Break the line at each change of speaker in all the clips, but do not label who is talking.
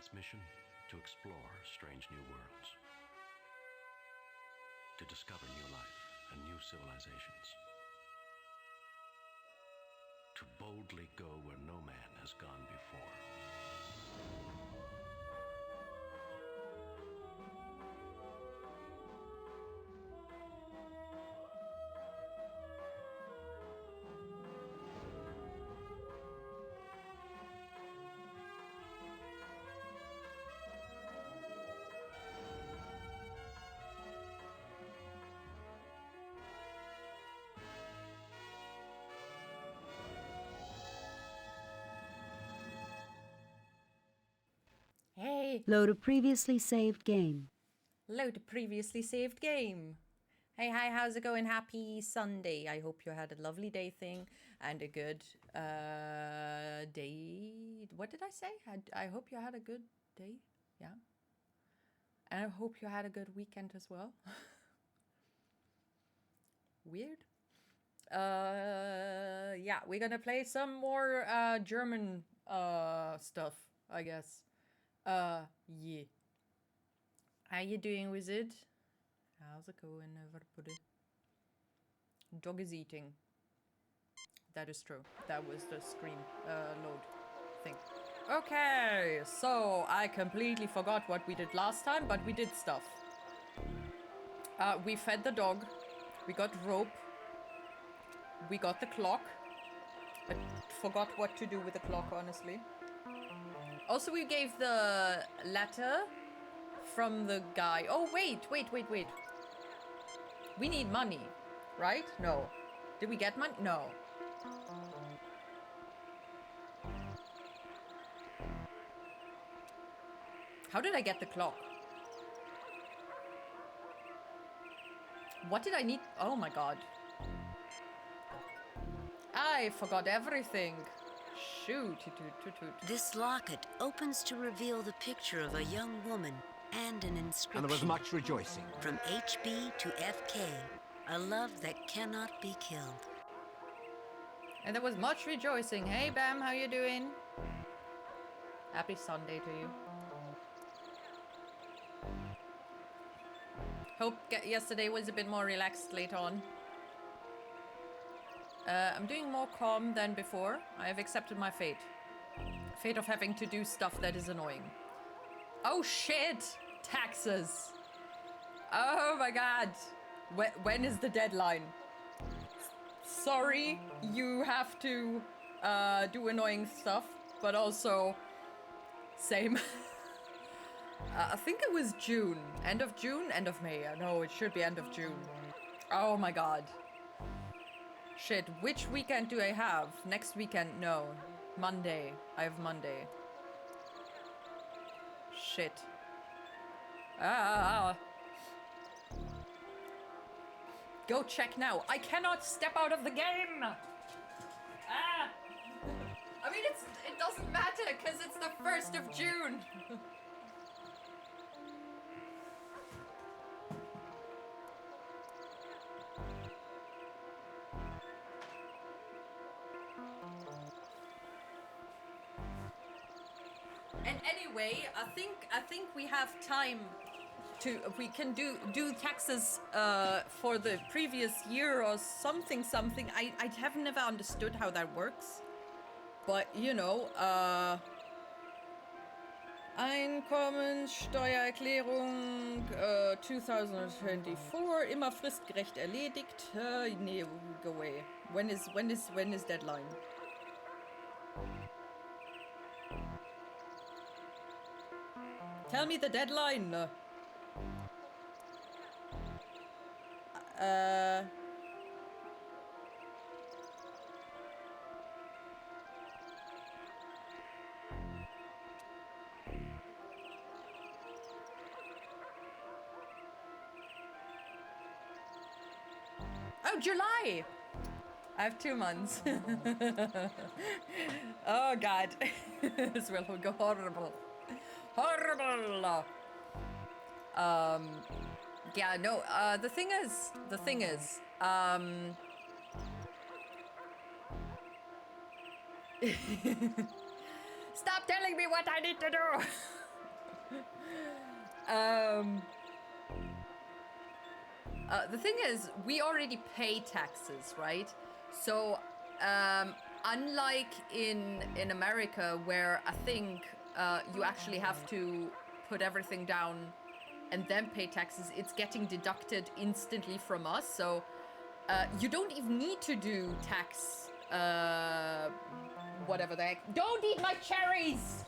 its mission to explore strange new worlds, to discover new life and new civilizations, to boldly go where no man has gone before.
Hey!
Load a previously saved game.
Load a previously saved game. Hey, hi, how's it going? Happy Sunday. I hope you had a lovely day thing and a good day. What did I say? I hope you had a good day. Yeah. And I hope you had a good weekend as well. Weird. Yeah, we're gonna play some more German stuff, I guess. Yeah. How you doing, wizard? How's it going, everybody? Dog is eating. That is true. That was the screen load thing. Okay, so I completely forgot what we did last time, but we did stuff. We fed the dog. We got rope. We got the clock. I forgot what to do with the clock, honestly. Also, we gave the letter from the guy. Oh, wait. We need money, right? No. Did we get money? No. How did I get the clock? What did I need? Oh my god. I forgot everything. Shoot.
This locket opens to reveal the picture of a young woman and an inscription.
And there was much rejoicing.
From HB to FK, a love that cannot be killed.
And there was much rejoicing. Hey, Bam, how you doing? Happy Sunday to you. Hope yesterday was a bit more relaxed later on. I'm doing more calm than before. I have accepted my fate. Fate of having to do stuff that is annoying. Oh shit! Taxes! Oh my god! When is the deadline? Sorry, you have to do annoying stuff, but also same. I think it was June. End of June? End of May. No, it should be end of June. Oh my god. Shit, which weekend do I have? Next weekend? No. Monday. I have Monday. Shit. Go check now. I cannot step out of the game! I mean, it doesn't matter, because it's the 1st of June! And anyway, I think we have time to, we can do taxes for the previous year or something. I have never understood how that works. But you know, Einkommensteuererklärung 2024 immer fristgerecht erledigt. Nee, go away. When is deadline? Tell me the deadline. Oh, July! I have 2 months. Oh god. This will go horrible. Horrible! Yeah, no, the thing is, stop telling me what I need to do! The thing is, we already pay taxes, right? So, unlike in America, where I think you actually have to put everything down and then pay taxes, it's getting deducted instantly from us. So, you don't even need to do tax, whatever the heck. Don't eat my cherries!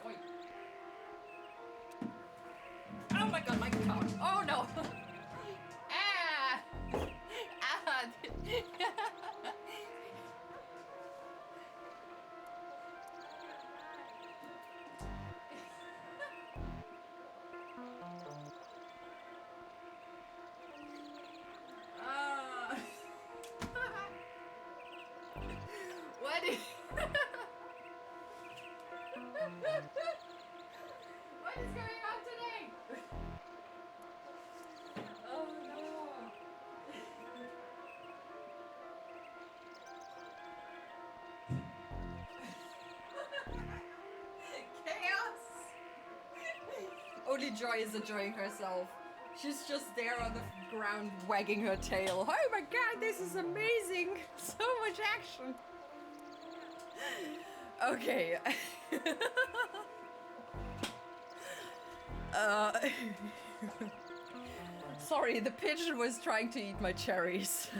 Oi. Oh my god, my guitar. Oh no! Ah! Ah! Ah. What is... What is going on today? Oh no. Chaos! Only Joy is enjoying herself. She's just there on the ground wagging her tail. Oh my god, this is amazing! So much action! Okay. Sorry, the pigeon was trying to eat my cherries.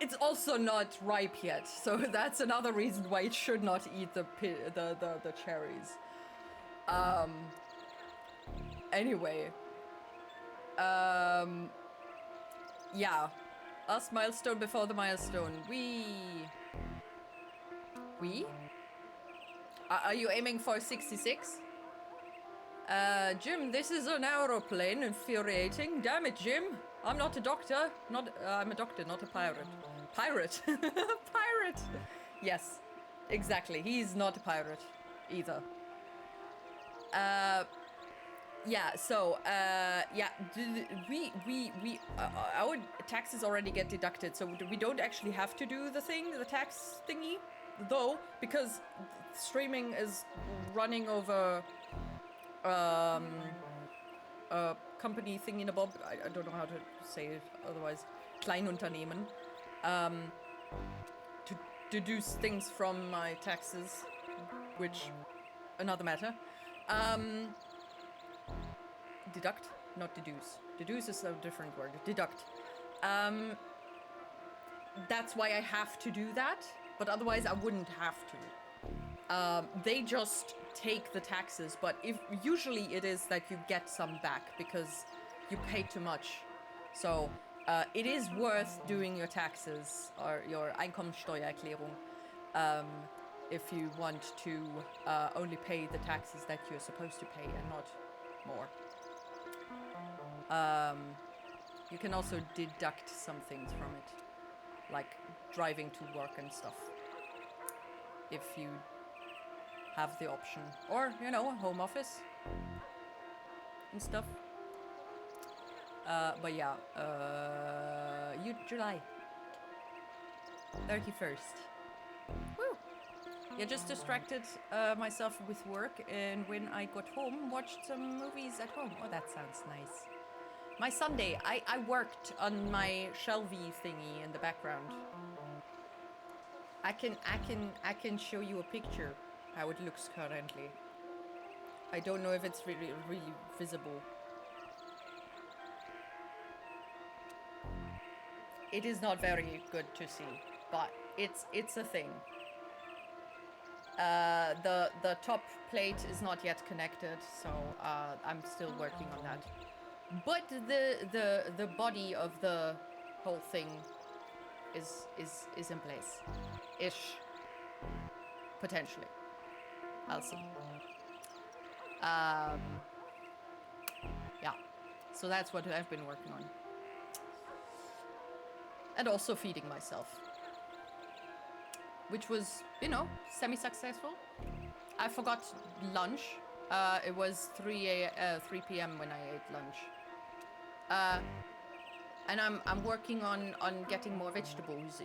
It's also not ripe yet, so that's another reason why it should not eat the cherries. Anyway. Yeah. Last milestone before the milestone. We? Are you aiming for 66? Jim, this is an aeroplane. Infuriating. Damn it, Jim. I'm not a doctor. I'm a doctor, not a pirate. Pirate. Pirate. Yes, exactly. He's not a pirate either. Yeah, so, yeah, our taxes already get deducted, so we don't actually have to do the tax thingy, though, because streaming is running over, a company thingy-nabob, I don't know how to say it otherwise, Kleinunternehmen, to deduce things from my taxes, which, another matter. Deduct, not deduce. Deduce is a different word. Deduct. That's why I have to do that, but otherwise I wouldn't have to. They just take the taxes, but usually it is that you get some back because you pay too much. So it is worth doing your taxes or your Einkommensteuererklärung if you want to only pay the taxes that you're supposed to pay and not more. You can also deduct some things from it, like driving to work and stuff, if you have the option. Or, you know, home office and stuff. But yeah, July 31st. Woo! Yeah, just distracted myself with work, and when I got home, watched some movies at home. Oh, that sounds nice. My Sunday, I worked on my shelvy thingy in the background. I can show you a picture how it looks currently. I don't know if it's really visible. It is not very good to see, but it's a thing. The top plate is not yet connected, so I'm still working on that. But the body of the whole thing is in place, ish, potentially. I'll see. Yeah, so that's what I've been working on, and also feeding myself, which was, you know, semi-successful. I forgot lunch. It was 3 p.m. when I ate lunch. And I'm working on getting more vegetables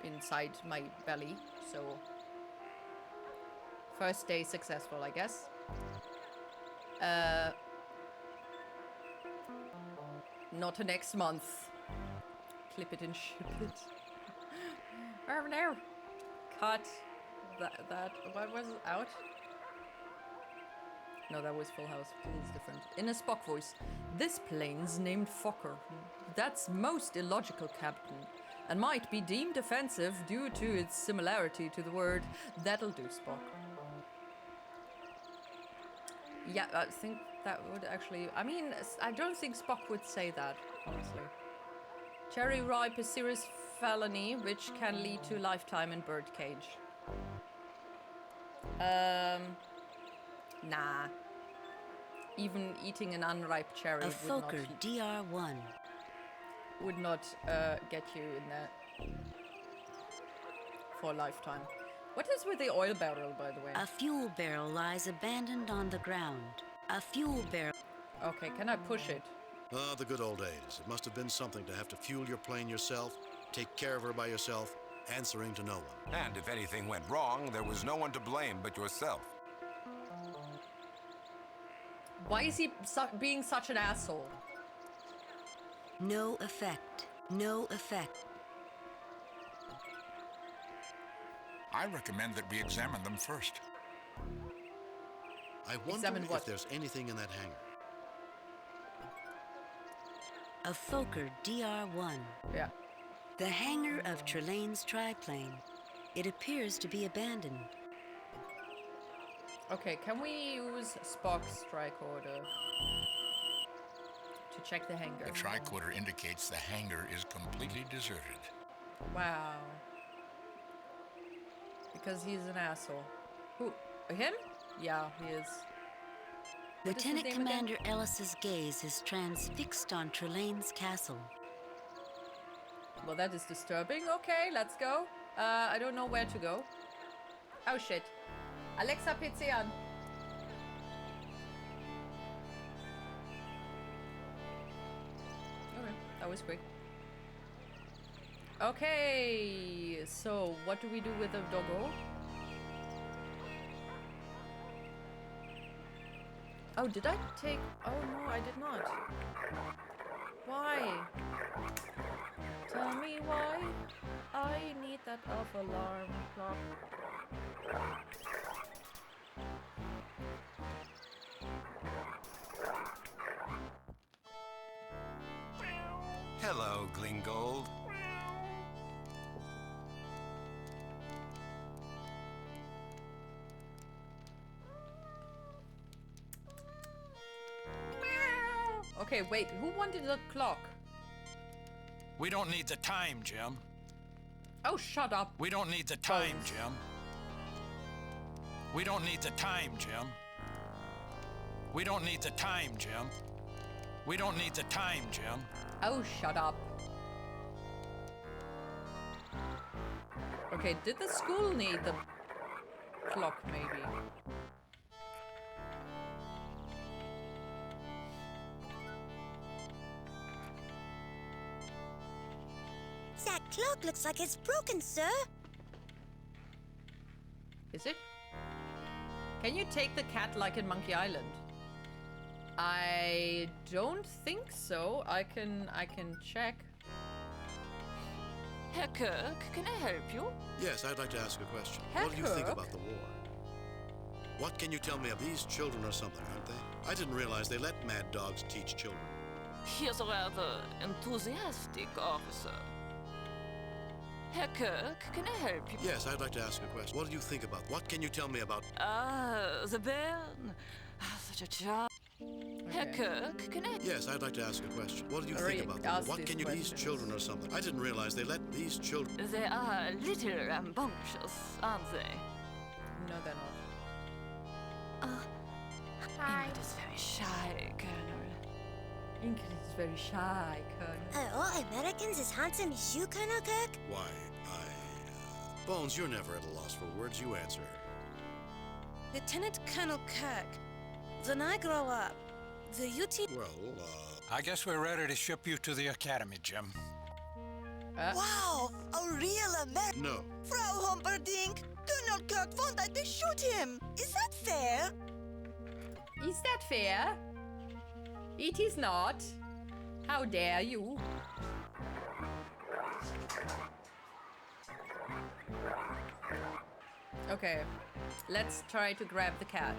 inside my belly, so First day successful, I guess. Not to next month. Clip it and ship it. Oh no! Cut that. What was out? No, that was Full House. It's different. In a Spock voice. This plane's named Fokker. That's most illogical, Captain, and might be deemed offensive due to its similarity to the word. That'll do, Spock. Yeah, I think that would actually... I mean, I don't think Spock would say that, honestly. Cherry ripe is serious felony, which can lead to lifetime in birdcage. Nah. Even eating an unripe cherry
A Fokker DR1.
would not get you in there for a lifetime. What is with the oil barrel, by the way?
A fuel barrel lies abandoned on the ground. A fuel barrel.
Okay, can I push it?
Ah, the good old days. It must have been something to have to fuel your plane yourself, take care of her by yourself, answering to no one.
And if anything went wrong, there was no one to blame but yourself.
Why is he being such an asshole?
No effect. No effect.
I recommend that we examine them first.
I wonder
Examine what?
if there's anything in that hangar.
A Fokker DR1.
Yeah.
The hangar of Trelane's triplane. It appears to be abandoned.
Okay, can we use Spock's tricorder to check the hangar?
The tricorder indicates the hangar is completely deserted.
Wow. Because he's an asshole. Who? Him? Yeah, he is. What is his
Lieutenant
name
Commander Ellis's gaze is transfixed on Trelane's castle.
Well, that is disturbing. Okay, let's go. I don't know where to go. Oh shit. Alexa, PC on. Okay, that was quick. Okay, so what do we do with the doggo? Oh, did I take... Oh no, I did not. Why? Tell me why. I need that off-alarm clock.
Hello, Glingold.
Okay, wait, who wanted the clock?
We don't need the time, Jim.
Oh, shut up.
We don't need the time,
Bones.
Jim. We don't need the time, Jim. We don't need the time, Jim. We don't need the time, Jim.
Oh, shut up. Okay, did the school need the clock, maybe?
That clock looks like it's broken, sir.
Is it? Can you take the cat like in Monkey Island? I don't think so. I can check.
Herr Kirk, can I help you?
Yes, I'd like to ask a question.
Herr
What do you think
Kirk?
about the war? What can you tell me of these children or something, aren't they? I didn't realize they let mad dogs teach children.
He's a rather enthusiastic officer. Herr Kirk, can I help you?
Yes, I'd like to ask a question. What do you think about... What can you tell me about...
Ah, the bairn. Ah, such a child. Herr
Okay.
Kirk, can I...
Yes, I'd like to ask a question. What do you
Already
think about them?
asked
What
these
can you... These
questions.
children or something. I didn't realize they let these children...
They are a little rambunctious, aren't they?
No, they're not.
Ingrid is very shy, Colonel.
Ingrid is very shy, Colonel.
Are all Americans as handsome as you, Colonel Kirk?
Why, Bones, you're never at a loss for words. You answer her.
Lieutenant Colonel Kirk, when I grow up, will you teach...
Well,
I guess we're ready to ship you to the academy, Jim.
Wow, a real American.
no.
Frau Humperdinck, Colonel Kirk won't I to shoot him? Is that fair?
Is that fair? It is not. How dare you? Okay, let's try to grab the cat.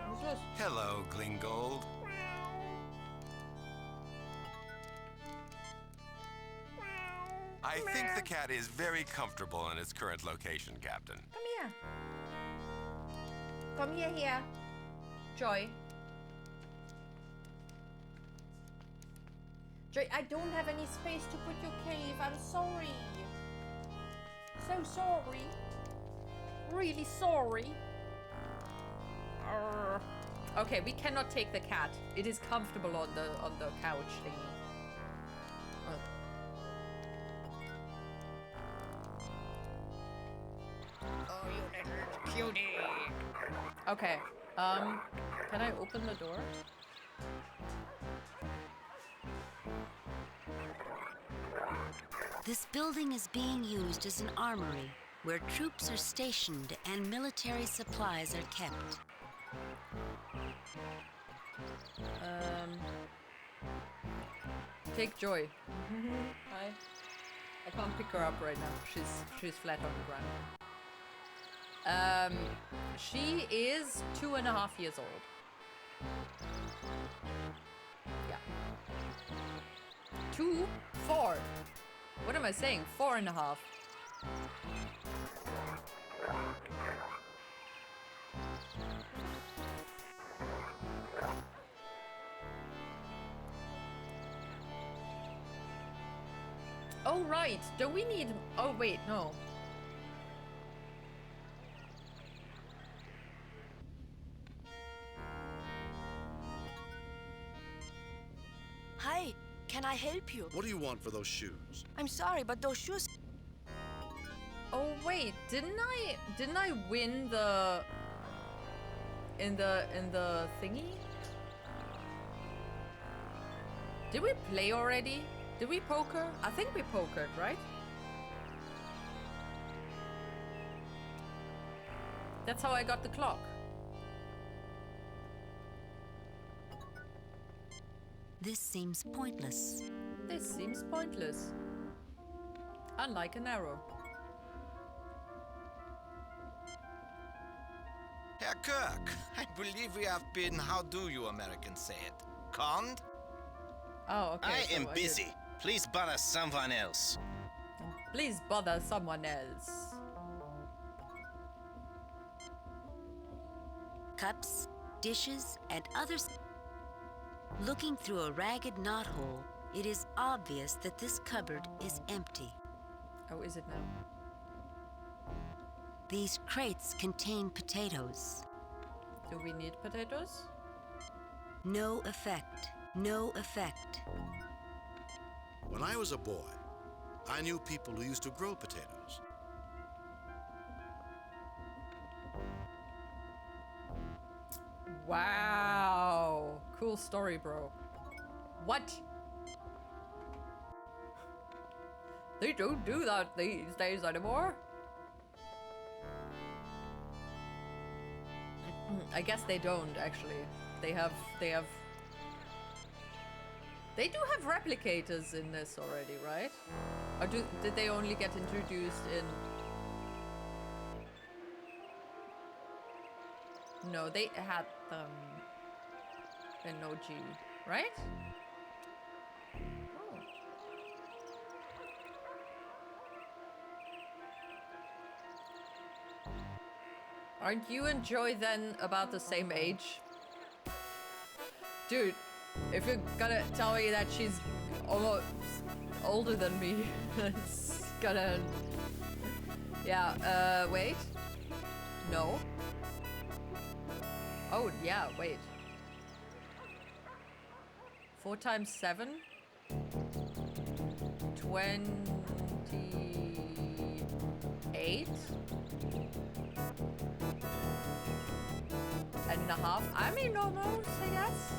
Who's this?
Hello, Glingold. I think the cat is very comfortable in its current location, Captain.
Come here. Come here. Joy. Joy, I don't have any space to put your cave. I'm sorry. So sorry. Really sorry. Okay, we cannot take the cat. It is comfortable on the couch thingy. Oh, you little cutie. Okay. Can I open the door?
This building is being used as an armory where troops are stationed and military supplies are kept.
Take Joy. Hi. I can't pick her up right now. She's flat on the ground. She is 2.5 years old. Yeah. 2, 4. What am I saying? 4.5. Oh, right. Do we need... Oh, wait, no.
Hi, can I help you?
What do you want for those shoes?
I'm sorry, but those shoes...
Oh, wait. Didn't I win the... In the thingy? Did we play already? Did we poker? I think we pokered, right? That's how I got the clock.
This seems pointless.
This seems pointless. Unlike an arrow.
Herr Kirk, I believe we have been, how do you Americans say it, conned?
Oh, okay.
I
so
am
did-
busy. Please bother someone else.
Please bother someone else.
Cups, dishes, and others. Looking through a ragged knothole, it is obvious that this cupboard is empty.
Oh, is it now?
These crates contain potatoes.
Do we need potatoes?
No effect. No effect.
When I was a boy, I knew people who used to grow potatoes.
Wow. Cool story, bro. What? They don't do that these days anymore. I guess they don't actually. They do have replicators in this already, right? Or did they only get introduced in... No, they had them in OG, right? Oh. Aren't you and Joy then about the same age? Dude, if you're gonna tell me that she's almost older than me, it's gonna... Yeah, wait. No. Oh, yeah, wait. 4 times 7? 28? And a half? I mean, almost, I guess.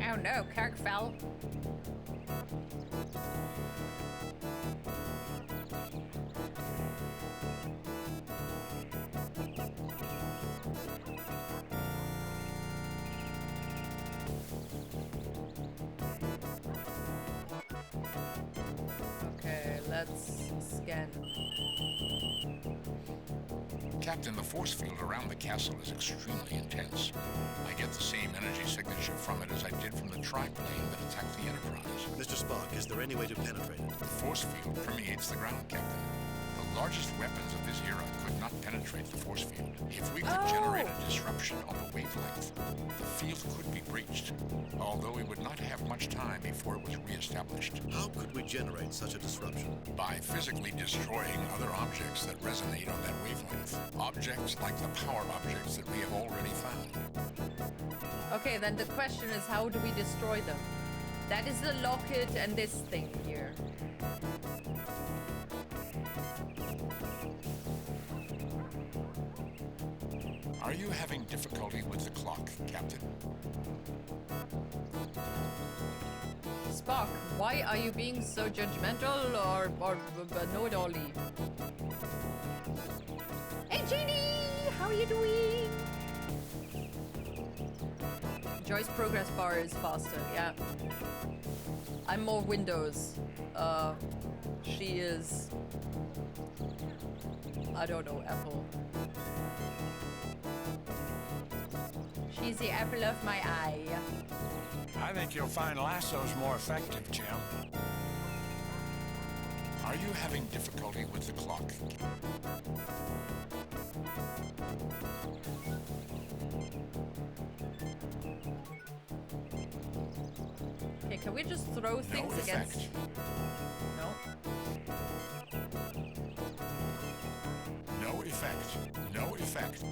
Oh no, Kirk fell. Okay, let's scan.
Captain, the force field around the castle is extremely intense. I get the same energy signature from it as I did from the triplane that attacked the Enterprise.
Mr. Spock, is there any way to penetrate it?
The force field permeates the ground, Captain. The largest weapons of this era could not penetrate the force field. If we could generate a disruption on the wavelength, the field could be breached, although we would not have much time before it was reestablished.
How could we generate such a disruption?
By physically destroying other objects that resonate on that wavelength. Objects like the power objects that we have already found.
Okay, then the question is, how do we destroy them? That is the locket and this thing here.
Are you having difficulty with the clock, Captain?
Spock, why are you being so judgmental or know-it-all-y? Hey, Jeannie! How are you doing? Joy's progress bar is faster, yeah. I'm more Windows. She is... I don't know, Apple. She's the apple of my eye.
I think you'll find lassos more effective, Jim.
Are you having difficulty with the clock?
Okay, can we just throw things against... No?
No effect. No effect.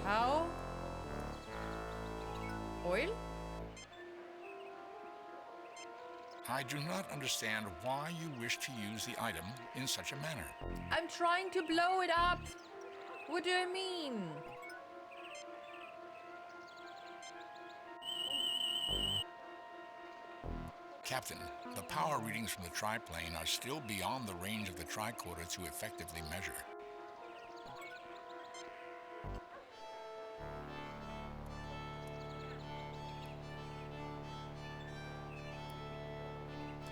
How? Oil?
I do not understand why you wish to use the item in such a manner.
I'm trying to blow it up! What do I mean?
Captain, the power readings from the triplane are still beyond the range of the tricorder to effectively measure.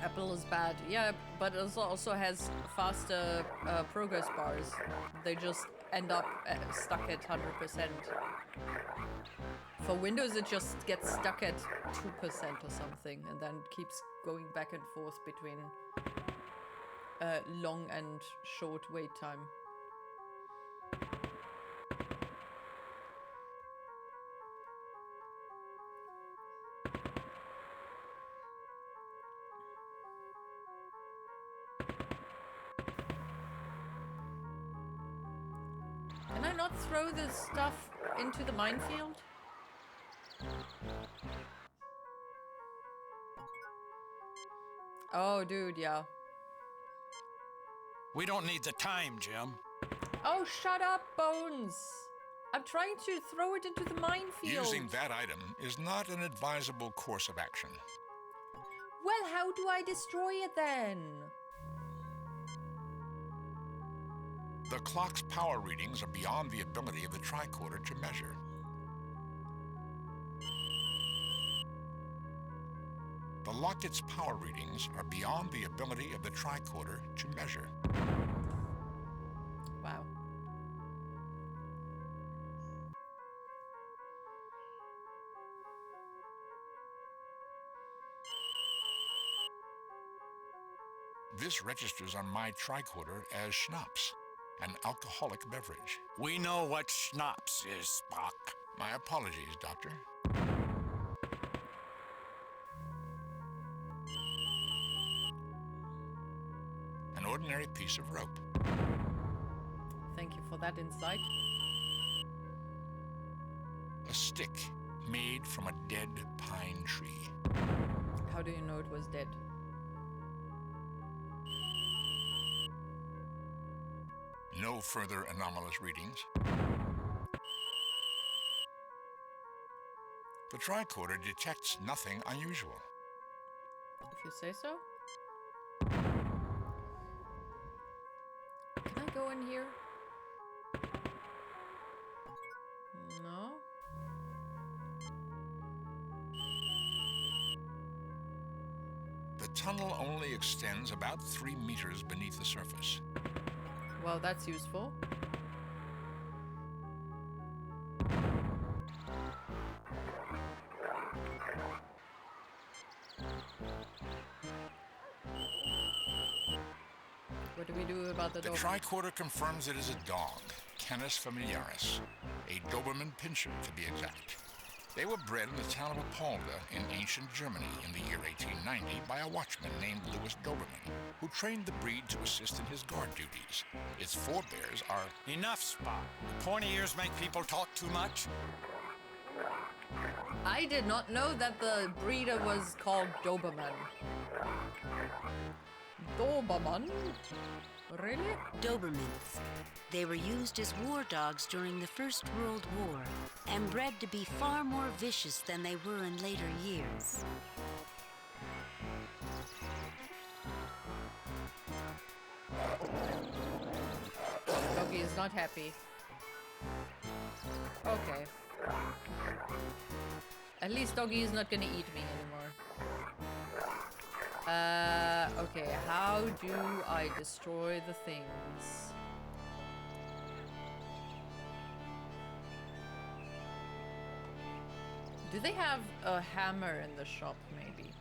Apple is bad. Yeah, but it also has faster progress bars. They just end up stuck at 100%. For Windows, it just gets stuck at 2% or something, and then keeps going back and forth between long and short wait time. Can I not throw this stuff into the minefield? Oh, dude, yeah.
We don't need the time, Jim.
Oh, shut up, Bones! I'm trying to throw it into the minefield.
Using that item is not an advisable course of action.
Well, how do I destroy it then?
The clock's power readings are beyond the ability of the tricorder to measure. The locket's power readings are beyond the ability of the tricorder to measure.
Wow.
This registers on my tricorder as schnapps, an alcoholic beverage.
We know what schnapps is, Spock.
My apologies, Doctor. An ordinary piece of rope.
Thank you for that insight.
A stick made from a dead pine tree.
How do you know it was dead?
No further anomalous readings. The tricorder detects nothing unusual.
If you say so. Can I go in here? No.
The tunnel only extends about 3 meters beneath the surface.
Well, that's useful. What do we do about the
The
dog?
tricorder confirms it is a dog, Canis familiaris, a Doberman pinscher to be exact. They were bred in the town of Apolda in ancient Germany in the year 1890 by a watchman named Louis Doberman, who trained the breed to assist in his guard duties. Its forebears are...
Enough, Spot. Pointy ears make people talk too much.
I did not know that the breeder was called Doberman. Doberman? Really?
Dobermans. They were used as war dogs during the First World War and bred to be far more vicious than they were in later years.
Doggy is not happy. Okay. At least Doggy is not gonna eat me anymore. Okay, how do I destroy the things? Do they have a hammer in the shop, maybe?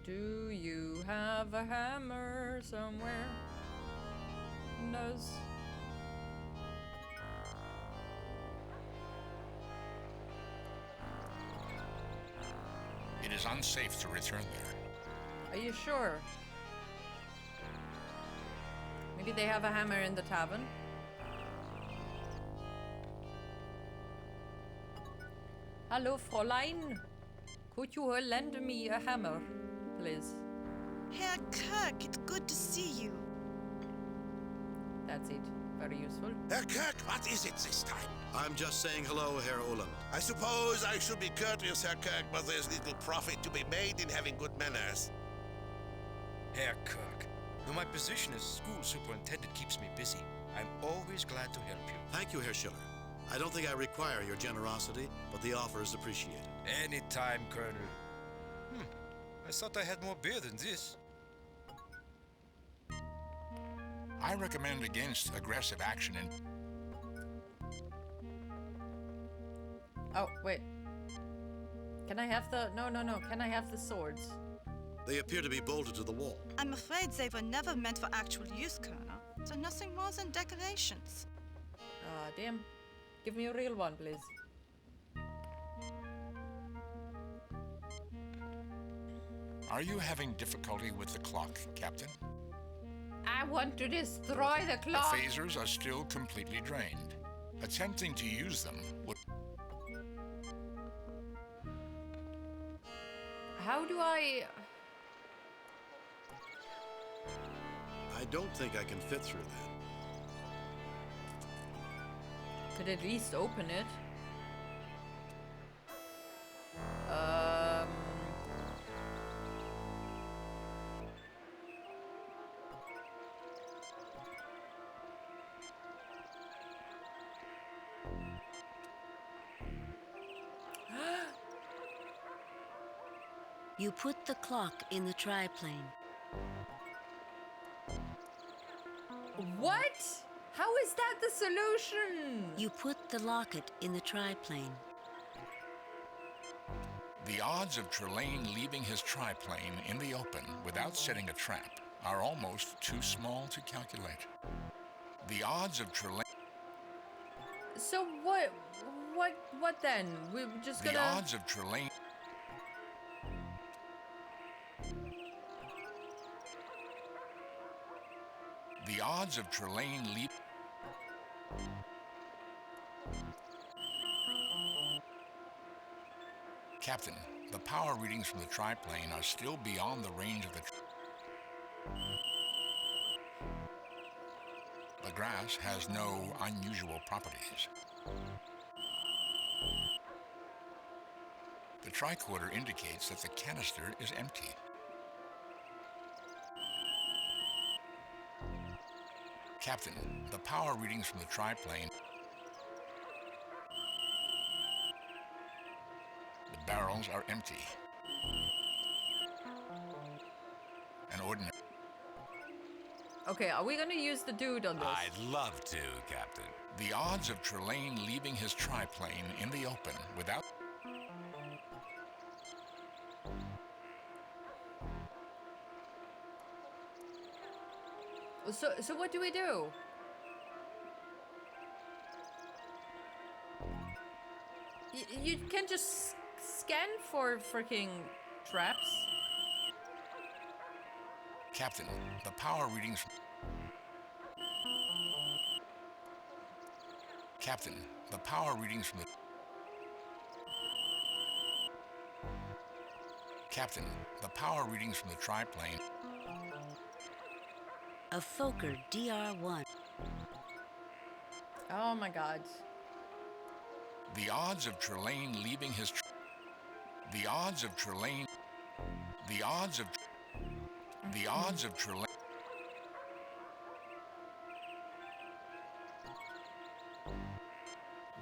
Do you have a hammer somewhere? Nose.
It is unsafe to return there.
Are you sure? Maybe they have a hammer in the tavern? Hello, Fräulein. Could you lend me a hammer, please?
Herr Kirk, it's good to see you.
That's it. Very useful.
Herr Kirk, what is it this time?
I'm just saying hello, Herr Ullend.
I suppose I should be courteous, Herr Kirk, but there's little profit to be made in having good manners.
Herr Kirk, though my position as school superintendent keeps me busy, I'm always glad to help you.
Thank you, Herr Schiller. I don't think I require your generosity, but the offer is appreciated.
Any time, Colonel. I thought I had more beer than this.
I recommend against aggressive action in...
Oh, wait. Can I have the... No. Can I have the swords?
They appear to be bolted to the wall.
I'm afraid they were never meant for actual use, Colonel. They're nothing more than decorations.
Ah, damn. Give me a real one, please.
Are you having difficulty with the clock, Captain?
I want to destroy the clock!
The phasers are still completely drained. Attempting to use them would...
How do I...
I don't think I can fit through that.
Could at least open it.
You put the clock in the triplane.
What? How is that the solution?
You put the locket in the triplane.
The odds of Trelane leaving his triplane in the open without setting a trap are almost too small to calculate. The odds of Trelane...
So what then? We're just gonna...
The odds of Trelane... The odds of Trelane leaving... Captain, the power readings from the triplane are still beyond the range of the... The grass has no unusual properties. The tricorder indicates that the canister is empty. Captain, the power readings from the triplane... The barrels are empty. An ordinary...
Okay, are we gonna use the dude on this?
I'd love to, Captain.
The odds of Trelane leaving his triplane in the open without...
So what do we do? You can just scan for freaking traps.
Captain, the power readings from... Captain, the power readings from the... Captain, the power readings from the triplane...
A Fokker DR-1.
Oh my god.
The odds of Trelane leaving his... The odds of Trelane... The odds of... The odds of Trelane...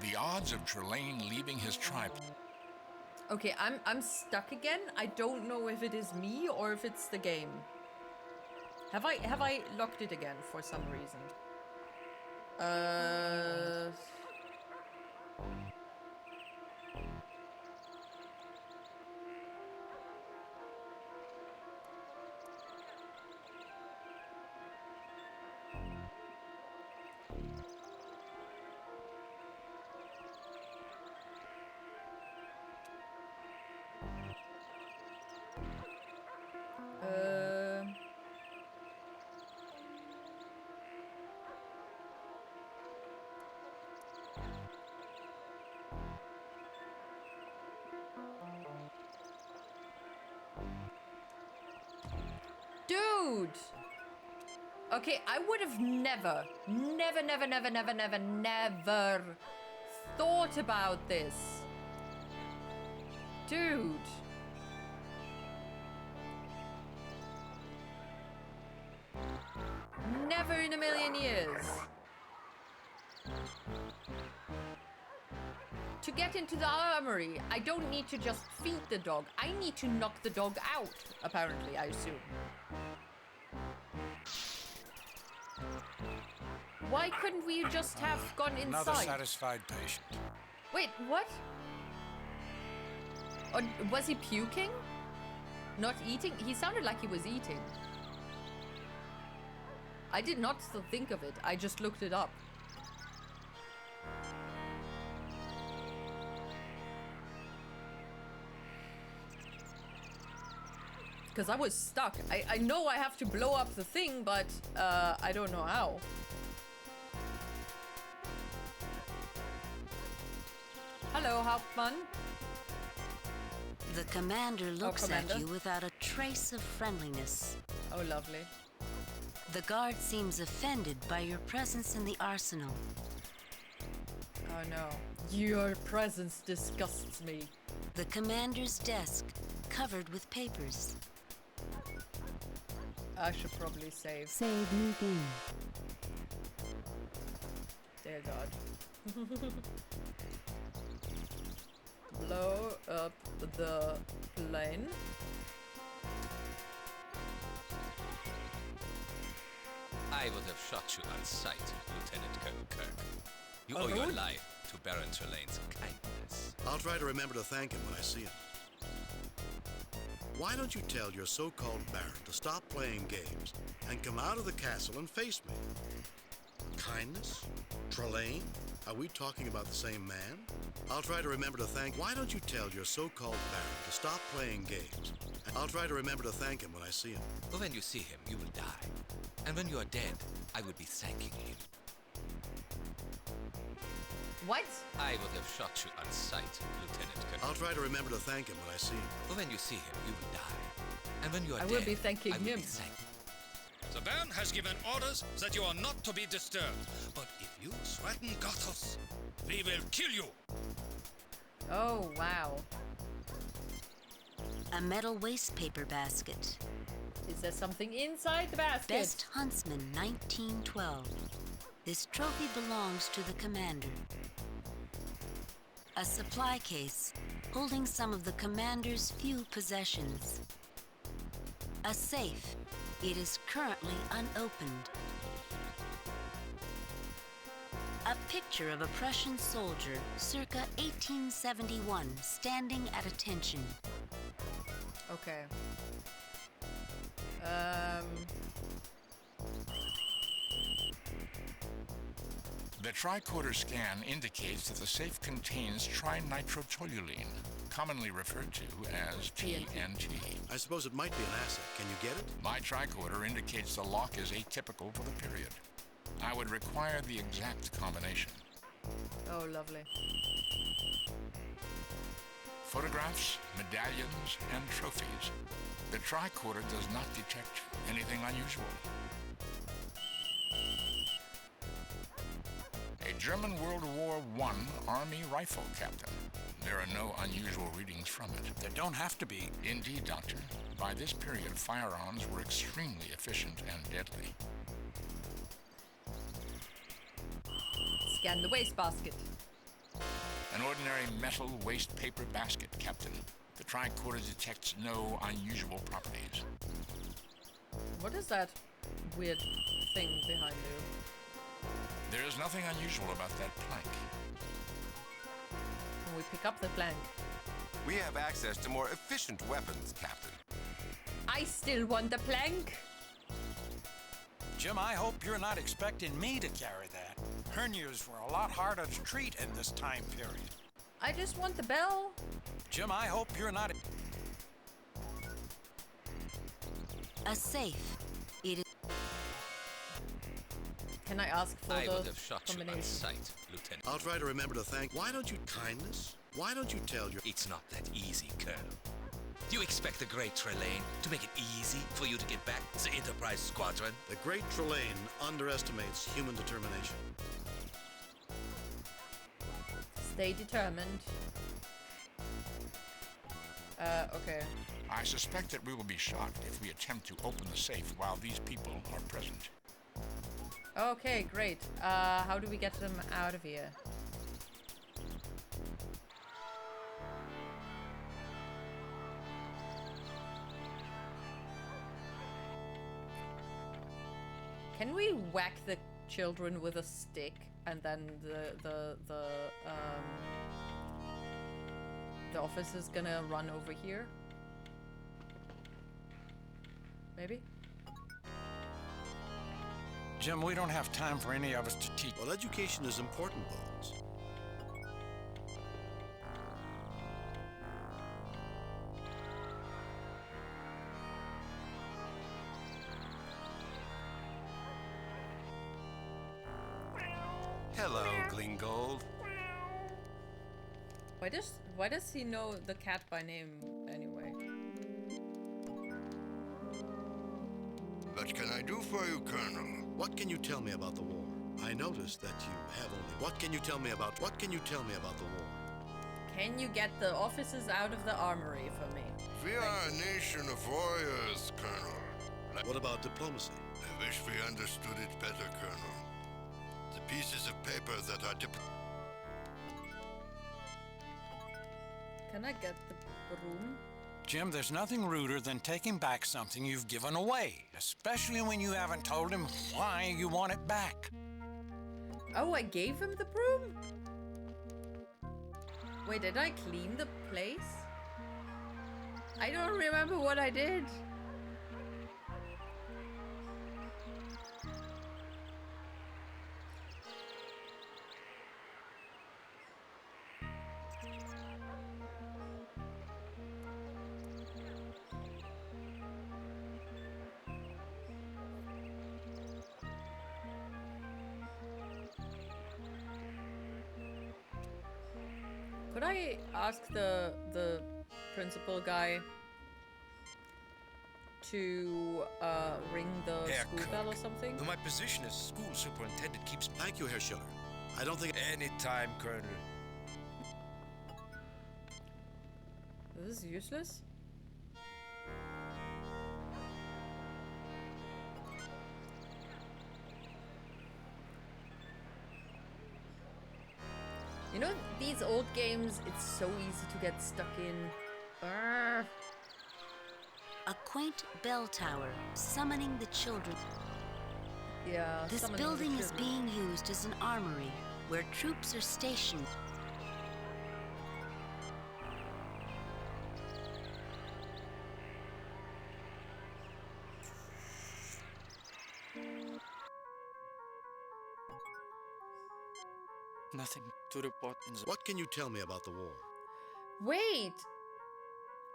The odds of Trelane leaving his tribe...
Okay, I'm stuck again. I don't know if it is me or if it's the game. Have I locked it again for some reason? Dude! Okay, I would have never thought about this. Dude. Never in a million years. To get into the armory, I don't need to just feed the dog. I need to knock the dog out, apparently, I assume. Why couldn't we just have gone inside?
Another satisfied patient.
Wait, what? Or was he puking? Not eating? He sounded like he was eating. I did not still think of it. I just looked it up. Because I was stuck. I know I have to blow up the thing, but I don't know how. Hello, Hauptmann.
The commander looks
Commander.
at you without a trace of friendliness.
Oh, lovely.
The guard seems offended by your presence in the arsenal.
Oh no. Your presence disgusts me.
The commander's desk covered with papers.
I should probably save.
Save new game.
Dear God. Blow up the plane.
I would have shot you on sight, Lieutenant Colonel Kirk. You
Oh,
owe your
really?
life to Baron Trelane's kindness.
I'll try to remember to thank him when I see him. Why don't you tell your so-called Baron to stop playing games and come out of the castle and face me? Kindness? Trelane? Are we talking about the same man? I'll try to remember to thank... Why don't you tell your so-called Baron to stop playing games? I'll try to remember to thank him when I see him.
But when you see him, you will die. And when you are dead, I will be thanking him.
What?
I would have shot you on sight, Lieutenant Kirk.
I'll try to remember to thank him when I see him.
But when you see him, you will die. And when you are
I
dead,
will be thanking
I will
him.
be thankful.
The Baron has given orders that you are not to be disturbed. But if you threaten Gothos, we will kill you.
Oh, wow.
A metal waste paper basket.
Is there something inside the basket?
Best Huntsman 1912. This trophy belongs to the commander. A supply case holding some of the commander's few possessions. A safe. It is currently unopened. A picture of a Prussian soldier circa 1871 standing at attention.
Okay.
The tricorder scan indicates that the safe contains trinitrotoluene, commonly referred to as TNT.
I suppose it might be an asset. Can you get it?
My tricorder indicates the lock is atypical for the period. I would require the exact combination.
Oh, lovely.
Photographs, medallions, and trophies. The tricorder does not detect anything unusual. A German World War I Army rifle captain. There are no unusual readings from it.
There don't have to be.
Indeed, Doctor. By this period, firearms were extremely efficient and deadly.
Scan the waste basket.
An ordinary metal waste paper basket, Captain. The tricorder detects no unusual properties.
What is that weird thing behind you?
There is nothing unusual about that plank.
Can we pick up the plank?
We have access to more efficient weapons, Captain.
I still want the plank.
Jim, I hope you're not expecting me to carry that. Hernias were a lot harder to treat in this time period.
I just want the bell.
Jim, I hope you're not...
A safe. It is...
Can I ask for
I
the
would have shot you on
combination?
sight, Lieutenant.
I'll try to remember to thank. Why don't you kindness? Why don't you tell your...
It's not that easy, Colonel. Do you expect the great Trelane to make it easy for you to get back to the Enterprise Squadron?
The great Trelane underestimates human determination.
Stay determined. Okay.
I suspect that we will be shot if we attempt to open the safe while these people are present.
Okay, great. How do we get them out of here? Can we whack the children with a stick and then the officer's gonna run over here? Maybe?
Jim, we don't have time for any of us to teach.
Well, education is important, Bones.
Hello, Glingold.
Why does he know the cat by name anyway?
What can I do for you, Colonel? What can you tell me about the war? I noticed that you have only... What can you tell me about the war?
Can you get the officers out of the armory for me?
We are a nation of warriors, Colonel.
What about diplomacy?
I wish we understood it better, Colonel. The pieces of paper that are
Can I get the broom?
Jim, there's nothing ruder than taking back something you've given away, especially when you haven't told him why you want it back.
Oh, I gave him the broom? Wait, did I clean the place? I don't remember what I did. Could I ask the principal guy to ring the
Herr
school bell or something?
Though my position as school superintendent keeps me...
Thank you, Herr Schiller. I don't think...
Any time, Colonel.
This is useless. You know, these old games, it's so easy to get stuck in. Arrgh.
A quaint bell tower summoning the children.
Yeah,
This
summoning the
building is
children.
being used as an armory where troops are stationed.
Nothing to report in the...
What can you tell me about the war?
Wait!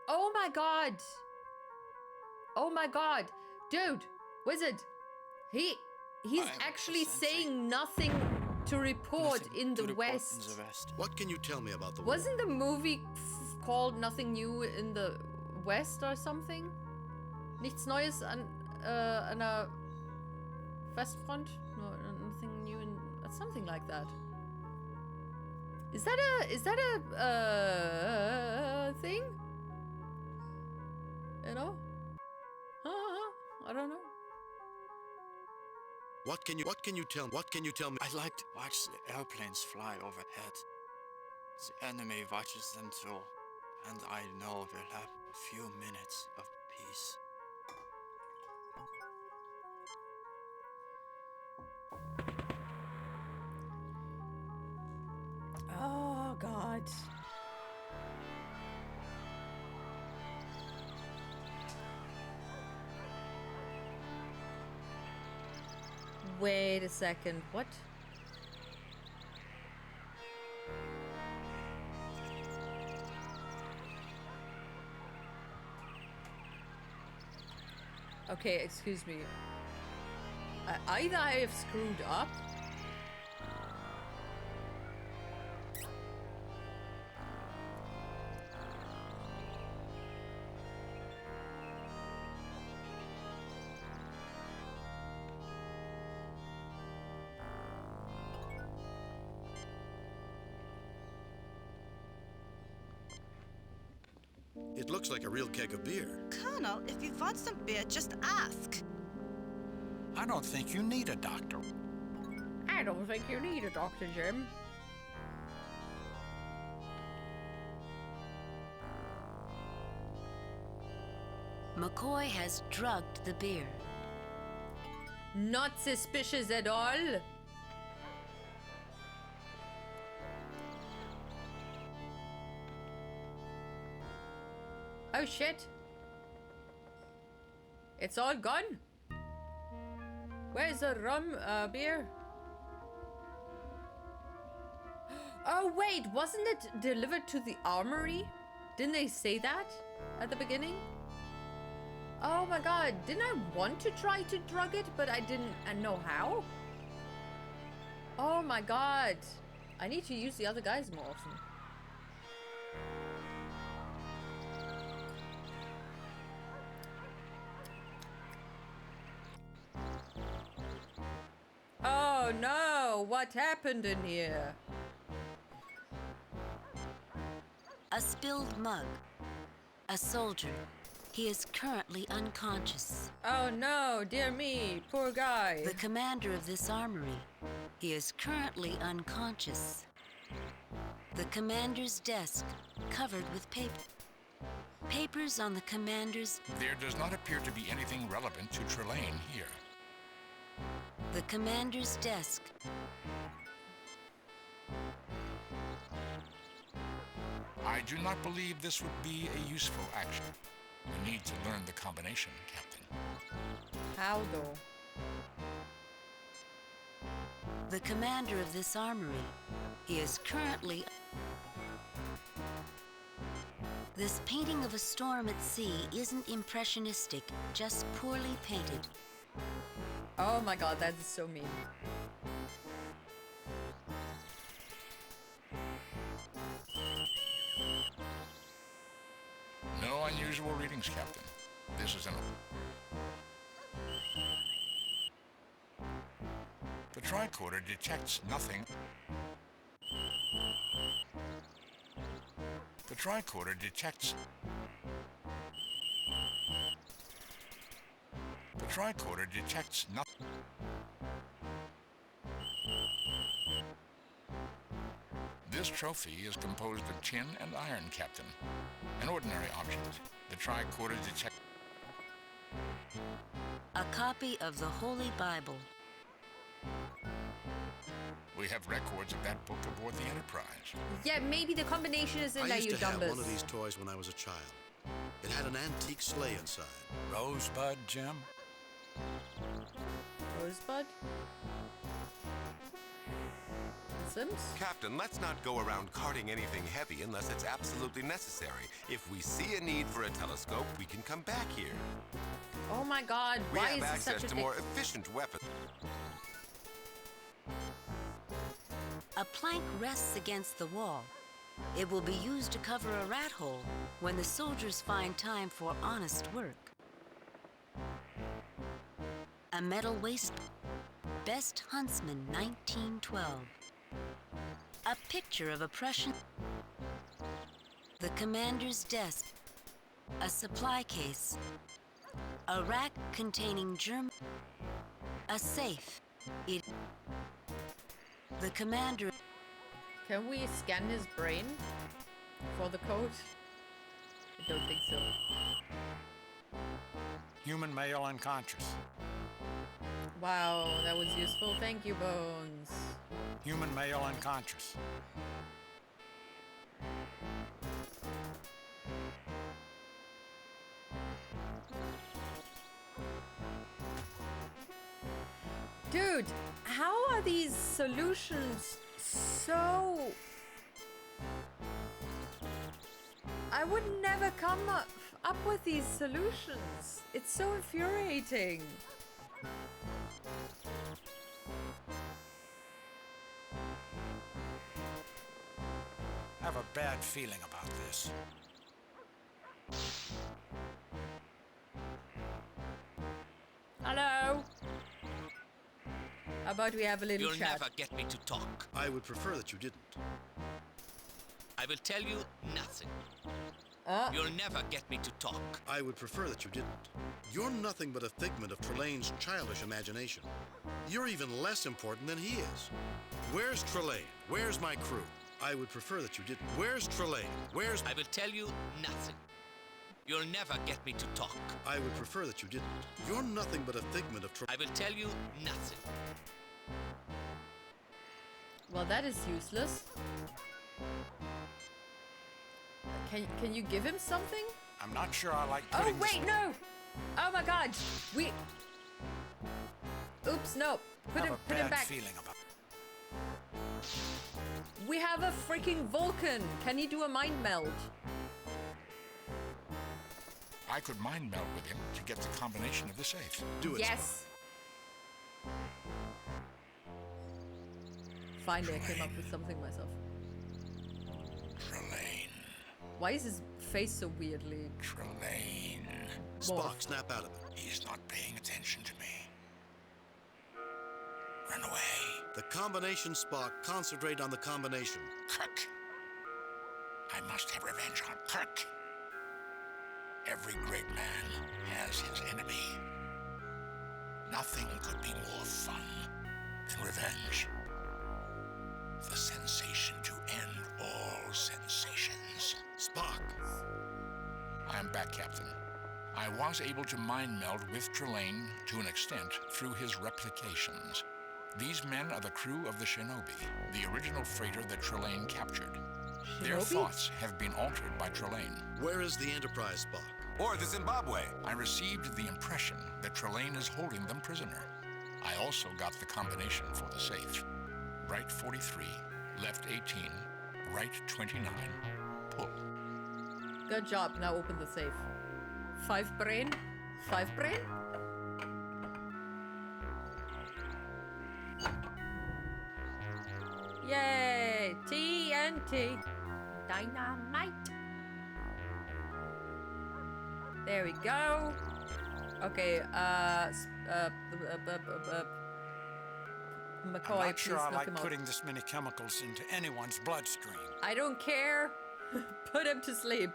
Oh my god! Oh my god! Dude! Wizard! He's actually saying nothing to report in the West.
What can you tell me about the war?
Wasn't the movie called Nothing New in the West or something? Nichts Neues an einer Westfront? No, nothing new in... something like that. Is that a thing? You know? I don't know.
What can you tell me?
I like to watch the airplanes fly overhead. The enemy watches them too, and I know we'll have a few minutes of peace.
Oh god. Wait a second, what? Okay, excuse me. Either I have screwed up.
It looks like a real keg of beer.
Colonel, if you want some beer, just ask.
I don't think you need a doctor.
I don't think you need a doctor, Jim.
McCoy has drugged the beer.
Not suspicious at all. Oh shit. It's all gone. Where's the rum beer? Oh wait, wasn't it delivered to the armory? Didn't they say that at the beginning? Oh my god, didn't I want to try to drug it, but I didn't know how? Oh my god. I need to use the other guys more often. Oh no, what happened in here?
A spilled mug. A soldier. He is currently unconscious.
Oh no, dear me, poor guy.
The commander of this armory. He is currently unconscious. The commander's desk, covered with paper. Papers on the commander's...
There does not appear to be anything relevant to Trelane here.
The commander's desk.
I do not believe this would be a useful action. We need to learn the combination, Captain.
How though?
The commander of this armory. He is currently... This painting of a storm at sea isn't impressionistic, just poorly painted.
Oh my god, that is so mean.
Visual readings, Captain. This is an... The tricorder detects nothing. The tricorder detects... The tricorder detects nothing. This trophy is composed of tin and iron, Captain. An ordinary object. The tricorder detects...
A copy of the Holy Bible.
We have records of that book aboard the Enterprise.
Yeah, maybe the combination is in
I
there,
used
you
to have
dumbus.
one of these toys when I was a child. It had an antique sleigh inside.
Rosebud, Jim?
Rosebud? Sims?
Captain, let's not go around carting anything heavy unless it's absolutely necessary. If we see a need for a telescope, we can come back here.
Oh my god,
We
why
have
is this
access
such a
to
thing?
more efficient weapons.
A plank rests against the wall. It will be used to cover a rat hole when the soldiers find time for honest work. A metal waist. Best Huntsman 1912. A picture of a Prussian. The commander's desk. A supply case. A rack containing German. A safe. It. The commander.
Can we scan his brain for the code? I don't think so.
Human male unconscious.
Wow, that was useful. Thank you, Bones.
Human male unconscious.
Dude, how are these solutions so... I would never come up with these solutions. It's so infuriating.
I have a bad feeling about this.
Hello? How about we have a little
You'll
chat?
never get me to talk.
I would prefer that you didn't.
I will tell you nothing. You'll never get me to talk.
I would prefer that you didn't. You're nothing but a figment of Trelane's childish imagination. You're even less important than he is. Where's Trelane? Where's my crew? I would prefer that you didn't. Where's Trelane? Where's...
I will tell you nothing. You'll never get me to talk.
I would prefer that you didn't. You're nothing but a figment of
I will tell you nothing.
Well, that is useless. Can you give him something?
I'm not sure I like
Oh,
putting
wait, no! Oh my god! We... Oops, no. Put him back.
Feeling about
We have a freaking Vulcan! Can he do a mind meld?
I could mind meld with him to get the combination of the safe.
Do it.
Yes! Finally, I came up with something myself.
Trelane.
Why is his face so weirdly...
Trelane.
Spock, snap out of it.
He's not paying attention to me. Run away.
The combination, Spock. Concentrate on the combination.
Kirk. I must have revenge on Kirk. Every great man has his enemy. Nothing could be more fun than revenge. The sensation to end all sensations.
Spock.
I am back, Captain. I was able to mind meld with Trelane to an extent through his replications. These men are the crew of the Shinobi, the original freighter that Trelane captured. Their
Shinobi?
thoughts have been altered by Trelane.
Where is the Enterprise, Spock?
Or the Zimbabwe.
I received the impression that Trelane is holding them prisoner. I also got the combination for the safe. Right 43, left 18, right 29, pull.
Good job, now open the safe. 5 brain? 5 brain? Yay! TNT! Dynamite! There we go. Okay, McCoy,
I'm not sure
please
I
knock
like
him out.
putting this many chemicals into anyone's bloodstream.
I don't care. Put him to sleep.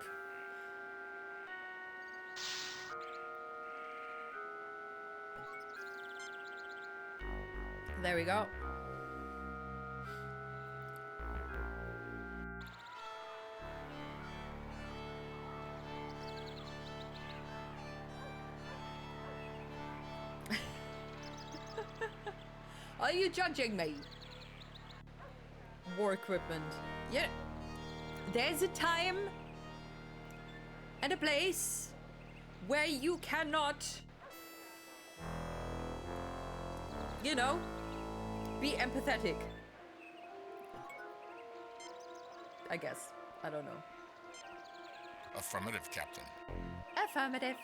There we go. Are you judging me? War equipment. Yeah. There's a time and a place where you cannot, you know, be empathetic. I guess. I don't know.
Affirmative, Captain.
Affirmative.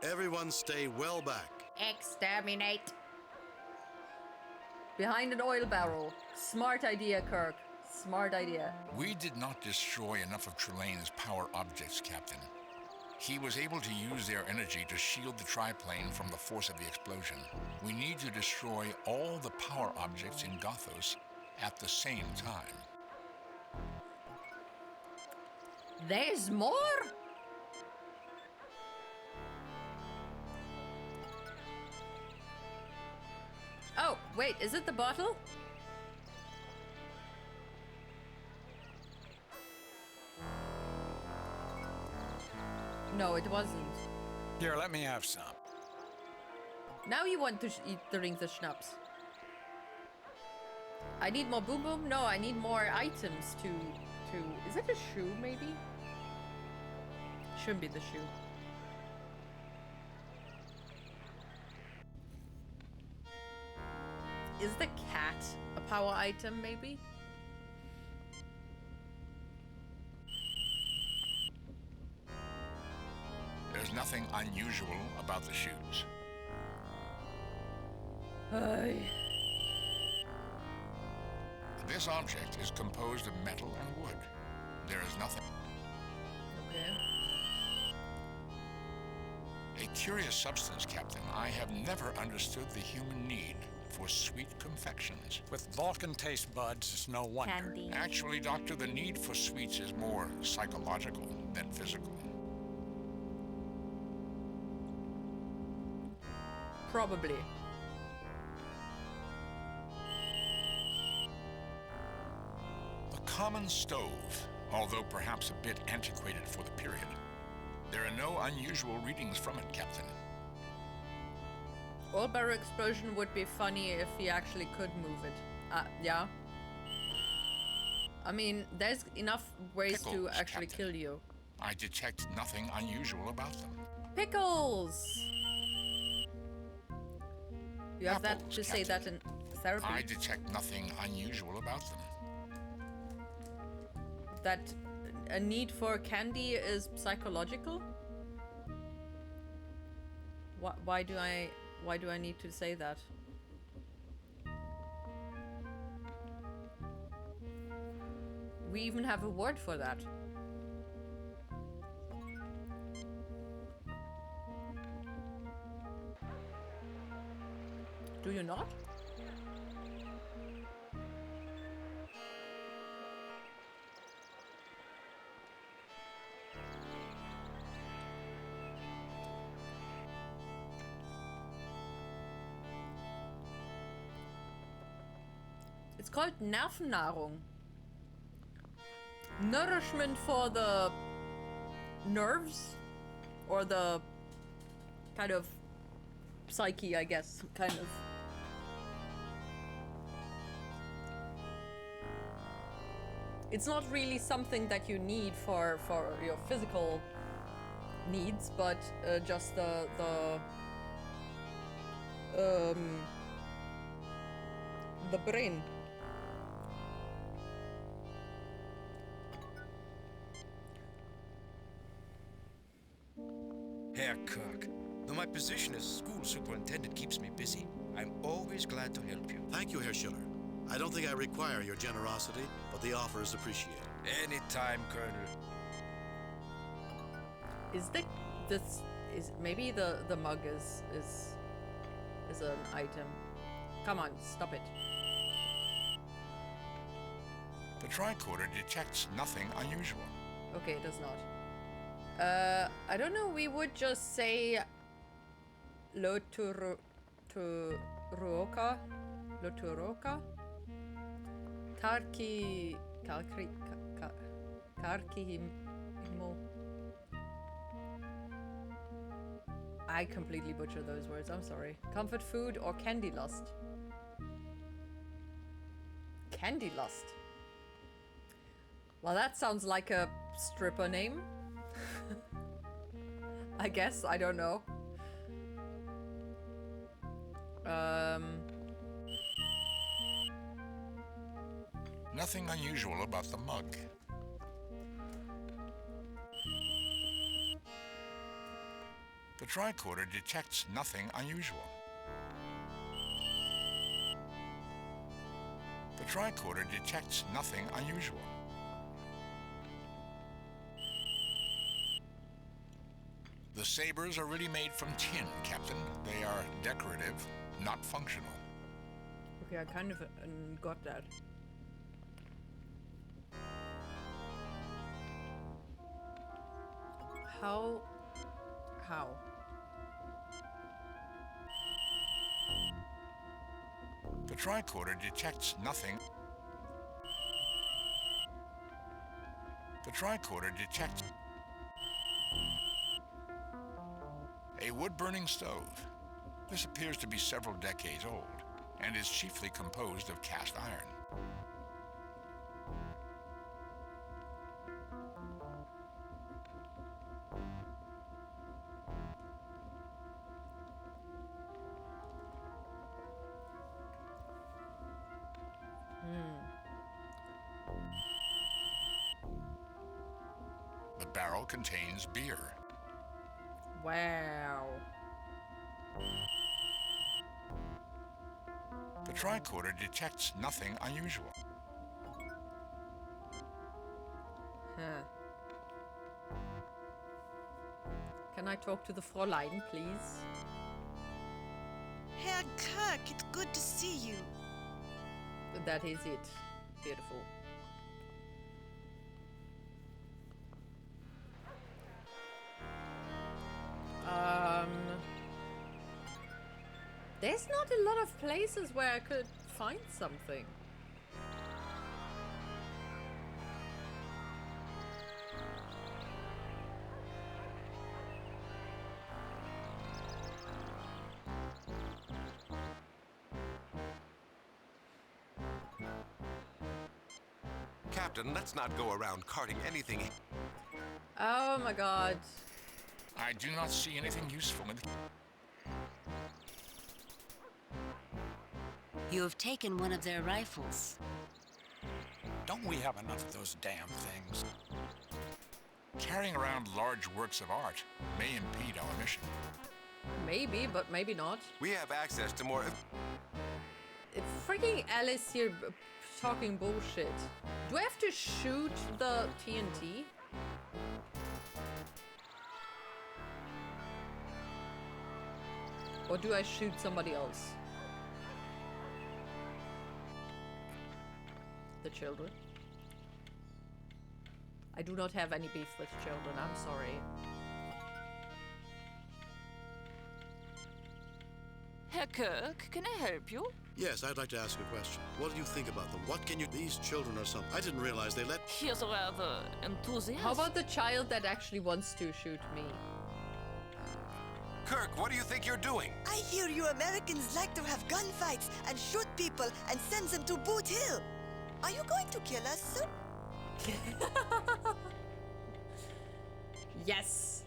Everyone stay well back.
Exterminate. Behind an oil barrel. Smart idea, Kirk. Smart idea.
We did not destroy enough of Trelane's power objects, Captain. He was able to use their energy to shield the triplane from the force of the explosion. We need to destroy all the power objects in Gothos at the same time.
There's more? Oh, wait, is it the bottle? No, it wasn't.
Here, let me have some.
Now you want to drink the schnapps. I need more boom boom? No, I need more items to... Is it a shoe, maybe? Shouldn't be the shoe. Is the cat a power item, maybe?
There's nothing unusual about the shoes.
Aye.
This object is composed of metal and wood. There is nothing.
Okay.
A curious substance, Captain. I have never understood the human need for sweet confections.
With Vulcan taste buds, it's no wonder.
Candy.
Actually, Doctor, the need for sweets is more psychological than physical.
Probably.
The common stove, although perhaps a bit antiquated for the period. There are no unusual readings from it, Captain.
Oil barrel explosion would be funny if he actually could move it. Yeah. I mean, there's enough ways to
Pickles,
actually
Captain.
kill you.
I detect nothing unusual about them.
Pickles! You have that
Apples,
to say that in therapy?
I detect nothing unusual about them.
That a need for candy is psychological? Why do I need to say that? We even have a word for that. Do you not? It's called Nervennahrung. Nourishment for the nerves, or the kind of psyche, I guess, kind of. It's not really something that you need for your physical needs, but just the brain.
Herr Kirk, though my position as school superintendent keeps me busy, I'm always glad to help you.
Thank you, Herr Schiller. I don't think I require your generosity, but the offer is appreciated.
Anytime, Colonel.
Is this is maybe the mug is an item? Come on, stop it.
The tricorder detects nothing unusual.
Okay, it does not. I don't know. We would just say Loturoka, Karkihimo. I completely butcher those words. I'm sorry. Comfort food or candy lust? Candy lust. Well, that sounds like a stripper name. I guess. I don't know.
Nothing unusual about the mug. The tricorder detects nothing unusual. The tricorder detects nothing unusual. The sabers are really made from tin, Captain. They are decorative, not functional.
Okay, I kind of got that. How?
The tricorder detects nothing. The tricorder detects a wood-burning stove. This appears to be several decades old and is chiefly composed of cast iron. The barrel contains beer.
Wow.
The tricorder detects nothing unusual.
Huh. Can I talk to the Fräulein, please?
Herr Kirk, it's good to see you.
That is it. Beautiful. There's not a lot of places where I could find something.
Captain, let's not go around carting anything.
Oh my god.
I do not see anything useful in the...
You have taken one of their rifles.
Don't we have enough of those damn things?
Carrying around large works of art may impede our mission.
Maybe, but maybe not.
We have access to more...
Freaking Alice here talking bullshit. Do I have to shoot the TNT? Or do I shoot somebody else? The children? I do not have any beef with children, I'm sorry.
Herr Kirk, can I help you?
Yes, I'd like to ask a question. What do you think about them? What can you... These children are some... I didn't realize they let...
He's rather enthusiastic.
How about the child that actually wants to shoot me?
Kirk, what do you think you're doing?
I hear you Americans like to have gunfights and shoot people and send them to Boot Hill. Are you going to kill us, sir?
Yes.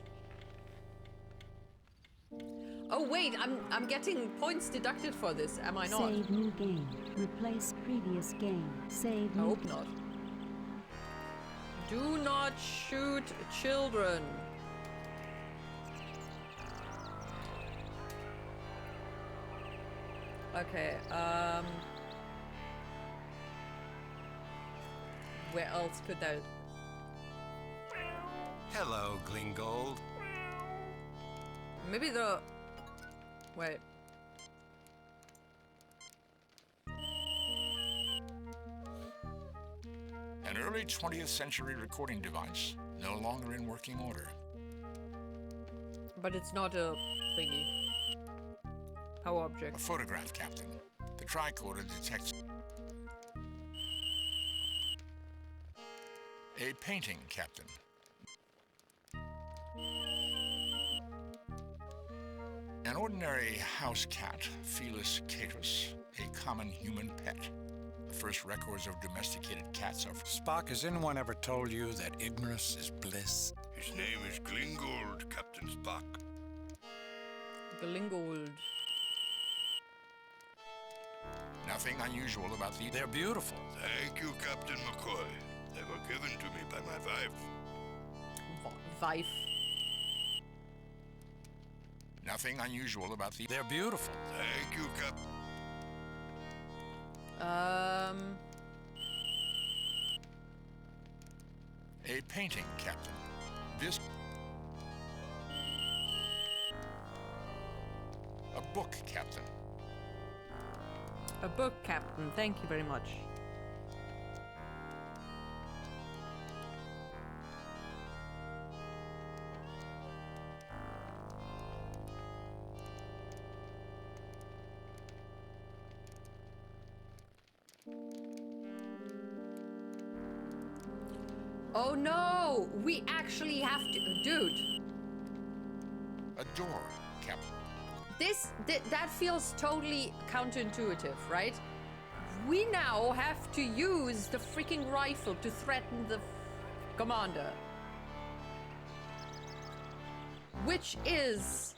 Oh wait, I'm getting points deducted for this, am I not?
Save new game. Replace previous game. Save
I hope not. Do not shoot children. Okay, where else could that...
Hello, Glingold.
Maybe the... Wait.
An early 20th century recording device, no longer in working order.
But it's not a thingy. Power object.
A photograph, Captain. The tricorder detects... A painting, Captain. An ordinary house cat, Felis catus, a common human pet. The first records of domesticated cats are...
Spock, has anyone ever told you that ignorance is bliss?
His name is Glingold, Captain Spock.
Glingold.
Nothing unusual about the...
They're beautiful.
Thank you, Captain McCoy. They were given to me by my wife.
Wife.
Nothing unusual about the...
They're beautiful.
Thank you, Captain.
A painting, Captain. This... A book, Captain.
A book, Captain. Thank you very much. Oh no! We actually have to... Dude.
A door, Captain.
That feels totally counterintuitive, right? We now have to use the freaking rifle to threaten the commander. Which is...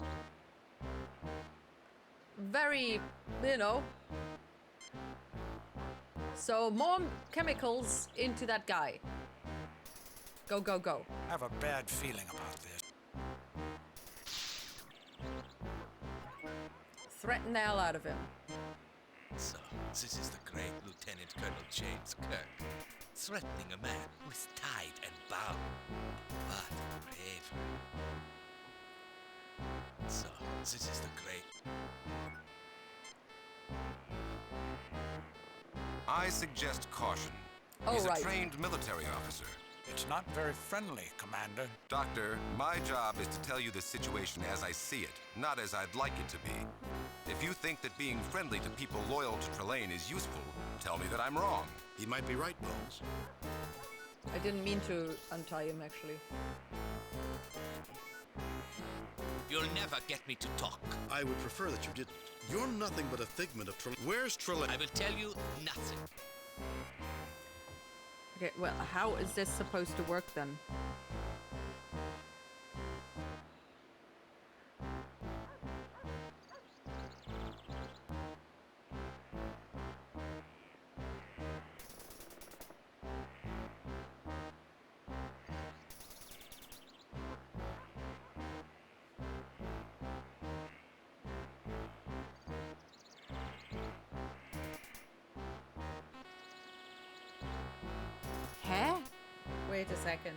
very, you know... So, more chemicals into that guy. Go, go, go.
I have a bad feeling about this.
Threaten the hell out of him.
So, this is the great Lieutenant Colonel James Kirk, threatening a man who is tied and bound. But brave. So, this is the great...
I suggest caution.
Oh,
He's
right.
a trained military officer.
It's not very friendly, Commander.
Doctor, my job is to tell you the situation as I see it, not as I'd like it to be. If you think that being friendly to people loyal to Trelane is useful, tell me that I'm wrong.
He might be right, Bones.
I didn't mean to untie him, actually.
You'll never get me to talk.
I would prefer that you didn't. You're nothing but a figment of Trelane. Where's Trelane?
I will tell you nothing.
Okay, well, how is this supposed to work then? Huh? Wait a second.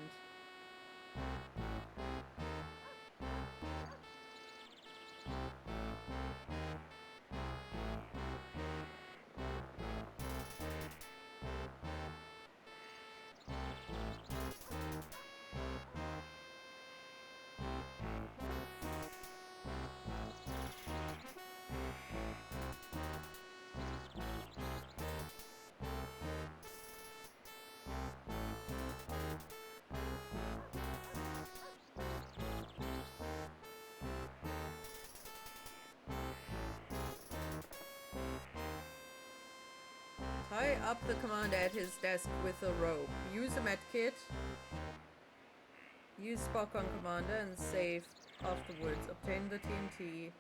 Tie up the commander at his desk with a rope. Use a medkit. Use Spock on commander and save afterwards. Obtain the TNT.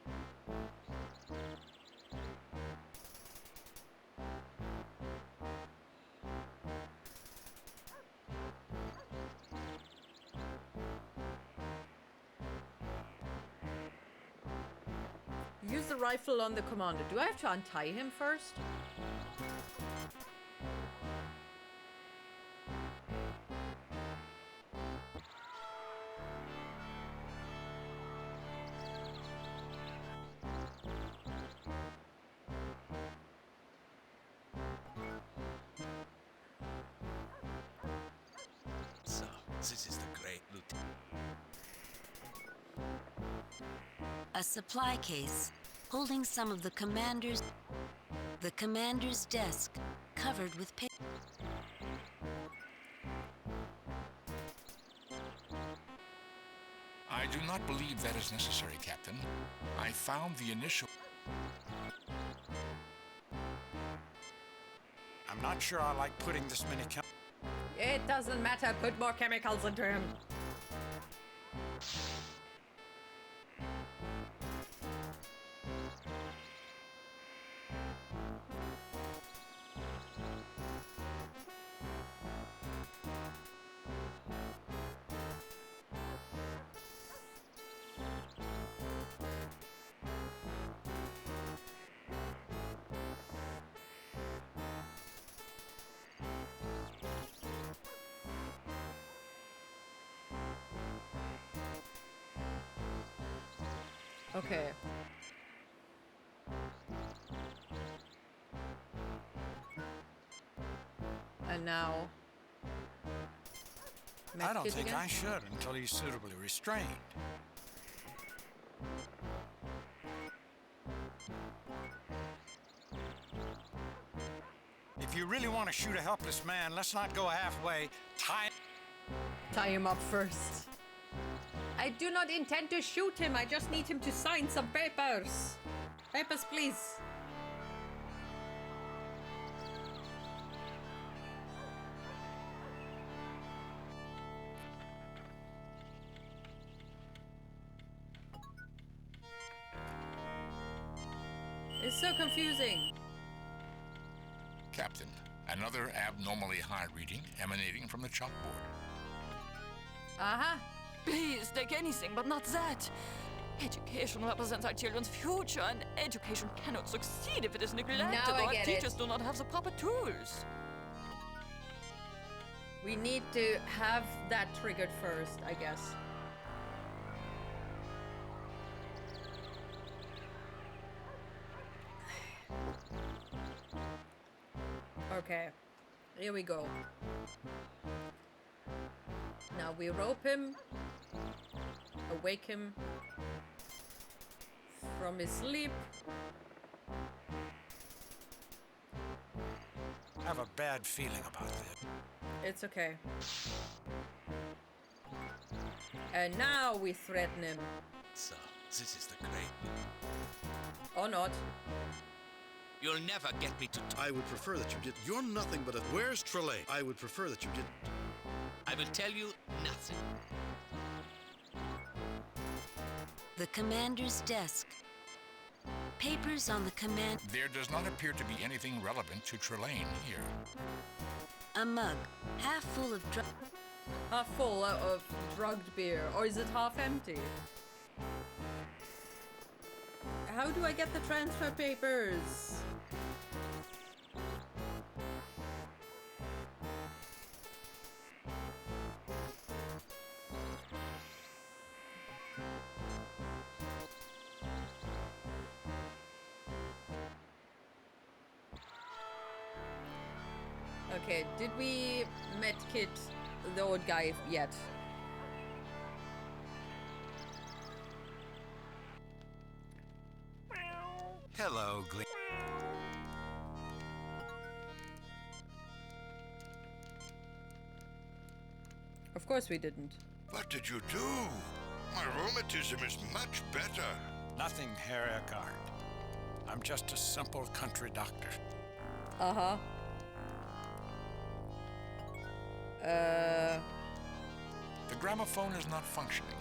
Use the rifle on the commander. Do I have to untie him first?
This is the great Lieutenant.
A supply case holding some of the commander's desk covered with paper.
I do not believe that is necessary, Captain. I found the initial...
I'm not sure I like putting this many
It doesn't matter. Put more chemicals into him. Okay. And now...
I don't
medkit
think
again?
I should until he's suitably restrained. If you really want to shoot a helpless man, let's not go halfway.
Tie him up first. I do not intend to shoot him. I just need him to sign some papers. Papers, please. It's so confusing.
Captain, another abnormally high reading emanating from the chalkboard.
Uh-huh.
Please, take anything, but not that. Education represents our children's future, and education cannot succeed if it is neglected
Now I
or our
get
teachers
it.
do not have the proper tools.
We need to have that triggered first, I guess. Okay, here we go. Now we rope him, awake him from his sleep.
I have a bad feeling about this.
It's okay. And now we threaten him.
So, this is the great...
Or not.
You'll never get me to...
I would prefer that you did. You're nothing but a... Where's Trelane? I would prefer that you didn't.
I will tell you nothing.
The commander's desk. Papers on the command...
There does not appear to be anything relevant to Trelane here.
A mug, half full of drug...
Half full of drugged beer. Or is it half empty? How do I get the transfer papers? Okay, did we medkit the old guy yet?
Hello, Glee.
Of course we didn't.
What did you do? My rheumatism is much better.
Nothing, Herr Eckhart. I'm just a simple country doctor.
Uh-huh.
The gramophone is not functioning.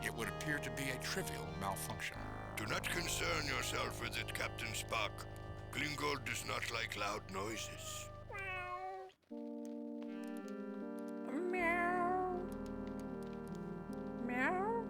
It would appear to be a trivial malfunction.
Do not concern yourself with it, Captain Spock. Klingold does not like loud noises.
Meow. Meow. Meow.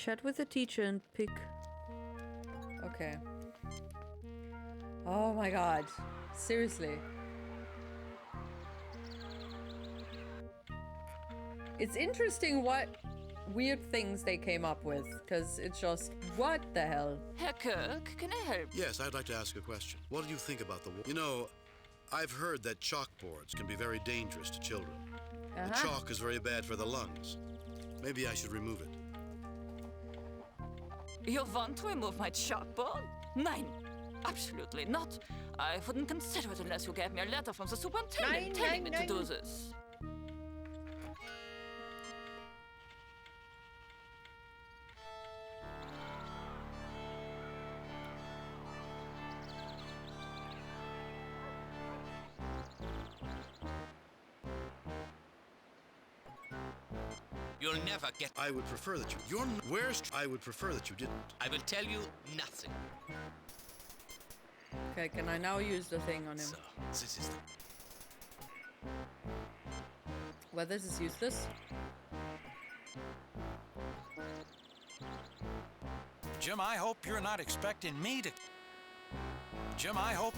Chat with the teacher and pick. Okay. Oh my god. Seriously. It's interesting what weird things they came up with, because it's just, what the hell?
Herr Kirk, can I help?
Yes, I'd like to ask a question. What do you think about the war? You know, I've heard that chalkboards can be very dangerous to children. The chalk is very bad for the lungs. Maybe I should remove it.
You want to remove my chalkboard? Nein, absolutely not. I wouldn't consider it unless you gave me a letter from the superintendent telling me to do this.
You'll never get...
I would prefer that you... I would prefer that you didn't.
I will tell you nothing.
Okay, can I now use the thing on him?
So, this is the...
Well, this is useless.
Jim, I hope you're not expecting me to... Jim, I hope...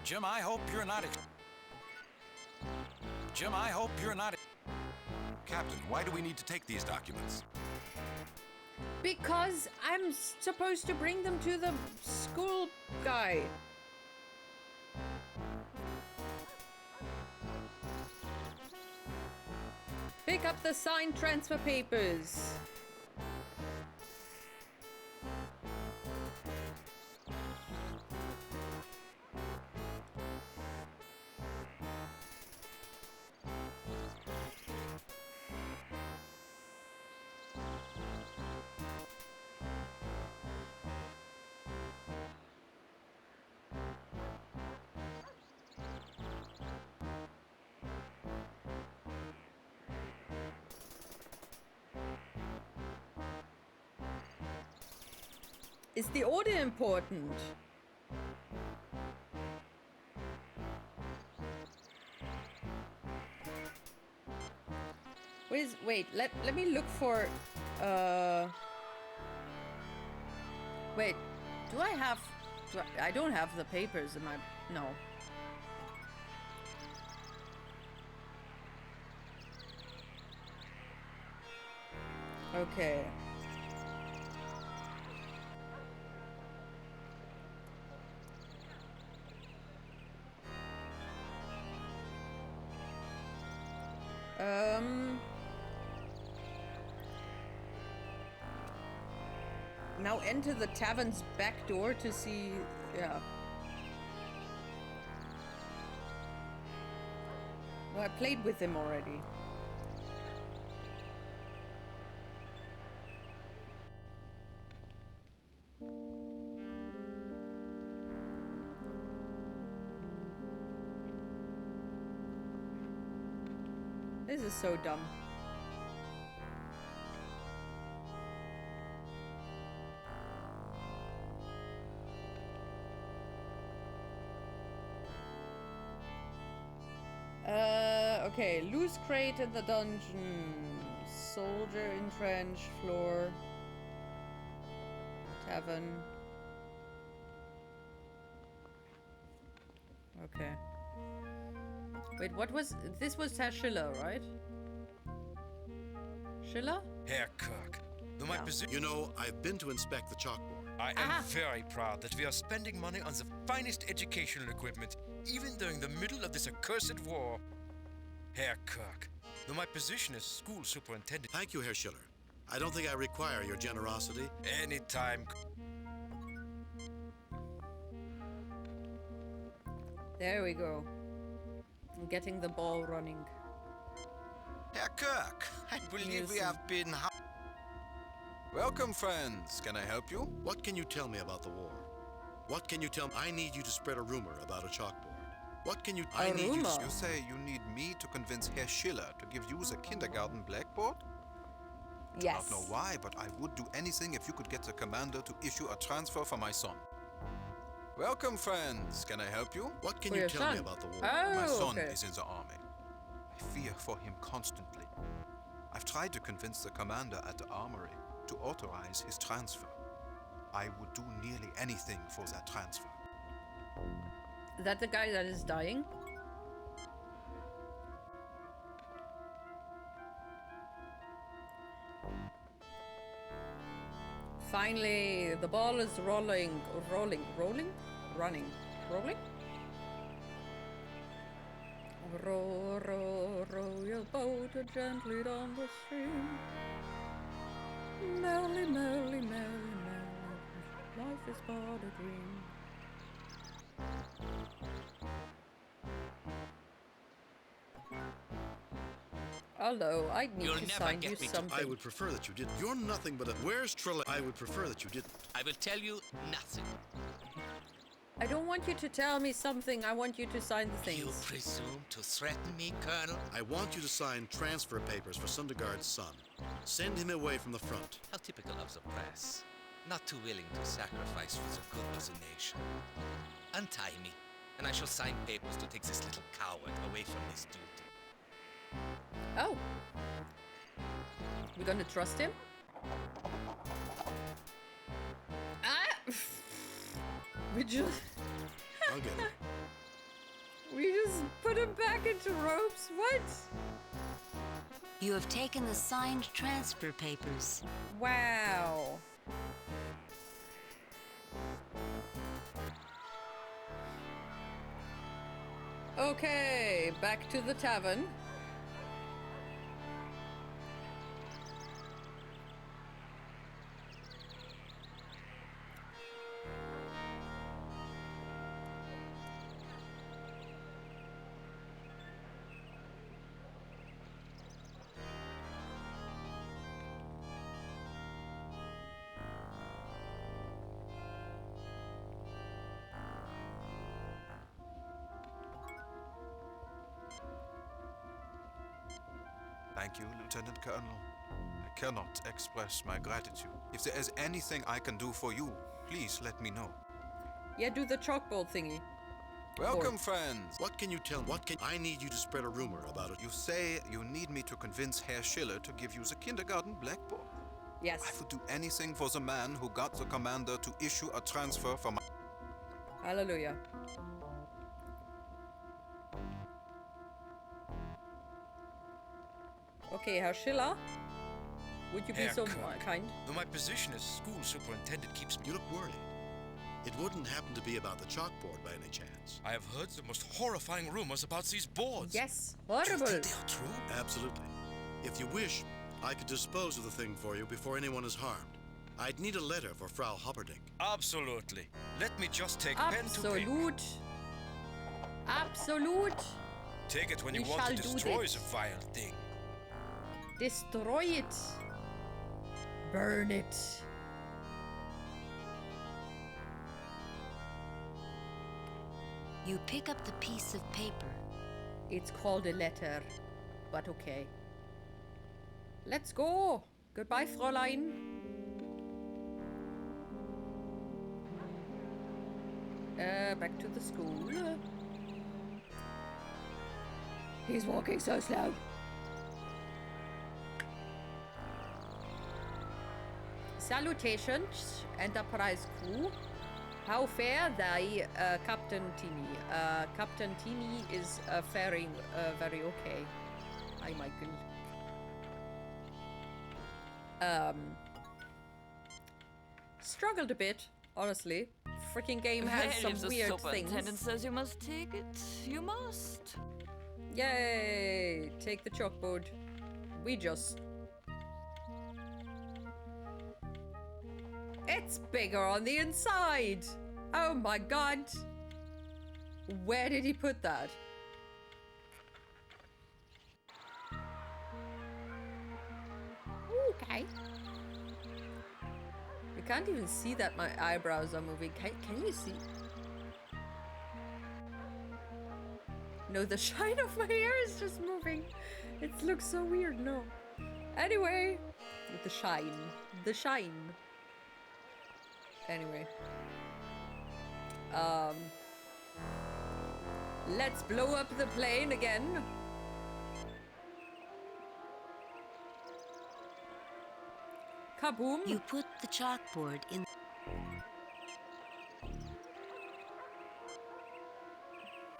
Jim, I hope you're not... Jim, I hope you're not...
Captain, why do we need to take these documents?
Because I'm supposed to bring them to the school guy. Pick up the signed transfer papers. Is the order important? Wait, let me look for wait, do I have I don't have the papers in my no. Okay. Now enter the tavern's back door to see, yeah. Well, I played with him already. This is so dumb. Okay, loose crate in the dungeon. Soldier entrenched, floor. Tavern. Okay. Wait, what was... This was Herr Schiller, right? Schiller?
Herr Kirk, though my position...
You know, I've been to inspect the chalkboard.
I am very proud that we are spending money on the finest educational equipment, even during the middle of this accursed war. Herr Kirk, though my position as school superintendent...
Thank you, Herr Schiller. I don't think I require your generosity.
Anytime.
There we go. I'm getting the ball running.
Herr Kirk, I believe we have been...
Welcome, friends. Can I help you?
What can you tell me about the war? What can you tell me? I need you to spread a rumor about a chalkboard. What can you...
I need you... You say you need me to convince Herr Schiller to give you the kindergarten blackboard?
Yes.
I don't know why, but I would do anything if you could get the commander to issue a transfer for my son. Welcome, friends. Can I help you?
What can you tell me about the war?
Oh,
my son
okay.
is in the army. I fear for him constantly. I've tried to convince the commander at the armory to authorize his transfer. I would do nearly anything for that transfer.
Is that the guy that is dying? Finally, the ball is rolling. Rolling? Running. Rolling? Row, row, row your boat gently down the stream. Merrily, merrily, merrily, merrily, life is but a dream. Although, I'd need to sign you something.
I would prefer that you didn't. You're nothing but a... Where's Trelane? I would prefer that you didn't.
I will tell you nothing.
I don't want you to tell me something. I want you to sign the things.
You presume to threaten me, Colonel?
I want you to sign transfer papers for Sundergaard's son. Send him away from the front.
How typical of the press. Not too willing to sacrifice for the good of the nation. Untie me, and I shall sign papers to take this little coward away from his duty.
Oh. We're gonna trust him? Ah! We just...
I'll get him.
We just put him back into ropes? What?
You have taken the signed transfer papers.
Wow. Okay, back to the tavern.
Thank you, Lieutenant Colonel. I cannot express my gratitude. If there is anything I can do for you, please let me know.
Yeah, do the chalkboard thingy.
Welcome, friends.
What can you tell? I need you to spread a rumor about it.
You say you need me to convince Herr Schiller to give you the kindergarten blackboard.
Yes.
I would do anything for the man who got the commander to issue a transfer for my...
Hallelujah. Okay, Herr Schiller, would you be so kind?
Though my position as school superintendent keeps me...
You look worried. It wouldn't happen to be about the chalkboard by any chance.
I have heard the most horrifying rumors about these boards.
Yes, horrible.
Do you think they are true?
Absolutely. If you wish, I could dispose of the thing for you before anyone is harmed. I'd need a letter for Frau Hopperding.
Absolutely. Let me just take pen to paper.
Absolute.
Take it when you want to destroy the vile thing.
Destroy it. Burn it.
You pick up the piece of paper.
It's called a letter, but okay. Let's go. Goodbye, Fräulein. Back to the school. He's walking so slow. Salutations, Enterprise crew. How fare thy, Captain Tini? Captain Tini is faring very okay. Hi, Michael. Struggled a bit, honestly. Freaking game has some weird
If the superintendent
things.
says you must take it, you must.
Yay! Take the chalkboard. We just... It's bigger on the inside! Oh my god! Where did he put that? Okay. You can't even see that my eyebrows are moving. Can you see? No, the shine of my hair is just moving. It looks so weird, no. Anyway, with the shine. The shine. Anyway. Let's blow up the plane again. Kaboom!
You put the chalkboard in.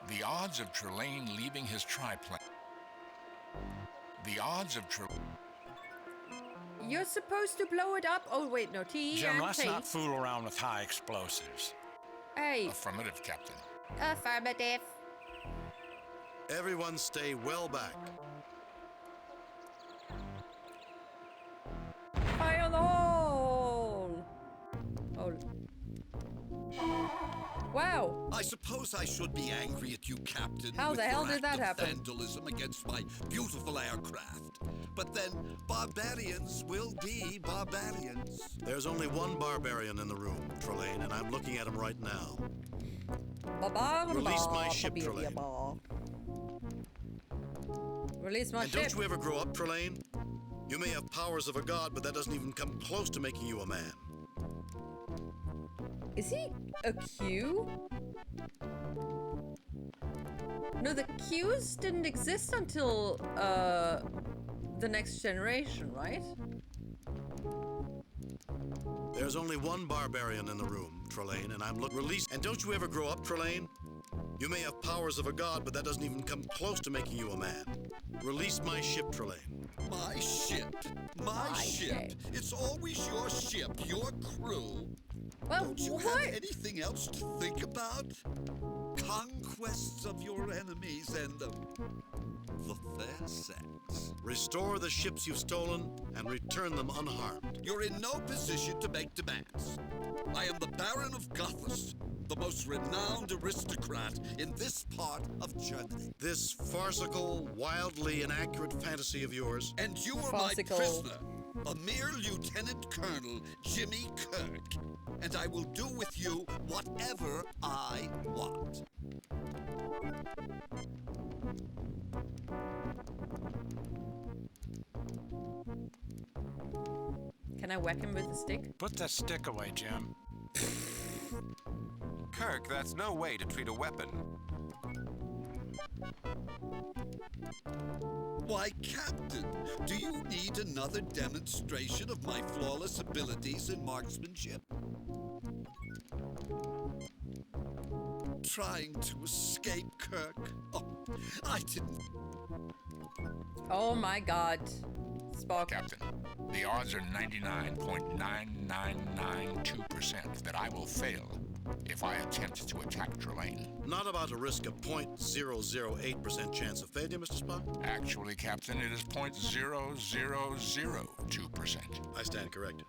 The odds of Trelane leaving his triplane. The odds of
You're supposed to blow it up. Oh wait, no. T
Jim,
and
let's
T.
not fool around with high explosives.
Hey.
Affirmative, Captain.
Affirmative.
Everyone stay well back.
Fire in the hole! Oh. Wow.
I suppose I should be angry at you, Captain.
How
with
the hell
your
did that
act of
happen?
Vandalism against my beautiful aircraft. But then, barbarians will be barbarians.
There's only one barbarian in the room, Trelane, and I'm looking at him right now. Release my ship, Trelane.
Release my
and
ship.
don't you ever grow up, Trelane? You may have powers of a god, but that doesn't even come close to making you a man.
Is he a Q? No, the Qs didn't exist until the next generation, right?
There's only one barbarian in the room, Trelane, and I'm release. And don't you ever grow up, Trelane? You may have powers of a god, but that doesn't even come close to making you a man. Release my ship, Trelane.
My ship. My ship. It's always your ship, your crew.
Well,
don't you have anything else to think about? Conquests of your enemies and the fair sex.
Restore the ships you've stolen and return them unharmed.
You're in no position to make demands. I am the Baron of Gothas, the most renowned aristocrat in this part of Germany.
This farcical, wildly inaccurate fantasy of yours.
And you are my prisoner, a mere Lieutenant Colonel Jimmy Kirk. And I will do with you whatever I want.
Can I whack him with a stick?
Put that stick away, Jim.
Kirk, that's no way to treat a weapon.
Why, Captain, do you need another demonstration of my flawless abilities in marksmanship? Trying to escape, Kirk? Oh, I didn't...
Oh my god. Spock.
Captain, the odds are 99.9992% that I will fail if I attempt to attack Trelane.
Not about to risk a 0.008% chance of failure, Mr. Spock?
Actually, Captain, it is 0.0002%.
I stand corrected.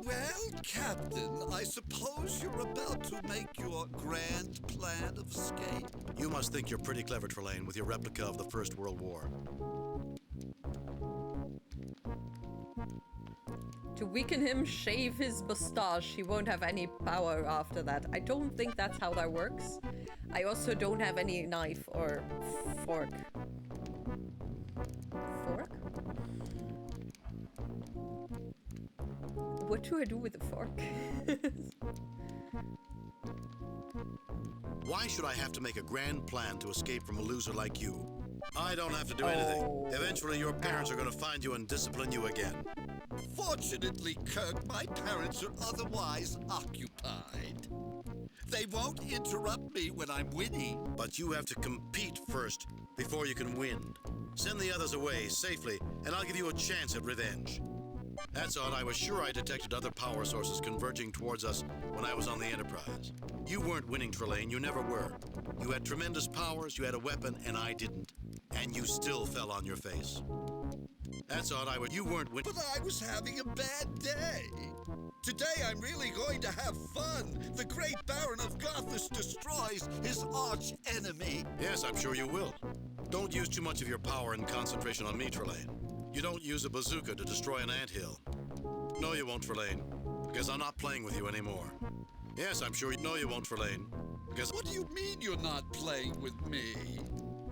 Well, Captain, I suppose you're about to make your grand plan of escape.
You must think you're pretty clever, Trelane, with your replica of the First World War.
To weaken him, shave his mustache. He won't have any power after that. I don't think that's how that works. I also don't have any knife or fork. Fork? What do I do with the fork?
Why should I have to make a grand plan to escape from a loser like you? I don't have to do anything. Eventually, your parents are going to find you and discipline you again.
Fortunately, Kirk, my parents are otherwise occupied. They won't interrupt me when I'm winning.
But you have to compete first before you can win. Send the others away safely, and I'll give you a chance at revenge. That's odd. I was sure I detected other power sources converging towards us when I was on the Enterprise. You weren't winning, Trelane. You never were. You had tremendous powers, you had a weapon, and I didn't. And you still fell on your face. That's odd. You weren't winning.
But I was having a bad day. Today I'm really going to have fun. The great Baron of Gothas destroys his arch enemy.
Yes, I'm sure you will. Don't use too much of your power and concentration on me, Trelane. You don't use a bazooka to destroy an anthill. No, you won't, Trelane, because I'm not playing with you anymore. Yes, I'm sure you know you won't, Trelane, because...
What do you mean you're not playing with me?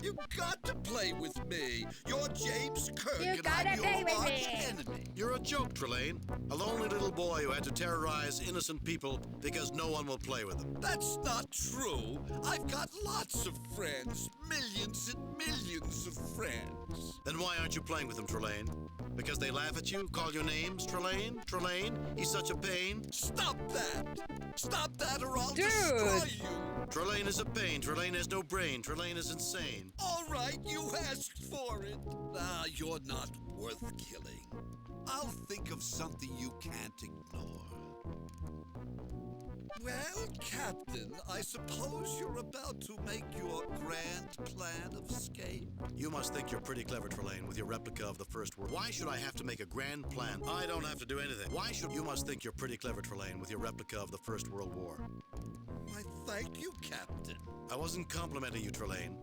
You got to play with me. You're James Kirk,
You
and
gotta
I'm
play
your
with
arch
me.
enemy.
You're a joke, Trelane. A lonely little boy who had to terrorize innocent people because no one will play with him.
That's not true. I've got lots of friends. Millions and millions of friends.
Then why aren't you playing with them, Trelane? Because they laugh at you, call your names, Trelane? Trelane? He's such a pain.
Stop that! Stop that or I'll
Dude.
destroy you!
Trelane is a pain. Trelane has no brain. Trelane is insane.
All right, you asked for it. Ah, you're not worth killing. I'll think of something you can't ignore. Well, Captain, I suppose you're about to make your grand plan of escape.
You must think you're pretty clever, Trelane, with your replica of the First World. Why should I have to make a grand plan? I don't have to do anything. Why should you must think you're pretty clever, Trelane, with your replica of the First World War?
I thank you, Captain.
I wasn't complimenting you, Trelane.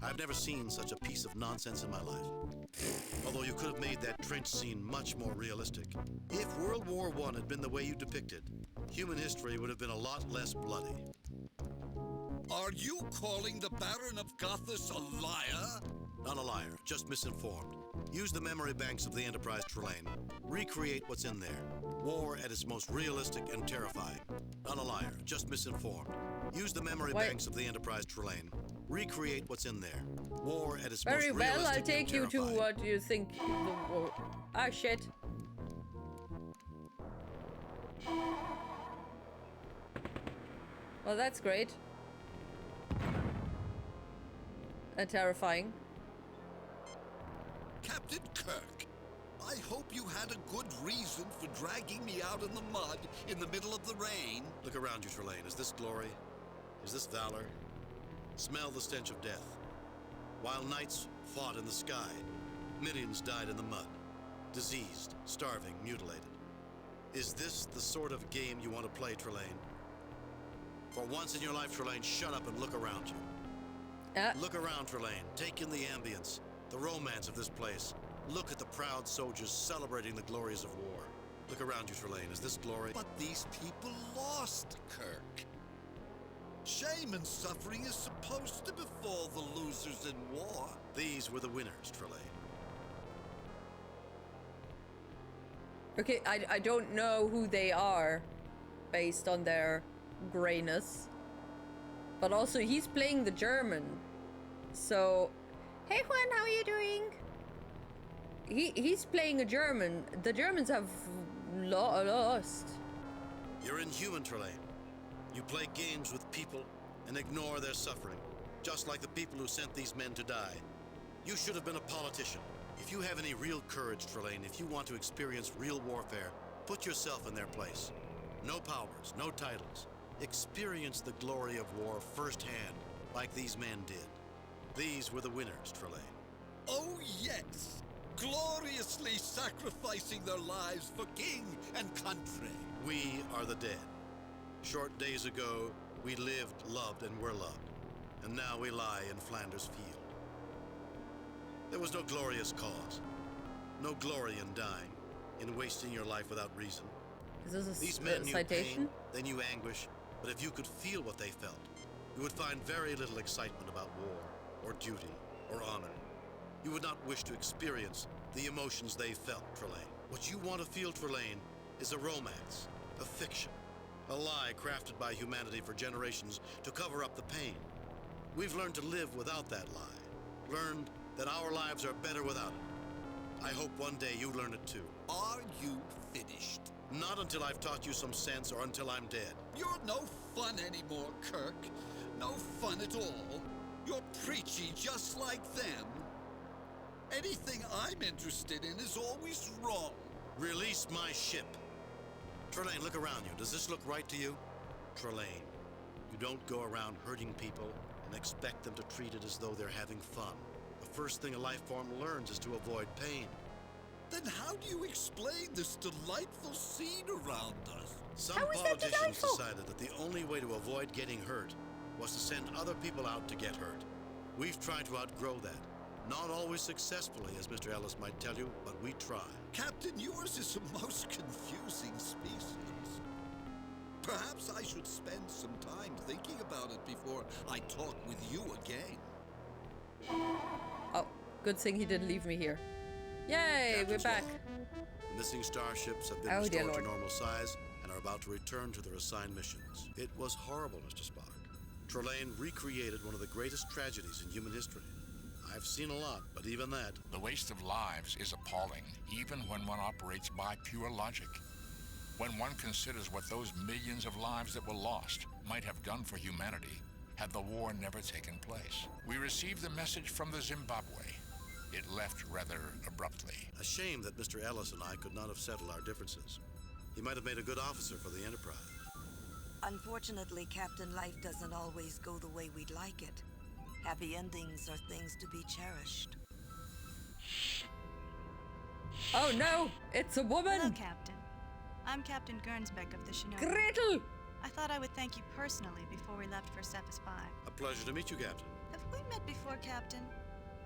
I've never seen such a piece of nonsense in my life. Although you could have made that trench scene much more realistic. If World War I had been the way you depicted, human history would have been a lot less bloody.
Are you calling the Baron of Gothas a liar?
Not a liar, just misinformed. Use the memory banks of the Enterprise, Trelane. Recreate what's in there. War at its most realistic and terrifying. Not a liar, just misinformed. Use the memory banks of the Enterprise, Trelane. Recreate what's in there. War at its
Very
most
well,
realistic
I'll take you
and
to
terrifying.
what you think the war. Ah, shit. Well, that's great. And terrifying.
Captain Kirk, I hope you had a good reason for dragging me out in the mud in the middle of the rain.
Look around you, Trelane. Is this glory? Is this valor? Smell the stench of death. While knights fought in the sky, millions died in the mud. Diseased, starving, mutilated. Is this the sort of game you want to play, Trelane? For once in your life, Trelane, shut up and look around you. Look around, Trelane. Take in the ambience, the romance of this place. Look at the proud soldiers celebrating the glories of war. Look around you, Trelane. Is this glory?
But these people lost, Kirk. Shame and suffering is supposed to befall the losers in war.
These were the winners, Trelane.
Okay, I don't know who they are based on their grayness. But also, he's playing the German. So, hey Juan, how are you doing? He's playing a German. The Germans have lost.
You're inhuman, Trelane. You play games with people and ignore their suffering, just like the people who sent these men to die. You should have been a politician. If you have any real courage, Trelane, if you want to experience real warfare, put yourself in their place. No powers, no titles. Experience the glory of war firsthand, like these men did. These were the winners, Trelane.
Oh, yes! Gloriously sacrificing their lives for king and country.
We are the dead. Short days ago, we lived, loved, and were loved. And now we lie in Flanders Field. There was no glorious cause. No glory in dying, in wasting your life without reason.
Is this
These men
a
knew
citation?
pain, they knew anguish, but if you could feel what they felt, you would find very little excitement about war, or duty, or honor. You would not wish to experience the emotions they felt, Trelane. What you want to feel, Trelane, is a romance, a fiction, a lie crafted by humanity for generations to cover up the pain. We've learned to live without that lie, learned that our lives are better without it. I hope one day you learn it too.
Are you finished?
Not until I've taught you some sense or until I'm dead.
You're no fun anymore, Kirk. No fun at all. You're preachy just like them. Anything I'm interested in is always wrong.
Release my ship. Trelane, look around you. Does this look right to you? Trelane, you don't go around hurting people and expect them to treat it as though they're having fun. The first thing a life form learns is to avoid pain.
Then how do you explain this delightful scene around us?
Some politicians decided that the only way to avoid getting hurt was to send other people out to get hurt. We've tried to outgrow that. Not always successfully, as Mr. Ellis might tell you, but we try.
Captain, yours is a most confusing species. Perhaps I should spend some time thinking about it before I talk with you again.
Oh, good thing he didn't leave me here. Yay,
Captain's
we're back.
log. Missing starships have been
Oh, dear
restored to
Lord.
normal size and are about to return to their assigned missions. It was horrible, Mr. Spock. Trelane recreated one of the greatest tragedies in human history. I've seen a lot, but even that...
The waste of lives is appalling, even when one operates by pure logic. When one considers what those millions of lives that were lost might have done for humanity had the war never taken place. We received the message from the Zimbabwe. It left rather abruptly.
A shame that Mr. Ellis and I could not have settled our differences. He might have made a good officer for the Enterprise.
Unfortunately, Captain, life doesn't always go the way we'd like it. Happy endings are things to be cherished.
Oh no, it's a woman!
Hello, Captain. I'm Captain Gernsbeck of the Shinobi.
Gretel!
I thought I would thank you personally before we left for Cephas 5.
A pleasure to meet you, Captain.
Have we met before, Captain?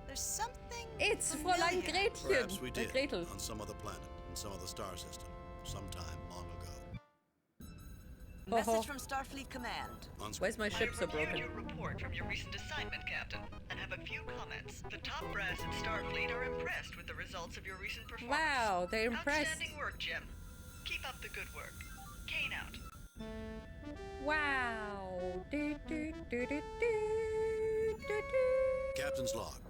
There's something
It's
familiar.
Fräulein Gretchen!
Perhaps we did,
Gretel.
on some other planet, in some other star system, sometime long ago.
Message from Starfleet Command.
Where's my ship so broken?
Your report from your recent assignment, Captain, and have a few comments. The top brass at Starfleet are impressed with the results of your recent performance.
Wow, they're impressed.
Outstanding work, Jim. Keep up the good work. Kane out.
Wow. Do, do, do, do, do, do, do.
Captain's log.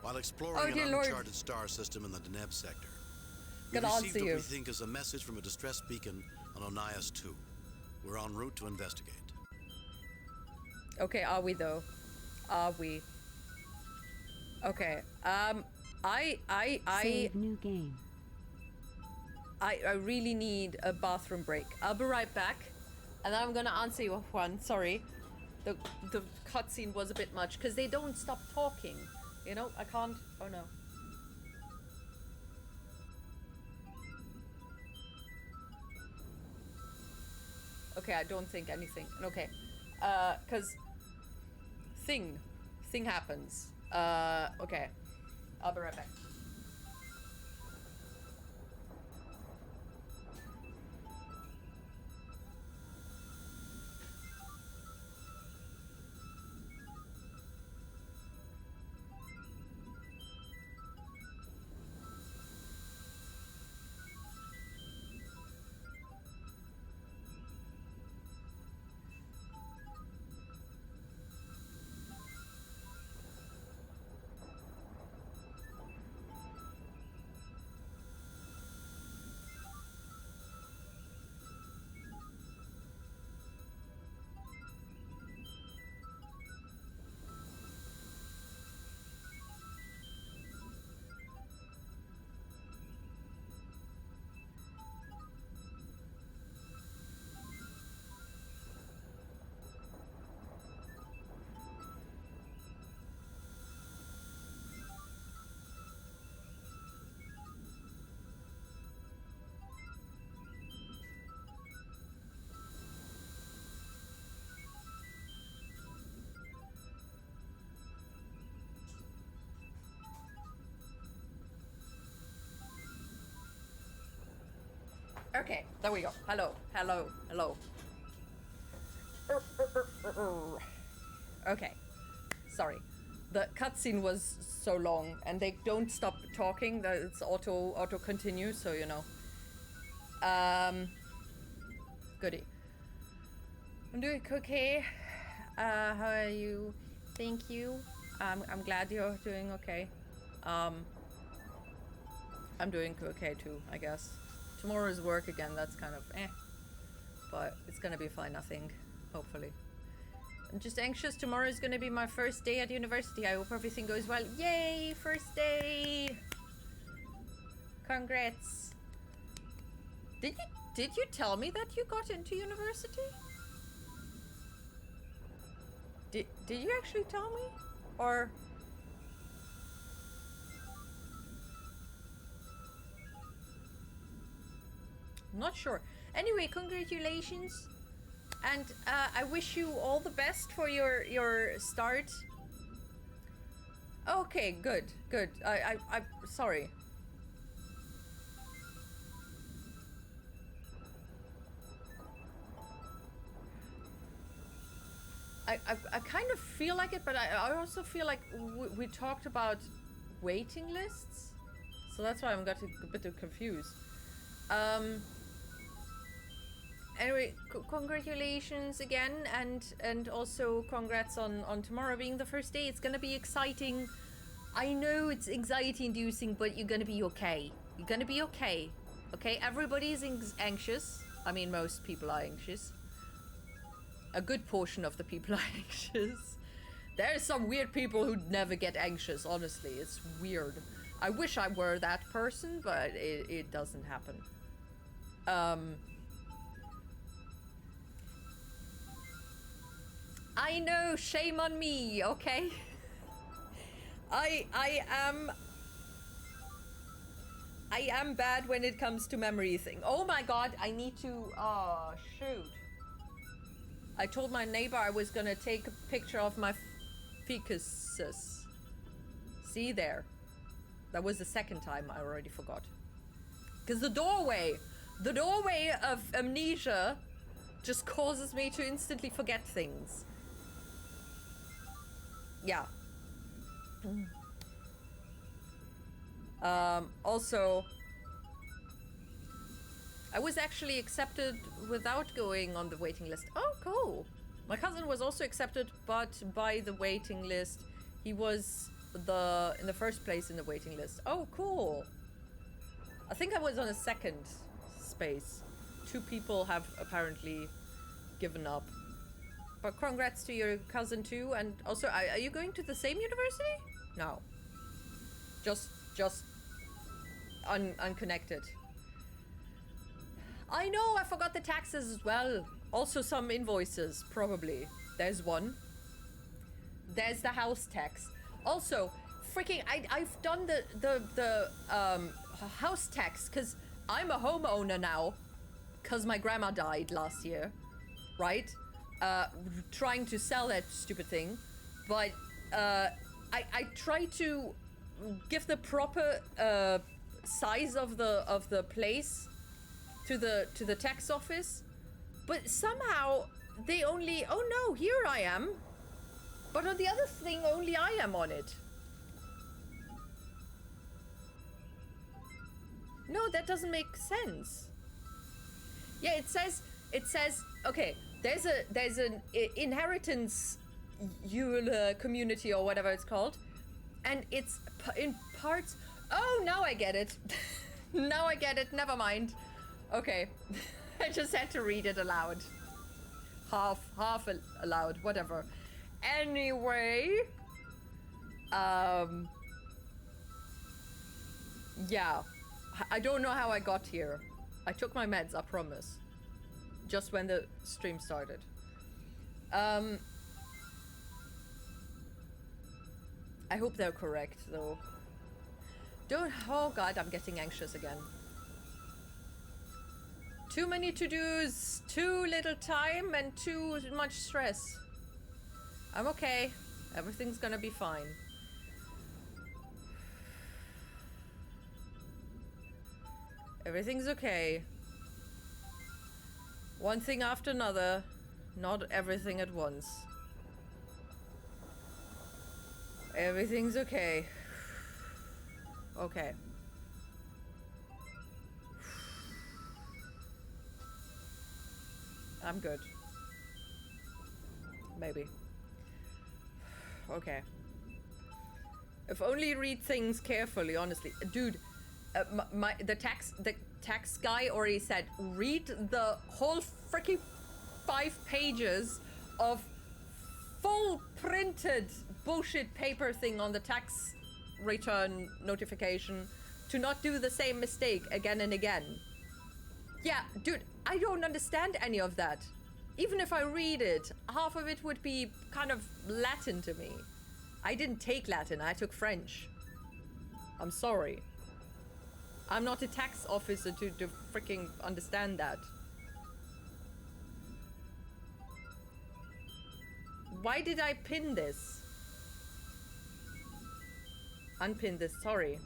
While exploring
Oh,
an
dear Lord.
uncharted star system in the Deneb sector, we
Gonna
received
answer
what
you.
we think is a message from a distress beacon on Onias 2. We're en route to investigate.
Okay, are we though? Are we? Okay.
Save new game.
I really need a bathroom break. I'll be right back. And I'm gonna answer you one. Sorry. The cutscene was a bit much because they don't stop talking. You know, I can't. Oh no. Okay, I don't think anything. Okay. Cause thing happens. Okay. I'll be right back. Okay, there we go. Hello, hello, hello. Okay, sorry. The cutscene was so long, and they don't stop talking. It's auto continue, so you know. Goody. I'm doing okay. How are you? Thank you. I'm glad you're doing okay. I'm doing okay too, I guess. Tomorrow is work again, that's kind of but it's gonna be fine, I think, hopefully. I'm just anxious. Tomorrow is gonna be my first day at university. I hope everything goes well. Yay, first day! Congrats. Did you tell me that you got into university? Did you actually tell me? Or... not sure. Anyway, congratulations, and I wish you all the best for your start. Okay, good. I sorry. I kind of feel like it, but I also feel like we talked about waiting lists, so that's why I'm got a bit confused. Anyway, congratulations again, and also congrats on tomorrow being the first day. It's gonna be exciting. I know it's anxiety-inducing, but you're gonna be okay. You're gonna be okay. Okay, everybody's anxious. I mean, most people are anxious. A good portion of the people are anxious. There's some weird people who never get anxious, honestly. It's weird. I wish I were that person, but it doesn't happen. I know, shame on me, okay? I am bad when it comes to memory thing. Oh my god, I need to, oh shoot. I told my neighbor I was gonna take a picture of my fecuses. See there? That was the second time I already forgot. Because the doorway of amnesia just causes me to instantly forget things. Yeah. Also, I was actually accepted without going on the waiting list. Oh, cool. My cousin was also accepted, but by the waiting list. He was in the first place in the waiting list. Oh, cool. I think I was on a second space. 2 people have apparently given up. But congrats to your cousin too. And also, are you going to the same university? No. Just unconnected. I know, I forgot the taxes as well. Also some invoices, probably. There's one. There's the house tax. Also, freaking, I've done the house tax because I'm a homeowner now. Because my grandma died last year, right? Trying to sell that stupid thing. But I try to give the proper size of the place to the tax office, but somehow they only, oh no, here I am, but on the other thing only I am on it. No, that doesn't make sense. Yeah, it says okay, there's an inheritance community or whatever it's called, and it's in parts. Oh, now I get it. Now I get it. Never mind. Okay. I just had to read it aloud. Half aloud, whatever. Anyway, yeah. I don't know how I got here. I took my meds, I promise. Just when the stream started. I hope they're correct, though. Oh god, I'm getting anxious again. Too many to-dos, too little time, and too much stress. I'm okay. Everything's gonna be fine. Everything's okay. One thing after another, not everything at once. Everything's okay. Okay. I'm good. Maybe. Okay. If only read things carefully, honestly. Dude, the tax guy already said, read the whole freaking 5 pages of full printed bullshit paper thing on the tax return notification to not do the same mistake again and again. Yeah, dude, I don't understand any of that. Even if I read it, half of it would be kind of Latin to me. I didn't take Latin, I took French. I'm sorry. I'm not a tax officer to freaking understand that. Why did I pin this? Unpin this, sorry.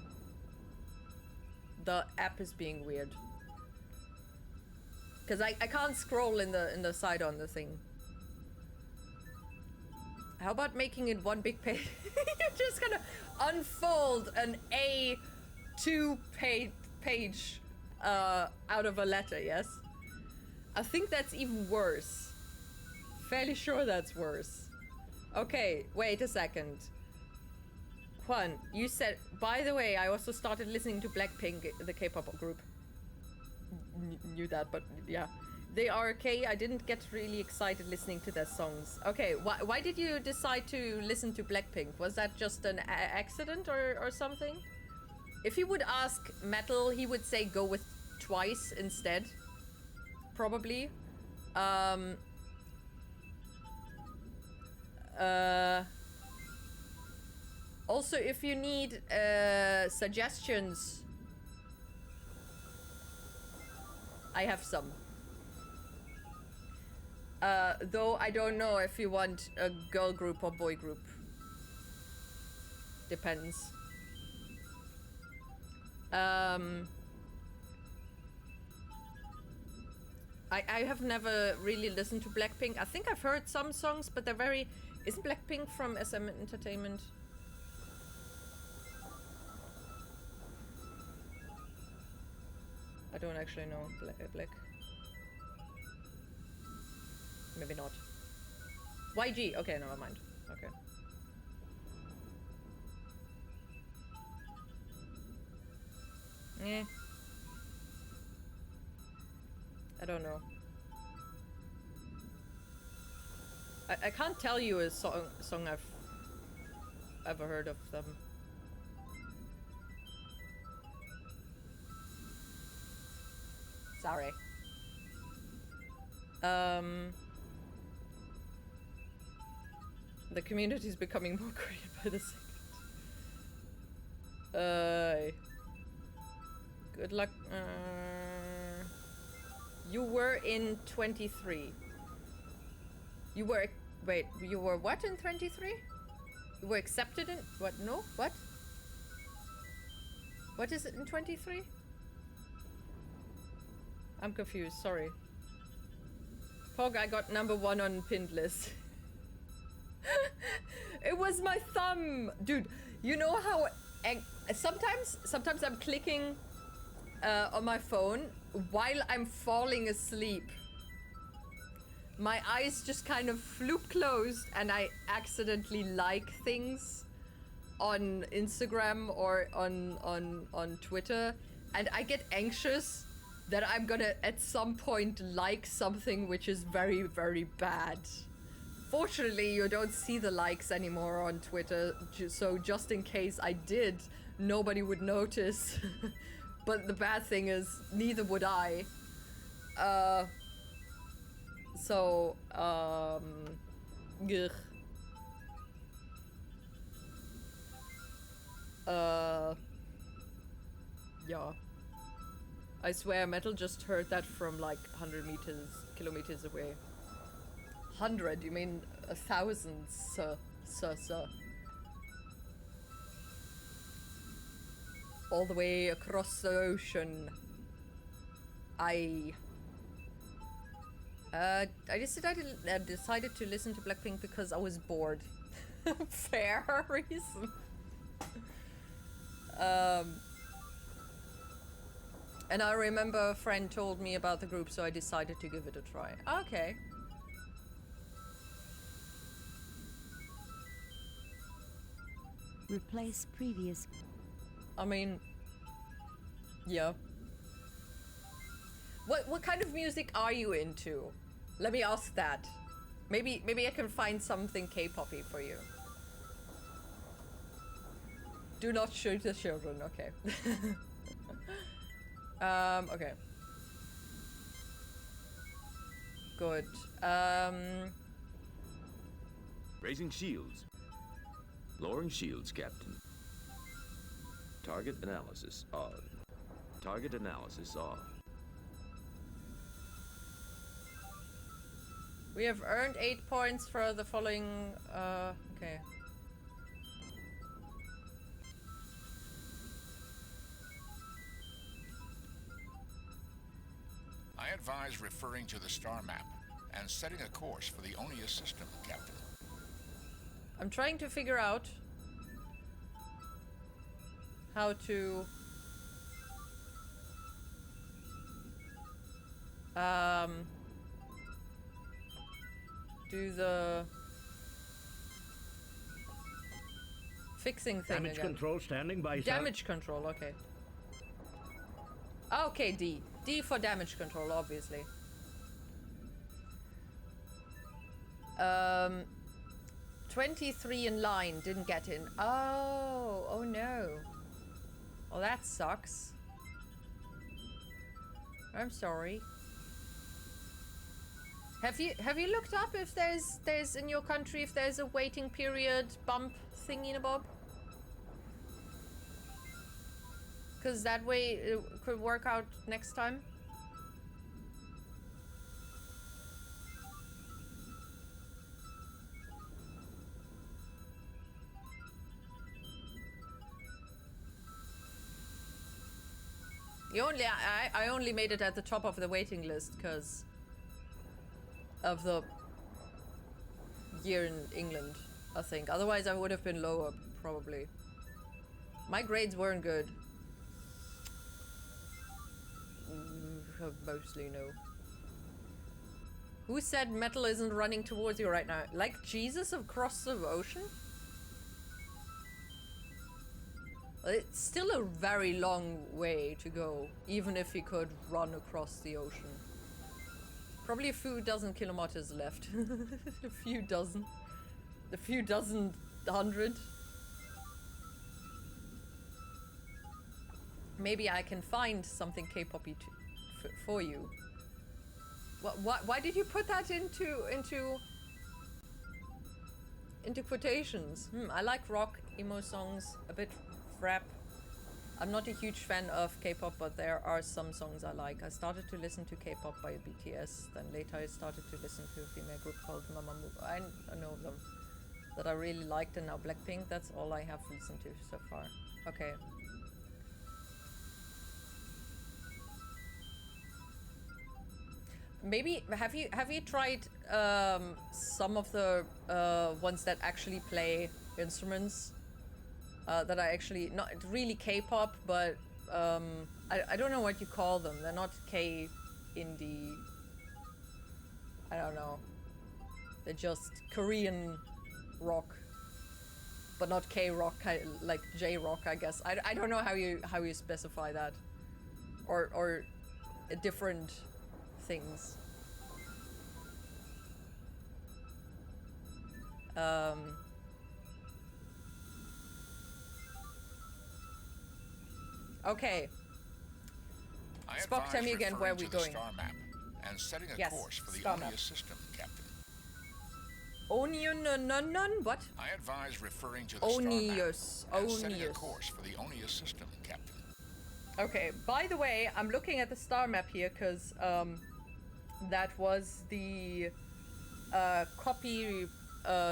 The app is being weird. Because I can't scroll in the side on the thing. How about making it one big page? You're just gonna unfold an A2 page out of a letter, yes? I think that's even worse. Fairly sure that's worse. Okay, wait a second. Juan, you said, by the way, I also started listening to Blackpink, the K-pop group. Knew that, but yeah. They are okay. I didn't get really excited listening to their songs. Okay, why did you decide to listen to Blackpink? Was that just an accident or something? If he would ask metal, he would say go with Twice instead. Probably. Also, if you need suggestions, I have some. Though I don't know if you want a girl group or boy group. Depends. I have never really listened to Blackpink. I think I've heard some songs, but they're very... Isn't Blackpink from SM Entertainment? I don't actually know. Black. Maybe not. YG. Okay, never mind. Okay. Yeah. I don't know. I can't tell you a song I've ever heard of them. Sorry. The community is becoming more creative by the second. Good luck. You were in 23. You were... Wait, you were what in 23? You were accepted in... What? No? What? What is it in 23? I'm confused, sorry. Pog, I got #1 on pinned list. It was my thumb! Dude, you know how... Sometimes I'm clicking on my phone while I'm falling asleep. My eyes just kind of floop closed and I accidentally like things on Instagram or on Twitter, and I get anxious that I'm gonna at some point like something which is very, very bad. Fortunately, you don't see the likes anymore on Twitter, so just in case I did, nobody would notice. But the bad thing is, neither would I. Ugh. Yeah. I swear, Metal just heard that from like 100 kilometers away. 100? You mean 1,000, sir. All the way across the ocean. I decided to listen to Blackpink because I was bored. Fair reason. And I remember a friend told me about the group, so I decided to give it a try. Okay.
Replace previous.
I mean, yeah. What kind of music are you into? Let me ask that. Maybe I can find something K-poppy for you. Do not shoot the children. Okay. Okay. Good.
Raising shields. Lowering shields, Captain. Target analysis on. Target analysis on.
We have earned 8 points for the following, okay.
I advise referring to the star map and setting a course for the Onia system, Captain.
I'm trying to figure out how to do the fixing thing
Damage
again.
control standing by, sir.
Damage control, okay. Okay, D. D for damage control, obviously. 23 in line, didn't get in. Oh, oh no. Well, that sucks. I'm sorry. Have you looked up if there's in your country if there's a waiting period bump thingy bob? Because that way it could work out next time. I only made it at the top of the waiting list because of the year in England, I think. Otherwise I would have been lower, probably. My grades weren't good. Mostly no. Who said metal isn't running towards you right now? Like Jesus across the ocean? It's still a very long way to go, even if he could run across the ocean. Probably a few dozen kilometers left. A few dozen. A few dozen 100. Maybe I can find something K-poppy for you. Why did you put that into quotations? I like rock, emo songs, a bit rap. I'm not a huge fan of K-pop, but there are some songs I like. I started to listen to K-pop by BTS, then later I started to listen to a female group called Mamamoo. I know them that I really liked, and now Blackpink. That's all I have listened to so far. Okay. Maybe have you tried some of the ones that actually play instruments that are actually not really K-pop, but I don't know what you call them. They're not K-indie. I don't know. They're just Korean rock, but not K-rock, like J-rock, I guess. I don't know how you specify that, or different things. Okay. Spock, tell me again where we're going.
Star map and setting a
Yes,
course for the
star map.
Onius system, Captain.
Onion, what?
I advise referring to the star map
Onius.
and setting a
Onius.
course for the Onius system, Captain.
Okay, by the way, I'm looking at the star map here because that was the copy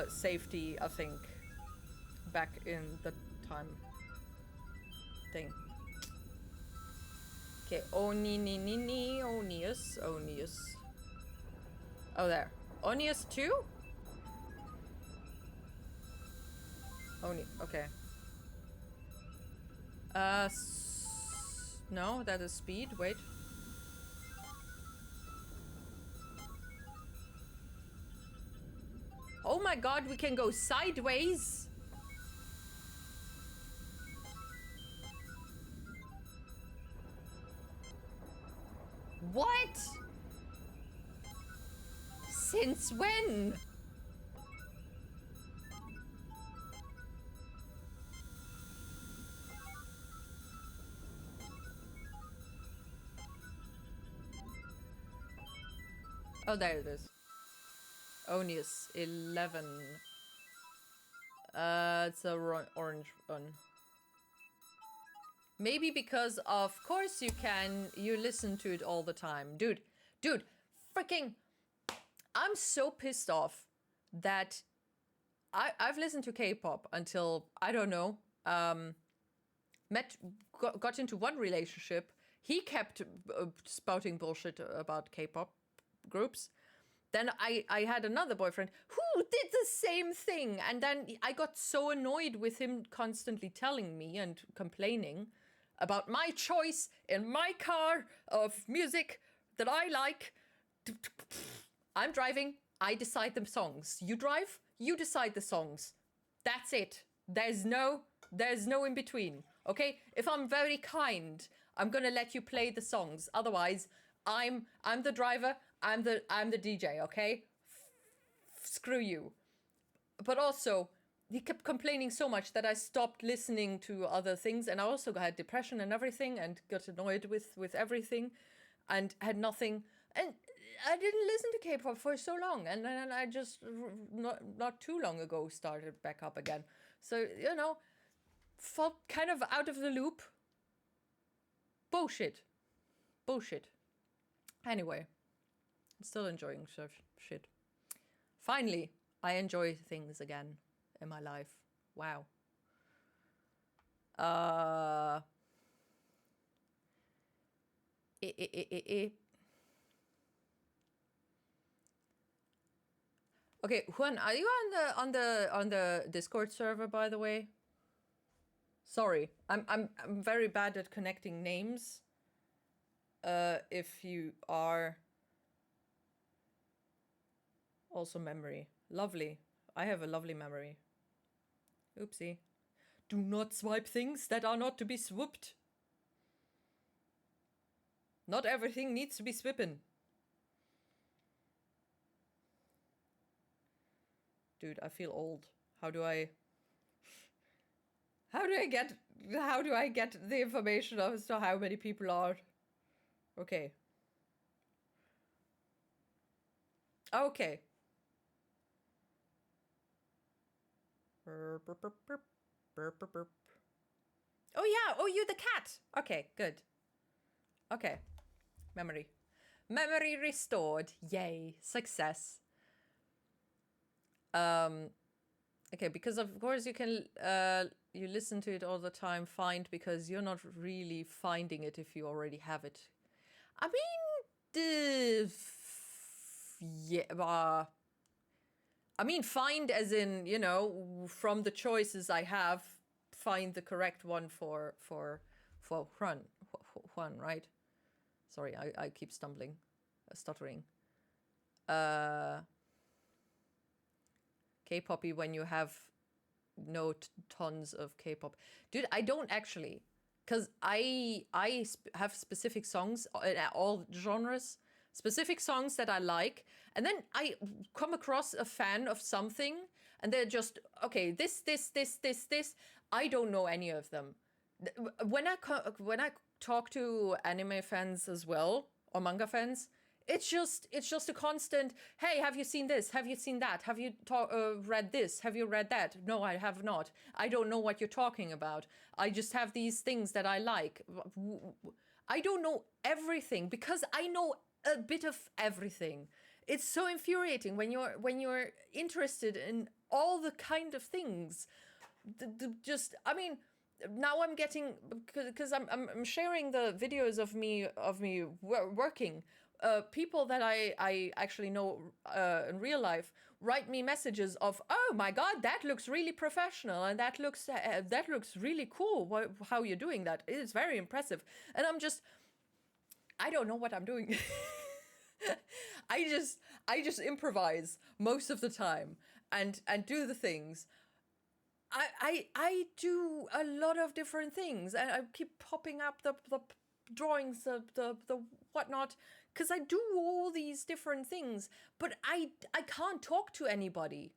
safety, I think, back in the time thing. Okay, Onius. Oh, there. Onius 2? Okay. No, that is speed. Wait. Oh my god, we can go sideways! What? Since when? Oh, there it is. Onius 11. It's a orange one. Maybe because of course you listen to it all the time. Dude, freaking, I'm so pissed off that I've listened to K-pop until, I don't know, got into one relationship. He kept spouting bullshit about K-pop groups. Then I had another boyfriend who did the same thing. And then I got so annoyed with him constantly telling me and complaining about my choice in my car of music that I like. I'm driving, I decide the songs. You drive, you decide the songs. That's it. There's no in between. Okay? If I'm very kind, I'm gonna let you play the songs. Otherwise, I'm the driver, I'm the DJ, okay? Screw you. But also, he kept complaining so much that I stopped listening to other things, and I also had depression and everything, and got annoyed with everything, and had nothing. And I didn't listen to K-pop for so long, and then I just not too long ago started back up again. So, you know, felt kind of out of the loop. Bullshit. Anyway, I'm still enjoying shit. Finally, I enjoy things again in my life. Wow. Okay, Juan, are you on the Discord server, by the way? Sorry, I'm very bad at connecting names. If you are. Also memory. Lovely. I have a lovely memory. Oopsie. Do not swipe things that are not to be swooped. Not everything needs to be swipping. Dude, I feel old. How do I get the information as to how many people are? Okay. Okay. Burp, burp, burp, burp, burp, burp, burp. Oh yeah, oh, you're the cat. Okay, good. Okay. Memory restored. Yay, success. Okay, because of course you can you listen to it all the time, find, because you're not really finding it if you already have it. I mean, yeah, I mean, find as in, you know, from the choices I have, find the correct one for Juan, right? Sorry, I keep stuttering. K-poppy when you have no tons of K-pop. Dude, I don't actually. Because I have specific songs in all genres. Specific songs that I like. And then I come across a fan of something. And they're just, okay, this. I don't know any of them. When I talk to anime fans as well, or manga fans, it's just a constant, hey, have you seen this? Have you seen that? Have you read this? Have you read that? No, I have not. I don't know what you're talking about. I just have these things that I like. I don't know everything because I know a bit of everything. It's so infuriating when you're interested in all the kind of things. I mean, now I'm getting, because I'm sharing the videos of me working. People that I actually know in real life write me messages of, oh my god, that looks really professional, and that looks really cool. How you're doing that? It is very impressive. And I don't know what I'm doing. I just improvise most of the time and do the things. I do a lot of different things, and I keep popping up the drawings, the whatnot, because I do all these different things, but I can't talk to anybody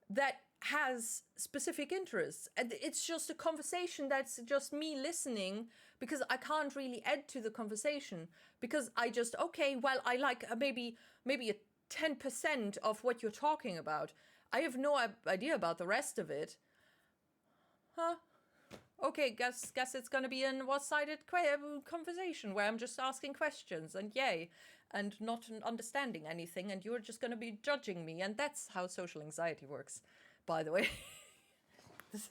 that has specific interests. And it's just a conversation that's just me listening, because I can't really add to the conversation, because I just, okay, well, I like maybe a 10% of what you're talking about. I have no idea about the rest of it. Huh? Okay, guess it's gonna be an one-sided conversation where I'm just asking questions and yay, and not understanding anything, and you're just gonna be judging me, and that's how social anxiety works, by the way. It's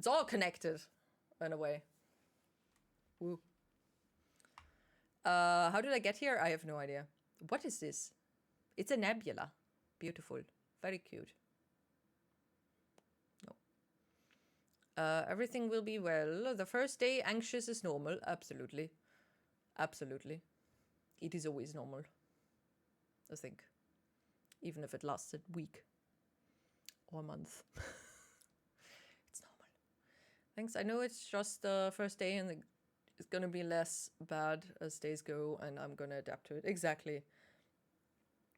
all connected, in a way. Woo. How did I get here? I have no idea. What is this? It's a nebula. Beautiful. Very cute. No. Everything will be well. The first day, anxious is normal. Absolutely. Absolutely. It is always normal. I think. Even if it lasts a week. Or a month. It's normal. Thanks. I know it's just the first day and it's gonna be less bad as days go, and I'm gonna adapt to it. Exactly.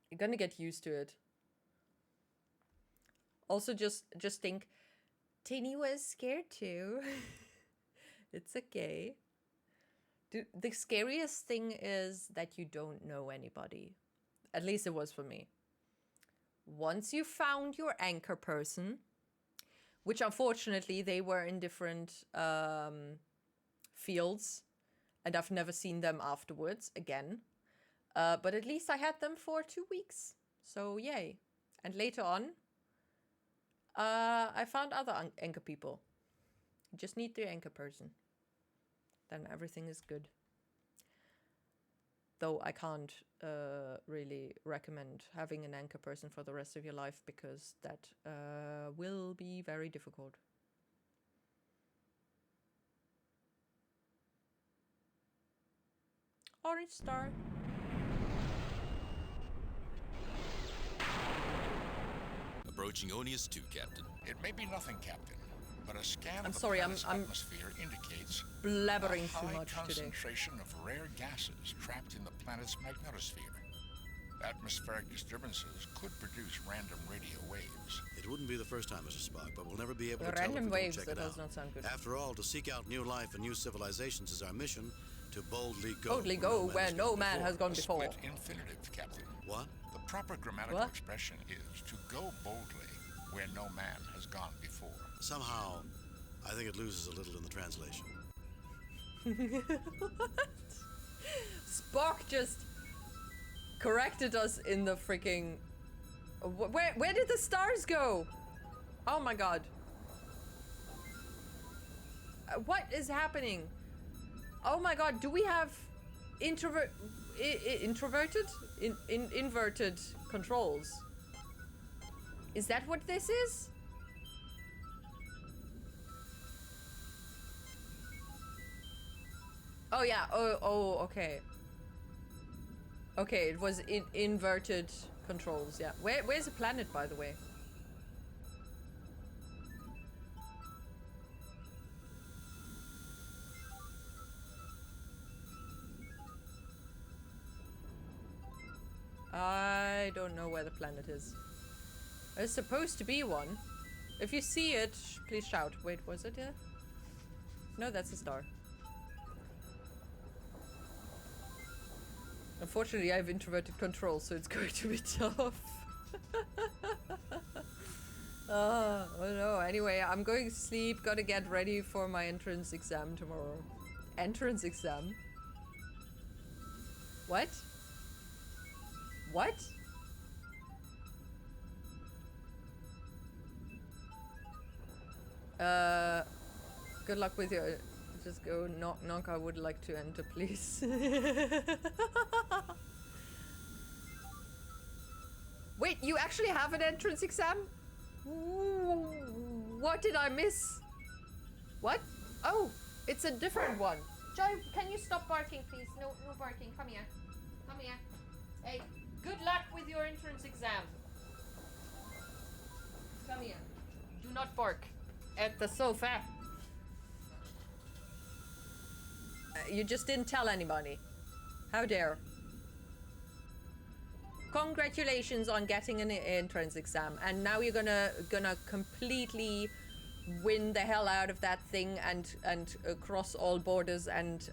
You're gonna get used to it. Also, just think, Tini was scared too. It's okay. The scariest thing is that you don't know anybody. At least it was for me. Once you found your anchor person, which unfortunately they were in different fields, and I've never seen them afterwards again. But at least I had them for 2 weeks. So yay. And later on, I found other anchor people. You just need the anchor person. Then everything is good. Though I can't really recommend having an anchor person for the rest of your life, because that will be very difficult. Orange star.
Approaching Onius 2, Captain.
It may be nothing, Captain, but a scan
I'm
of the
sorry,
planet's
I'm
atmosphere indicates
blabbering
a
too
high
much today.
concentration of rare gases trapped in the planet's magnetosphere. Atmospheric disturbances could produce random radio waves.
It wouldn't be the first time, Mr. Spock, but we'll never be able
The
to tell if
random
we don't
waves,
check
that
it
does
out.
not sound good.
After all, to seek out new life and new civilizations is our mission. To boldly go.
Boldly go where no man has gone before.
Split infinitive, Captain.
What?
The proper grammatical expression is to go boldly where no man has gone before.
Somehow, I think it loses a little in the translation.
What? Spock just corrected us in the freaking... Where did the stars go? Oh my god. What is happening? Oh my god, do we have inverted controls? Is that what this is? Oh yeah, oh okay. Okay, it was inverted controls, yeah. Where's the planet, by the way? I don't know where the planet is. There's supposed to be one. If you see it, please shout. Wait, was it here? No, that's a star. Unfortunately, I have introverted control, so it's going to be tough. Oh no, anyway, I'm going to sleep. Gotta get ready for my entrance exam tomorrow. Entrance exam? What? What? Good luck with your... Just go knock knock. I would like to enter, please. Wait, you actually have an entrance exam? Ooh, what did I miss? What? Oh, it's a different one. Joy, can you stop barking, please? No barking. Come here. Come here. Hey, good luck with your entrance exam. Come here. Do not bark at the sofa. You just didn't tell anybody. How dare. Congratulations on getting an entrance exam, and now you're gonna completely win the hell out of that thing and cross all borders and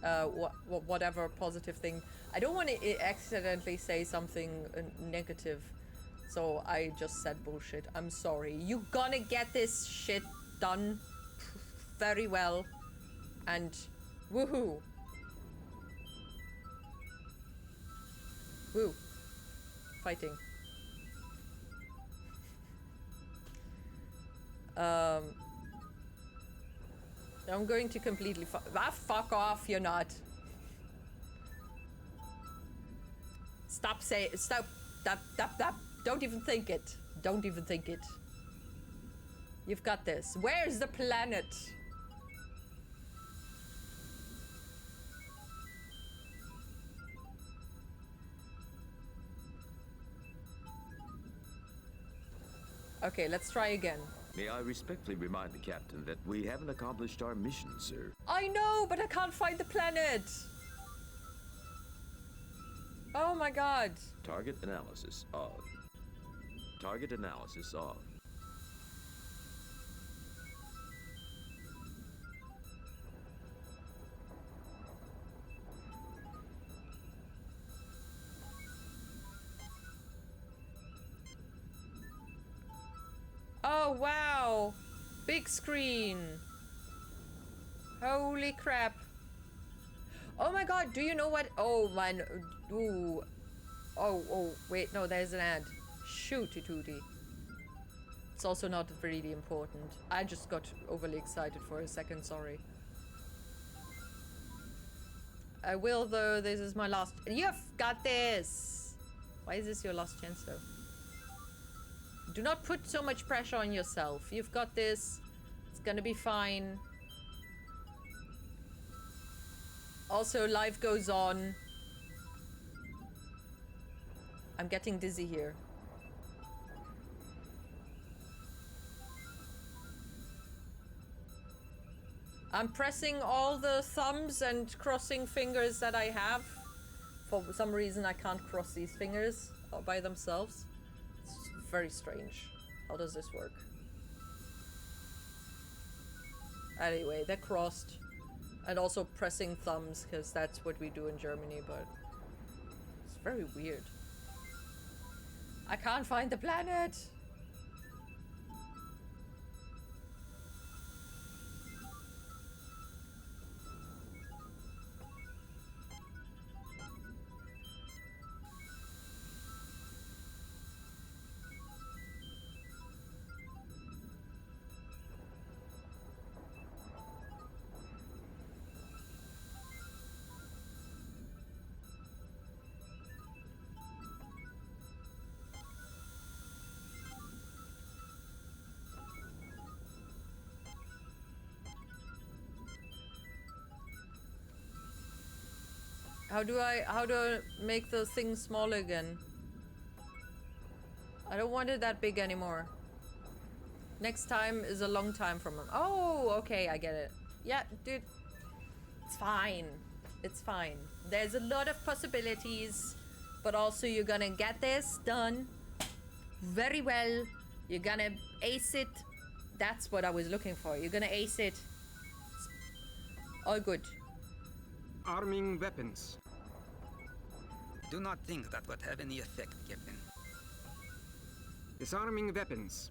whatever positive thing. I don't want to accidentally say something negative, so I just said bullshit. I'm sorry. You gonna get this shit done very well, and woohoo. Woo. Fighting. I'm going to completely fuck off, you're not. Stop saying. Stop. Stop. Don't even think it. Don't even think it. You've got this. Where's the planet? Okay, let's try again.
May I respectfully remind the captain that we haven't accomplished our mission, sir.
I know, but I can't find the planet. Oh my god.
Target analysis on. Target analysis on.
Oh wow. Big screen. Holy crap. Oh my god, do you know what? Oh man. Ooh. Oh, wait, no, there's an ad. Shooty tooty. It's also not really important. I just got overly excited for a second, sorry. I will though, this is my last. You've got this! Why is this your last chance though? Do not put so much pressure on yourself. You've got this. It's gonna be fine. Also, life goes on. I'm getting dizzy here. I'm pressing all the thumbs and crossing fingers that I have. For some reason I can't cross these fingers by themselves. It's very strange. How does this work? Anyway, they're crossed. And also pressing thumbs, because that's what we do in Germany, but it's very weird. I can't find the planet! How do I make the thing small again? I don't want it that big anymore. Next time is a long time from him. Oh, okay, I get it. Yeah, dude. It's fine. It's fine. There's a lot of possibilities, but also you're gonna get this done very well. You're gonna ace it. That's what I was looking for. You're gonna ace it. All good.
Arming weapons.
Do not think that would have any effect, Captain.
Disarming weapons.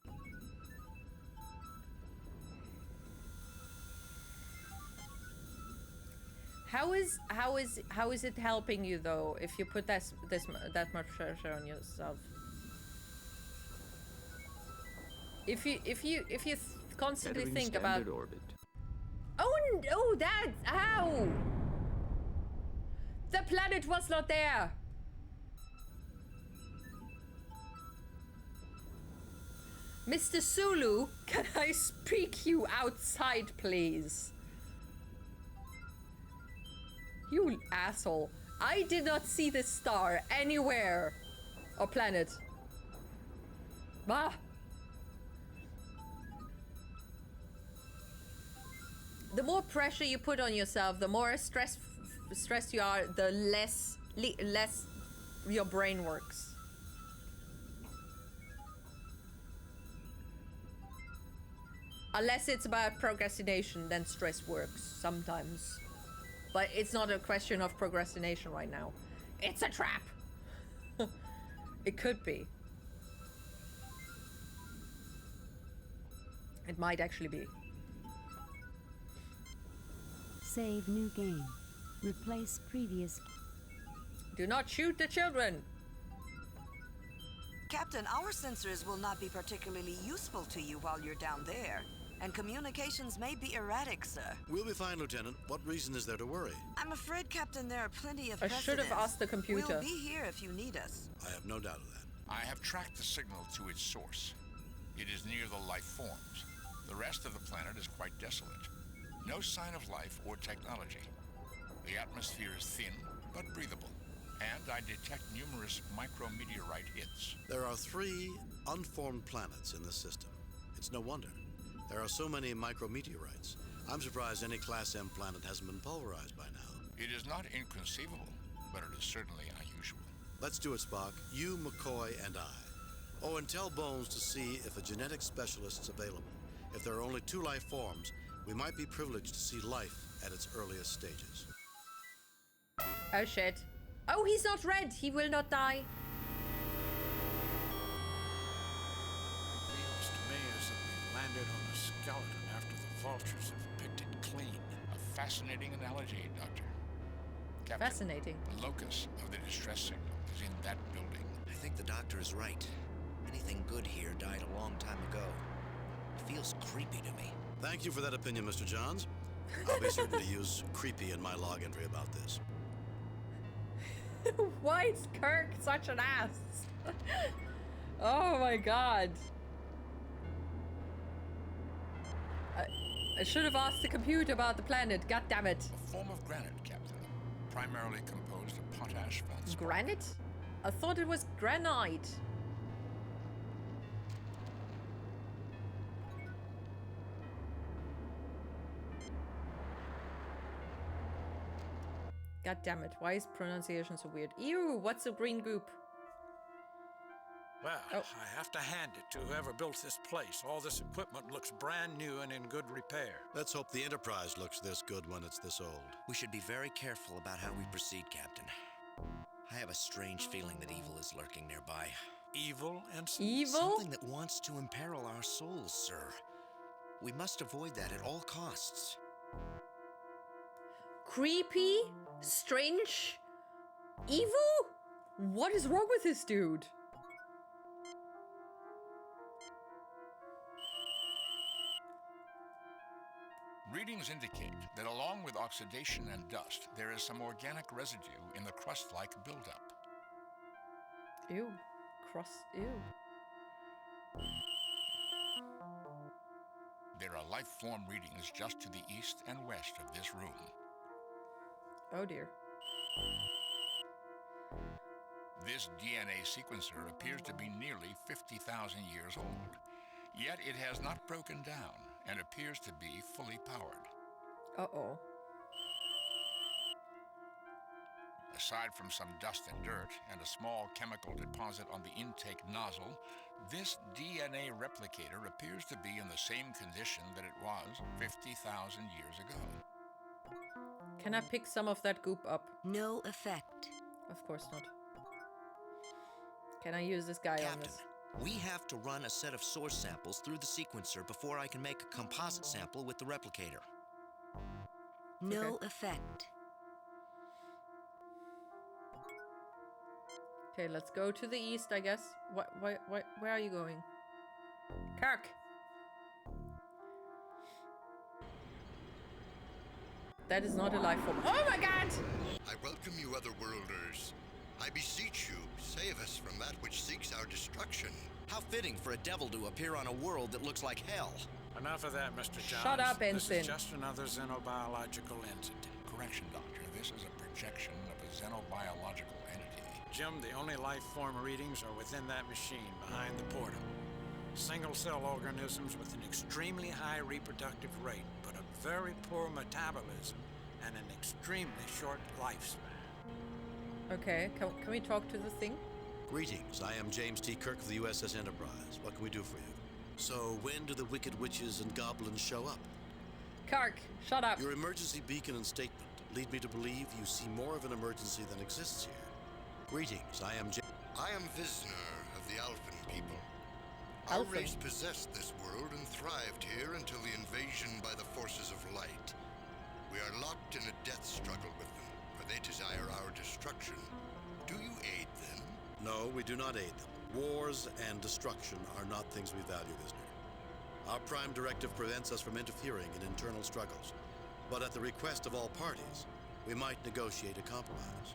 How is it helping you though if you put that much pressure on yourself? If you constantly
Entering
think about
standard orbit.
Oh no, that's how the planet was not there. Mr. Sulu, can I speak you outside, please? You asshole. I did not see this star anywhere. Or planet. Bah. The more pressure you put on yourself, the more stressed you are, the less your brain works. Unless it's about procrastination, then stress works sometimes. But it's not a question of procrastination right now. It's a trap! It could be. It might actually be.
Save new game. Replace previous.
Do not shoot the children!
Captain, our sensors will not be particularly useful to you while you're down there. and communications may be erratic, sir.
We'll be fine, Lieutenant. What reason is there to worry?
I'm afraid, Captain, there are plenty of
I should have asked the computer.
We'll be here if you need us.
I have no doubt of that.
I have tracked the signal to its source. It is near the life forms. The rest of the planet is quite desolate. No sign of life or technology. The atmosphere is thin, but breathable. And I detect numerous micrometeorite hits.
There are 3 unformed planets in this system. It's no wonder. There are so many micrometeorites. I'm surprised any Class M planet hasn't been pulverized by now.
It is not inconceivable, but it is certainly unusual.
Let's do it, Spock. You, McCoy, and I. Oh, and tell Bones to see if a genetic specialist is available. If there are only 2 life forms, we might be privileged to see life at its earliest stages.
Oh shit. Oh, he's not red. He will not die.
Feels to me as if we've landed on a skeleton after the vultures have picked it clean.
A fascinating analogy, Doctor. Captain,
fascinating.
The locus of the distress signal is in that building.
I think the doctor is right. Anything good here died a long time ago. It feels creepy to me.
Thank you for that opinion, Mr. Johns. I'll be certain to use creepy in my log entry about this.
Why is Kirk such an ass? Oh my god. I should have asked the computer about the planet. God damn it.
A form of granite, Captain. Primarily composed of potash feldspar.
Granite? I thought it was granite. God damn it. Why is pronunciation so weird? Ew, what's a green goop?
Well, I have to hand it to whoever built this place. All this equipment looks brand new and in good repair.
Let's hope the Enterprise looks this good when it's this old.
We should be very careful about how we proceed, Captain. I have a strange feeling that evil is lurking nearby.
Evil and
evil?
Something that wants to imperil our souls, sir. We must avoid that at all costs.
Creepy? Strange? Evil? What is wrong with this dude?
Readings indicate that along with oxidation and dust, there is some organic residue in the crust-like buildup.
Ew. Crust. Ew.
There are life form readings just to the east and west of this room.
Oh dear.
This DNA sequencer appears to be nearly 50,000 years old, yet it has not broken down and appears to be fully powered.
Uh-oh.
Aside from some dust and dirt and a small chemical deposit on the intake nozzle, this DNA replicator appears to be in the same condition that it was 50,000 years ago.
Can I pick some of that goop up?
No effect.
Of course not. Can I use this guy on this?
We have to run a set of source samples through the sequencer before I can make a composite sample with the replicator.
No effect.
Okay, let's go to the east, I guess. Where are you going? Kirk! That is not a life form. Oh my god!
I welcome you, otherworlders. I beseech you, save us from that which seeks our destruction.
How fitting for a devil to appear on a world that looks like hell.
Enough of that, Mr. Johns.
Shut up, Ensign.
This is just another xenobiological incident.
Correction, Doctor. This is a projection of a xenobiological entity.
Jim, the only life form readings are within that machine behind the portal. Single-cell organisms with an extremely high reproductive rate, but a very poor metabolism and an extremely short lifespan.
Okay, can we talk to the thing?
Greetings, I am James T. Kirk of the USS Enterprise. What can we do for you? So, when do the wicked witches and goblins show up?
Kirk, shut up.
Your emergency beacon and statement lead me to believe you see more of an emergency than exists here. Greetings, I am
Visner of the Alphen people.
Alphen.
Our race possessed this world and thrived here until the invasion by the forces of light. We are locked in a death struggle with them, for they desire our destruction. Do you aid them?
No, we do not aid them. Wars and destruction are not things we value, Visner. Our prime directive prevents us from interfering in internal struggles. But at the request of all parties, we might negotiate a compromise.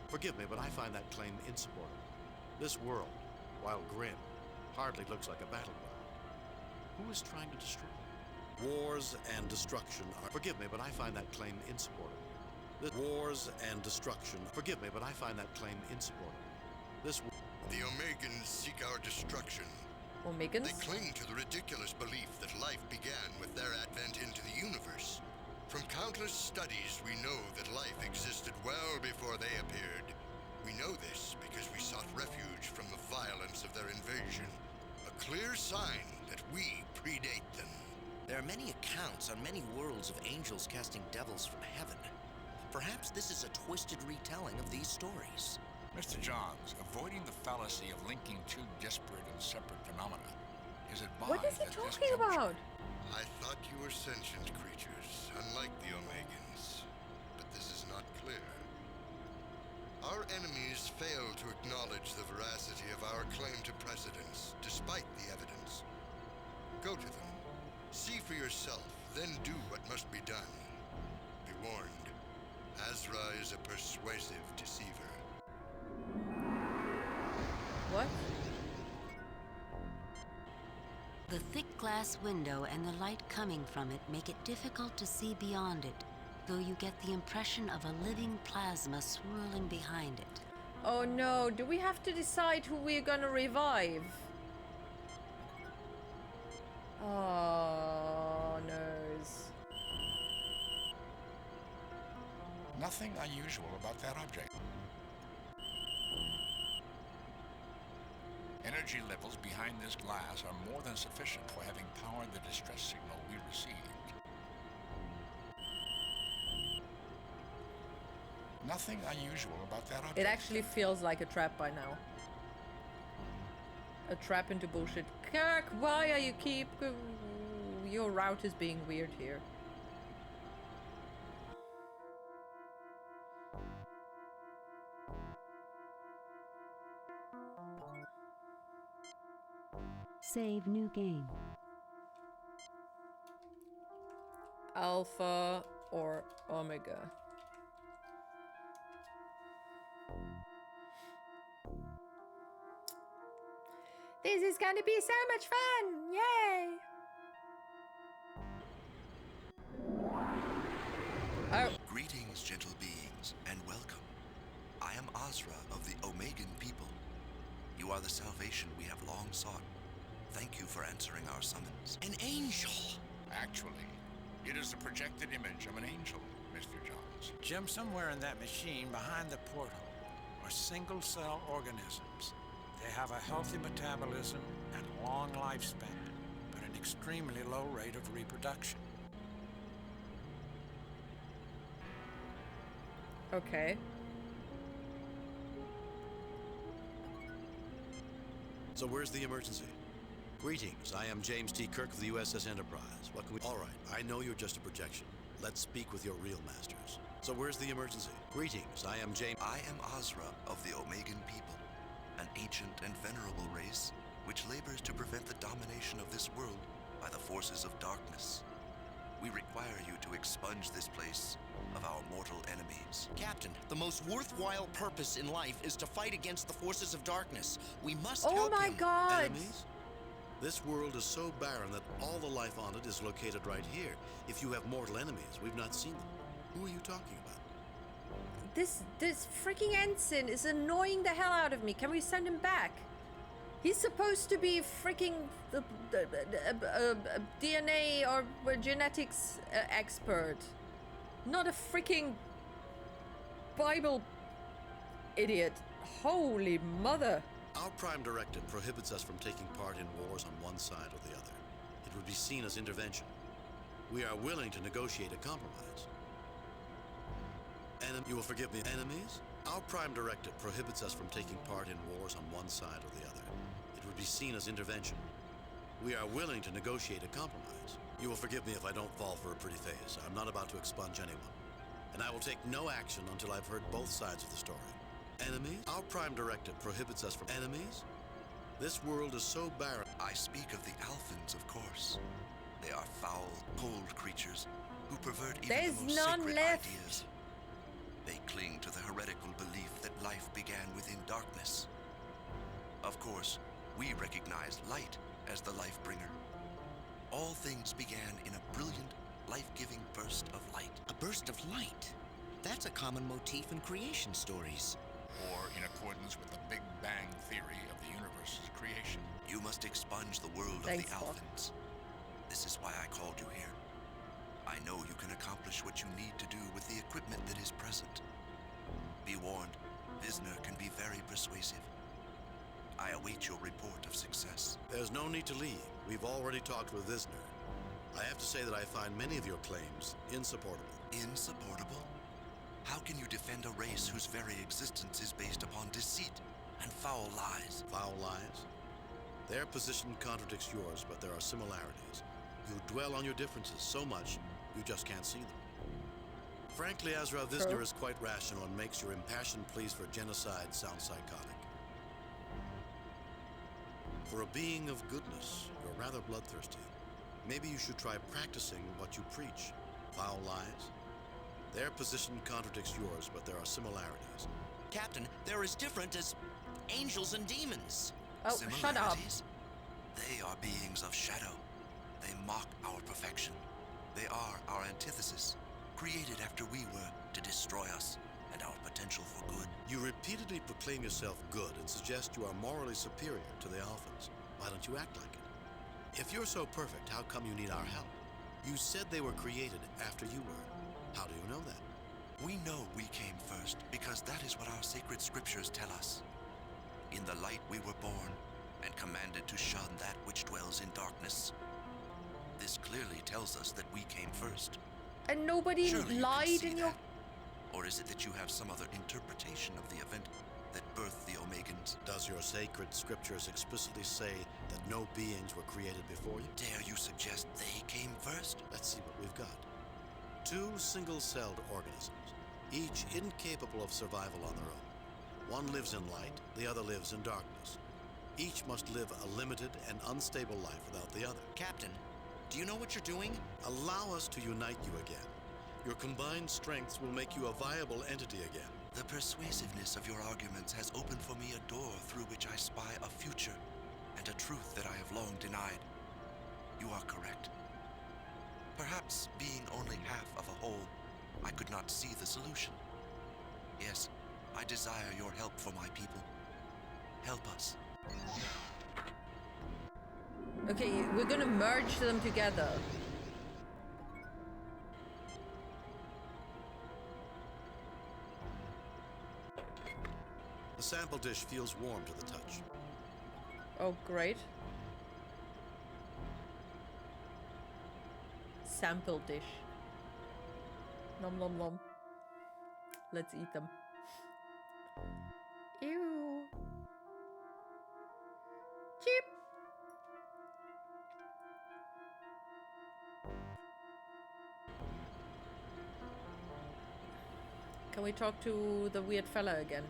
Forgive me, but I find that claim insupportable. This world, while grim, hardly looks like a battleground. Who is trying to destroy it? Wars and destruction are... Forgive me, but I find that claim insupportable. Wars and destruction... Forgive me, but I find that claim insupportable.
The Omegans seek our destruction.
Omegans?
They cling to the ridiculous belief that life began with their advent into the universe. From countless studies, we know that life existed well before they appeared. We know this because we sought refuge from the violence of their invasion. A clear sign that we predate them.
There are many accounts on many worlds of angels casting devils from heaven. Perhaps this is a twisted retelling of these stories.
Mr. Johns, avoiding the fallacy of linking two disparate and separate phenomena is advised.
What is he talking about?
I thought you were sentient creatures, unlike the Omegans. But this is not clear. Our enemies fail to acknowledge the veracity of our claim to precedence, despite the evidence. Go to them. See for yourself, then do what must be done. Be warned, Azra is a persuasive deceiver.
What?
The thick glass window and the light coming from it make it difficult to see beyond it, though you get the impression of a living plasma swirling behind it.
Oh no, do we have to decide who we're gonna revive? Oh, noes.
Nothing unusual about that object. Energy levels behind this glass are more than sufficient for having powered the distress signal we received. Nothing unusual about that object.
It actually feels like a trap by now. A trap into bullshit. Kirk, why are you keep... Your route is being weird here.
Save new game.
Alpha or Omega. This is gonna be so much fun! Yay! Oh.
Greetings, gentle beings, and welcome. I am Azra of the Omegan people. You are the salvation we have long sought. Thank you for answering our summons.
An angel!
Actually, it is the projected image of an angel, Mr. Johns.
Jim, somewhere in that machine behind the portal are single-cell organisms. They have a healthy metabolism and long lifespan, but an extremely low rate of reproduction.
Okay.
So where's the emergency? Greetings, I am James T. Kirk of the USS Enterprise. What can we... All right, I know you're just a projection. Let's speak with your real masters. So where's the emergency? Greetings, I am James...
I am Azra of the Omegan people, an ancient and venerable race which labors to prevent the domination of this world by the forces of darkness. We require you to expunge this place of our mortal enemies.
Captain, the most worthwhile purpose in life is to fight against the forces of darkness. We must
Oh
help
my
him.
god!
Enemies? This world is so barren that all the life on it is located right here. If you have mortal enemies, we've not seen them. Who are you talking about?
This freaking ensign is annoying the hell out of me. Can we send him back? He's supposed to be freaking DNA or genetics expert, not a freaking Bible idiot. Holy mother!
Our prime directive prohibits us from taking part in wars on one side or the other. It would be seen as intervention. We are willing to negotiate a compromise. You will forgive me, enemies? Our prime directive prohibits us from taking part in wars on one side or the other. It would be seen as intervention. We are willing to negotiate a compromise. You will forgive me if I don't fall for a pretty face. I'm not about to expunge anyone. And I will take no action until I've heard both sides of the story. Enemies? Our prime directive prohibits us from enemies? This world is so barren.
I speak of the Alphans, of course. They are foul, cold creatures who pervert even
There's
the most
none
sacred
left.
ideas. They cling to the heretical belief that life began within darkness. Of course, we recognize light as the life bringer. All things began in a brilliant, life-giving burst of light.
A burst of light? That's a common motif in creation stories.
Or in accordance with the Big Bang theory of the universe's creation.
You must expunge the world
Thanks,
of the
Spock.
Alphans. This is why I called you here. I know you can accomplish what you need to do with the equipment that is present. Be warned, Visner can be very persuasive. I await your report of success.
There's no need to leave. We've already talked with Visner. I have to say that I find many of your claims insupportable.
Insupportable? How can you defend a race whose very existence is based upon deceit and foul lies?
Foul lies? Their position contradicts yours, but there are similarities. You dwell on your differences so much, you just can't see them. Frankly, Azra Visner is quite rational and makes your impassioned pleas for genocide sound psychotic. For a being of goodness, you're rather bloodthirsty. Maybe you should try practicing what you preach. Foul lies? Their position contradicts yours, but there are similarities.
Captain, they're as different as angels and demons.
Oh, shut up.
Similarities? They are beings of shadow. They mock our perfection. They are our antithesis, created after we were to destroy us and our potential for good.
You repeatedly proclaim yourself good and suggest you are morally superior to the Alphans. Why don't you act like it? If you're so perfect, how come you need our help? You said they were created after you were. How do you know that?
We know we came first because that is what our sacred scriptures tell us. In the light we were born and commanded to shun that which dwells in darkness. This clearly tells us that we came first.
And nobody
Surely you can
lied
see
in your...
that. Or is it that you have some other interpretation of the event that birthed the Omegans?
Does your sacred scriptures explicitly say that no beings were created before you?
Dare you suggest they came first?
Let's see what we've got. 2 single-celled organisms, each incapable of survival on their own. One lives in light, the other lives in darkness. Each must live a limited and unstable life without the other.
Captain, do you know what you're doing?
Allow us to unite you again. Your combined strengths will make you a viable entity again.
The persuasiveness of your arguments has opened for me a door through which I spy a future and a truth that I have long denied. You are correct. Perhaps being only half of a whole, I could not see the solution. Yes, I desire your help for my people. Help us.
Okay, we're gonna merge them together.
The sample dish feels warm to the touch.
Oh, great. Sample dish. Nom nom nom. Let's eat them. Ew. Cheap. Can we talk to the weird fella again?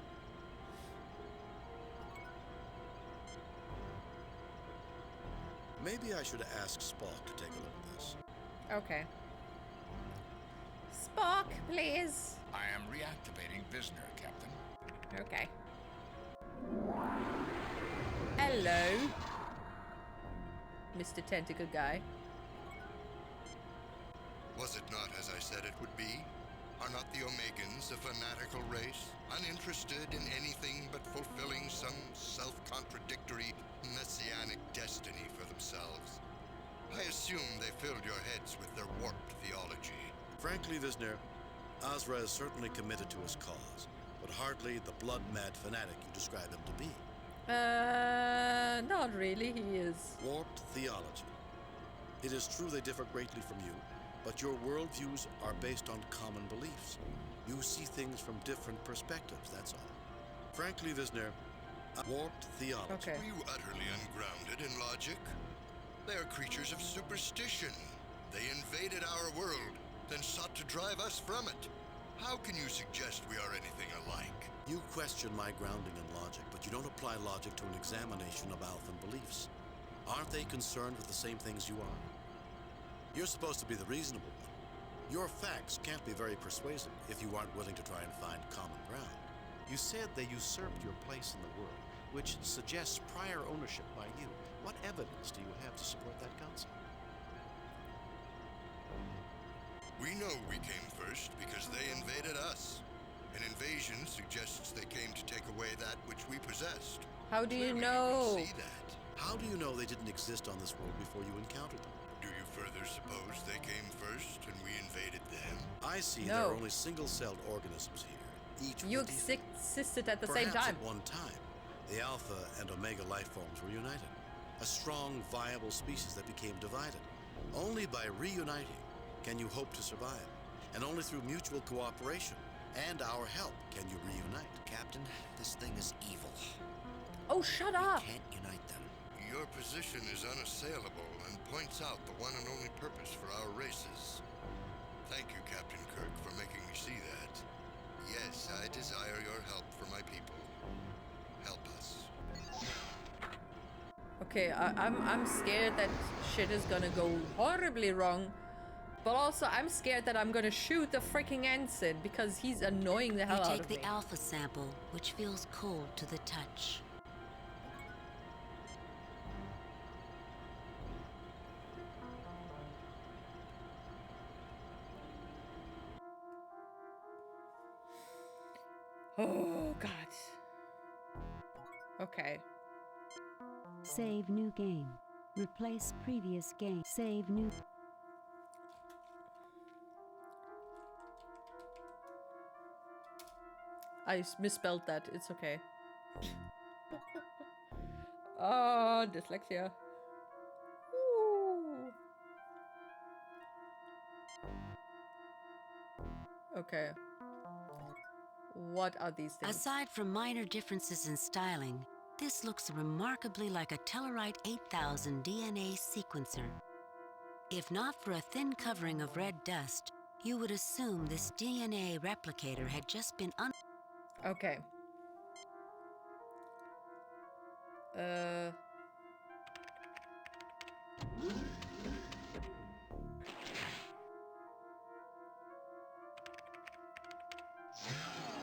Maybe I should ask Spock to take a look at this.
Okay. Spock, please.
I am reactivating Visner, Captain.
Okay. Hello, Mr. Tentacle Guy.
Was it not as I said it would be? Are not the Omegans a fanatical race, uninterested in anything but fulfilling some self-contradictory messianic destiny for themselves? I assume they filled your heads with their warped theology.
Frankly, Visner, Azra is certainly committed to his cause, but hardly the blood-mad fanatic you describe him to be.
Not really, he is.
Warped theology. It is true they differ greatly from you, but your worldviews are based on common beliefs. You see things from different perspectives, that's all. Frankly, Visner, warped theology.
Okay.
Are you utterly ungrounded in logic? They are creatures of superstition. They invaded our world, then sought to drive us from it. How can you suggest we are anything alike?
You question my grounding in logic, but you don't apply logic to an examination of Alphan beliefs. Aren't they concerned with the same things you are? You're supposed to be the reasonable one. Your facts can't be very persuasive if you aren't willing to try and find common ground. You said they usurped your place in the world, which suggests prior ownership by you. What evidence do you have to support that concept?
We know we came first because they invaded us. An invasion suggests they came to take away that which we possessed.
How do you
Clearly
know?
can see that.
How do you know they didn't exist on this world before you encountered them?
Do you further suppose they came first and we invaded them?
I see
No.
there are only single-celled organisms here, each
You
with a DNA.
existed at the same
Perhaps
time.
at one time, the alpha and omega life forms were united. A strong, viable species that became divided. Only by reuniting can you hope to survive. And only through mutual cooperation and our help can you reunite.
Captain, this thing is evil.
Oh, shut up!
Can't unite them.
Your position is unassailable and points out the one and only purpose for our races. Thank you, Captain Kirk, for making me see that. Yes, I desire your help for my people. Help us.
Okay, I'm scared that shit is gonna go horribly wrong. But also, I'm scared that I'm gonna shoot the freaking ensign because he's annoying the hell
You
out
take
of
the
me.
alpha sample, which feels cold to the touch.
Oh, God. Okay.
Save new game. Replace previous game. Save new.
I misspelled that. It's okay. Oh, dyslexia. Ooh. Okay. What are these things?
Aside from minor differences in styling, this looks remarkably like a Tellarite 8000 DNA sequencer. If not for a thin covering of red dust, you would assume this DNA replicator had just been
Okay.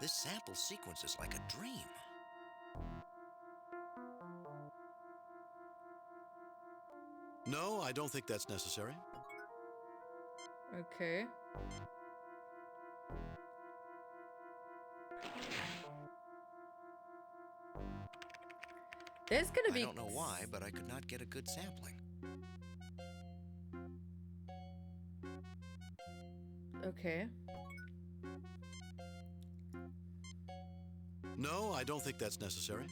This sample sequence is like a dream.
No, I don't think that's necessary.
Okay. There's gonna be.
I don't know why, but I could not get a good sampling.
Okay.
No, I don't think that's necessary.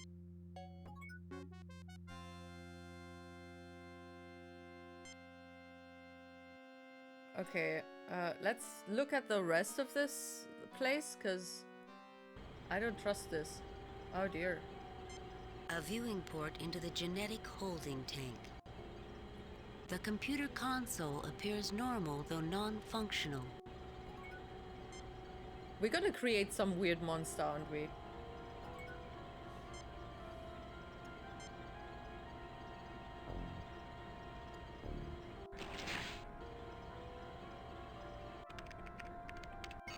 Okay, let's look at the rest of this place, because I don't trust this. Oh dear.
a viewing port into the genetic holding tank. The computer console appears normal, though non-functional.
We're gonna create some weird monster, aren't we?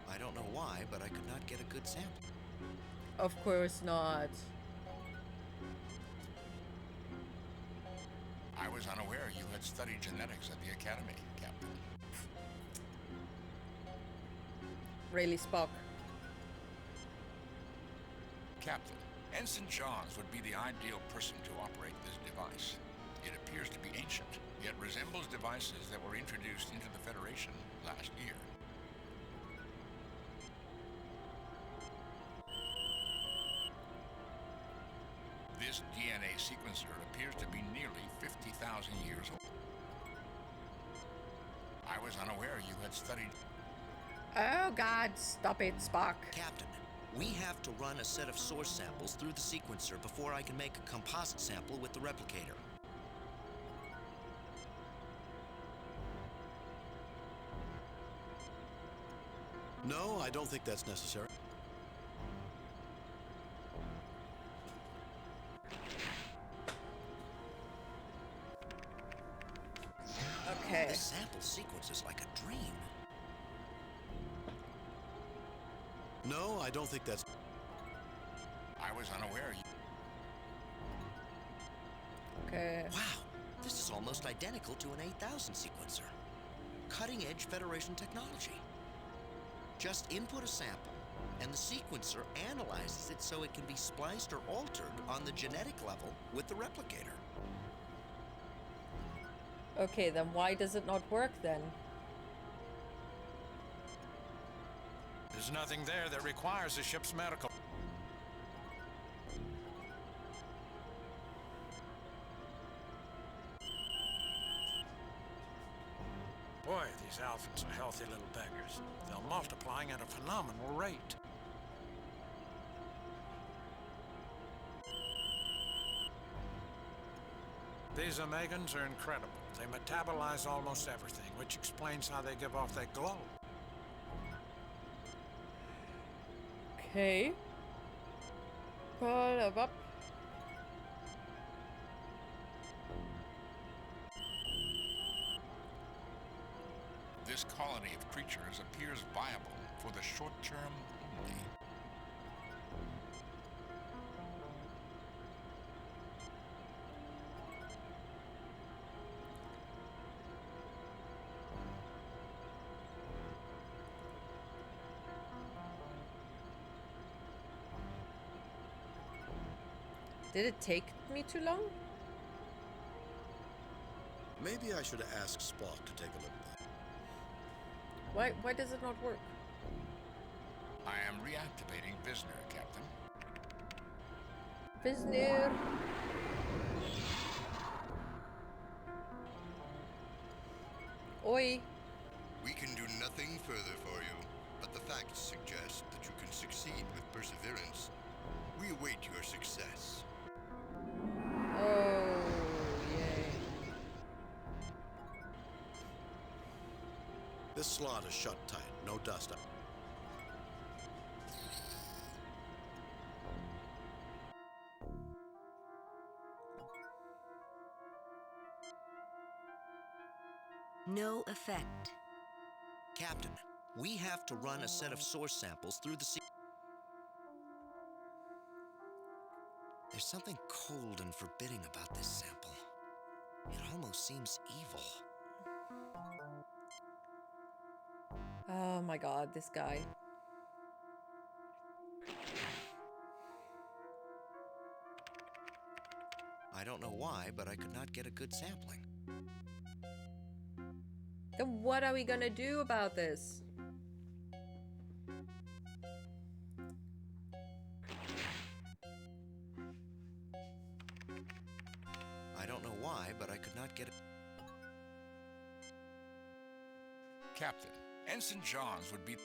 I don't know why, but I could not get a good sample.
Of course not.
I was unaware you had studied genetics at the Academy, Captain.
Really, Spock.
Captain, Ensign Johns would be the ideal person to operate this device. It appears to be ancient, yet resembles devices that were introduced into the Federation last year. This DNA sequencer appears to be nearly 50,000 years old. I was unaware you had studied...
Oh god, stop it, Spock.
Captain, we have to run a set of source samples through the sequencer before I can make a composite sample with the replicator.
No, I don't think that's necessary.
sample sequences like a dream.
No, I don't think that's...
I was unaware.
Okay.
Wow, this is almost identical to an 8000 sequencer. Cutting-edge Federation technology. Just input a sample, and the sequencer analyzes it so it can be spliced or altered on the genetic level with the replicator.
Okay, then why does it not work then?
There's nothing there that requires the ship's medical. Boy, these Alphans are healthy little beggars. They're multiplying at a phenomenal rate. These Omegans are incredible. They metabolize almost everything, which explains how they give off that glow.
Okay. Pull up.
This colony of creatures appears viable for the short term only.
Did it take me too long?
Maybe I should ask Spock to take a look at that.
Why does it not work?
I am reactivating Visner, Captain.
Visner. Oi.
We can do nothing further for you, but the facts suggest that you can succeed with perseverance. We await your success.
Oh, yay.
This slot is shut tight. No dust up.
No effect.
Captain, we have to run a set of source samples through the There's something cold and forbidding about this sample. It almost seems evil.
Oh my god, this guy.
I don't know why, but I could not get a good sampling.
Then what are we gonna do about this?
I don't know why, but I could not get a...
Captain, Ensign Johns would be...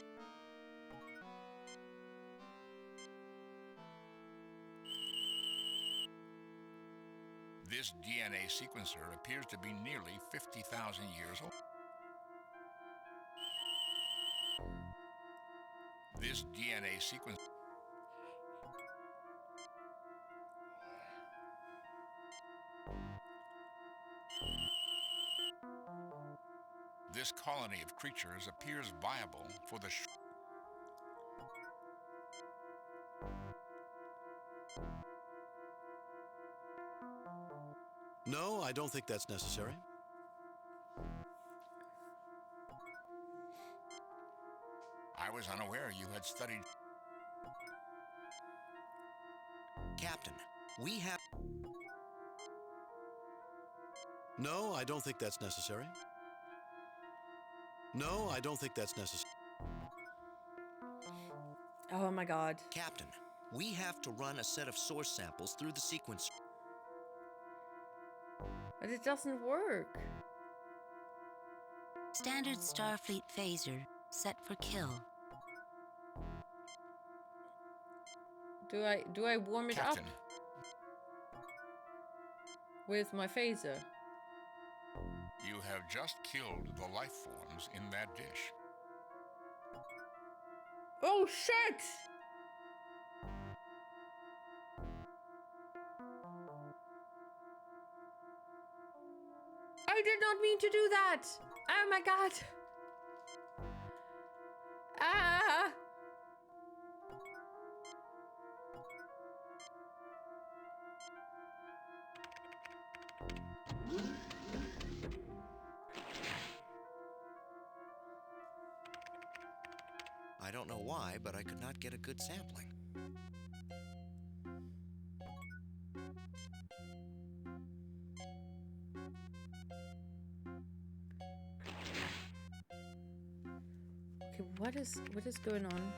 This DNA sequencer appears to be nearly 50,000 years old. This DNA sequence... This colony of creatures appears viable for the
No, I don't think that's necessary.
I was unaware you had studied...
Captain, we have...
No, I don't think that's necessary. No, I don't think that's necessary.
Oh my god.
Captain, we have to run a set of source samples through the sequencer.
But it doesn't work.
Standard Starfleet phaser set for kill.
Do I warm it
Captain.
up with my phaser?
You have just killed the life forms in that dish.
Oh shit! I did not mean to do that! Oh my god! Ah!
I don't know why, but I could not get a good sampling.
Okay, what is going on?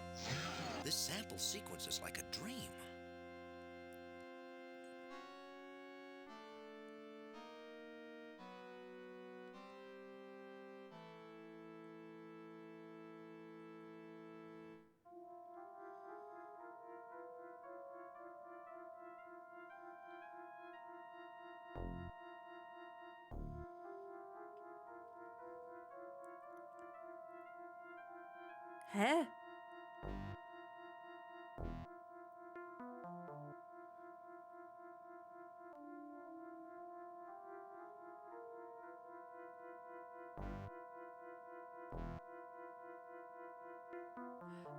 This sample sequence is like a dream.
Huh?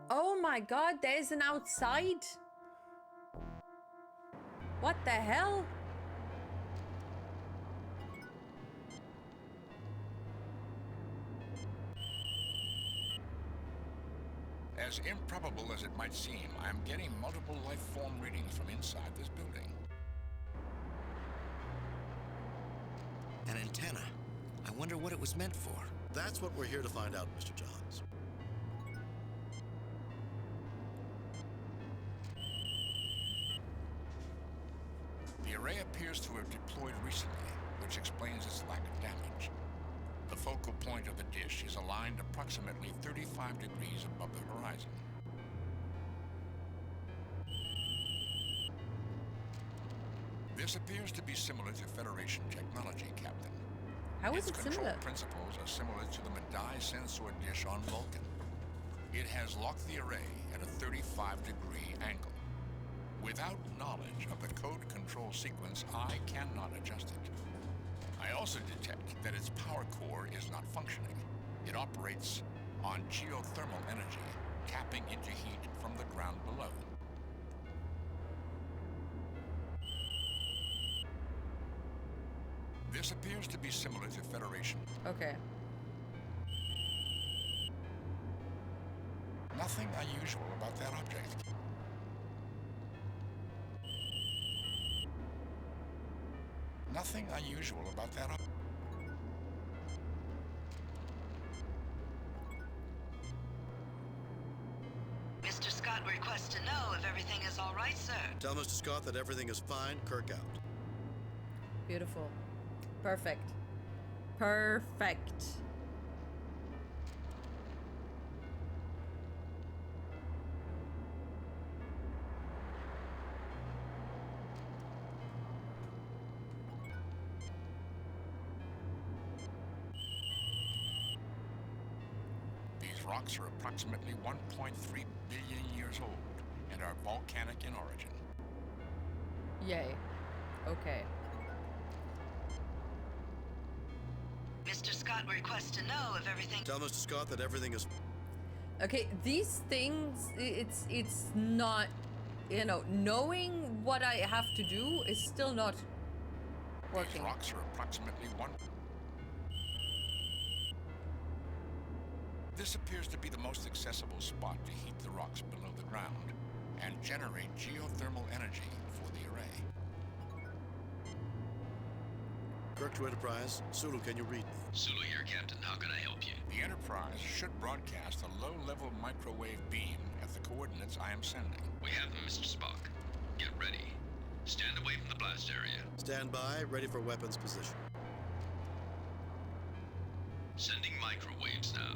Oh my god, there's an outside. What the hell?
As improbable as it might seem, I am getting multiple life form readings from inside this building.
An antenna. I wonder what it was meant for.
That's what we're here to find out, Mr. Johns.
The array appears to have deployed recently, which explains its lack of damage. The focal point of the dish is aligned approximately 35 degrees above the horizon. This appears to be similar to Federation technology, Captain.
How is
its
it
control
similar?
principles are similar to the Medaille sensor dish on Vulcan. It has locked the array at a 35-degree angle. Without knowledge of the code control sequence, I cannot adjust it. I also detect that its power core is not functioning. It operates on geothermal energy, tapping into heat from the ground below. This appears to be similar to Federation.
Okay.
Nothing unusual about that object. Nothing unusual about that object.
Mr. Scott requests to know if everything is all right, sir.
Tell Mr. Scott that everything is fine. Kirk out.
Beautiful. Perfect. Perfect.
These rocks are approximately 1.3 billion years old and are volcanic in origin.
Yay. Okay.
Mr. Scott requests to know if everything...
Tell Mr. Scott that everything is...
Okay, these things, it's not, you know, knowing what I have to do is still not working.
These rocks are approximately one... This appears to be the most accessible spot to heat the rocks below the ground and generate geothermal energy for the array.
Kirk to Enterprise. Sulu, can you read me?
Sulu here, Captain. How can I help you?
The Enterprise should broadcast a low-level microwave beam at the coordinates I am sending.
We have them, Mr. Spock. Get ready. Stand away from the blast area.
Stand by, ready for weapons position.
Sending microwaves now.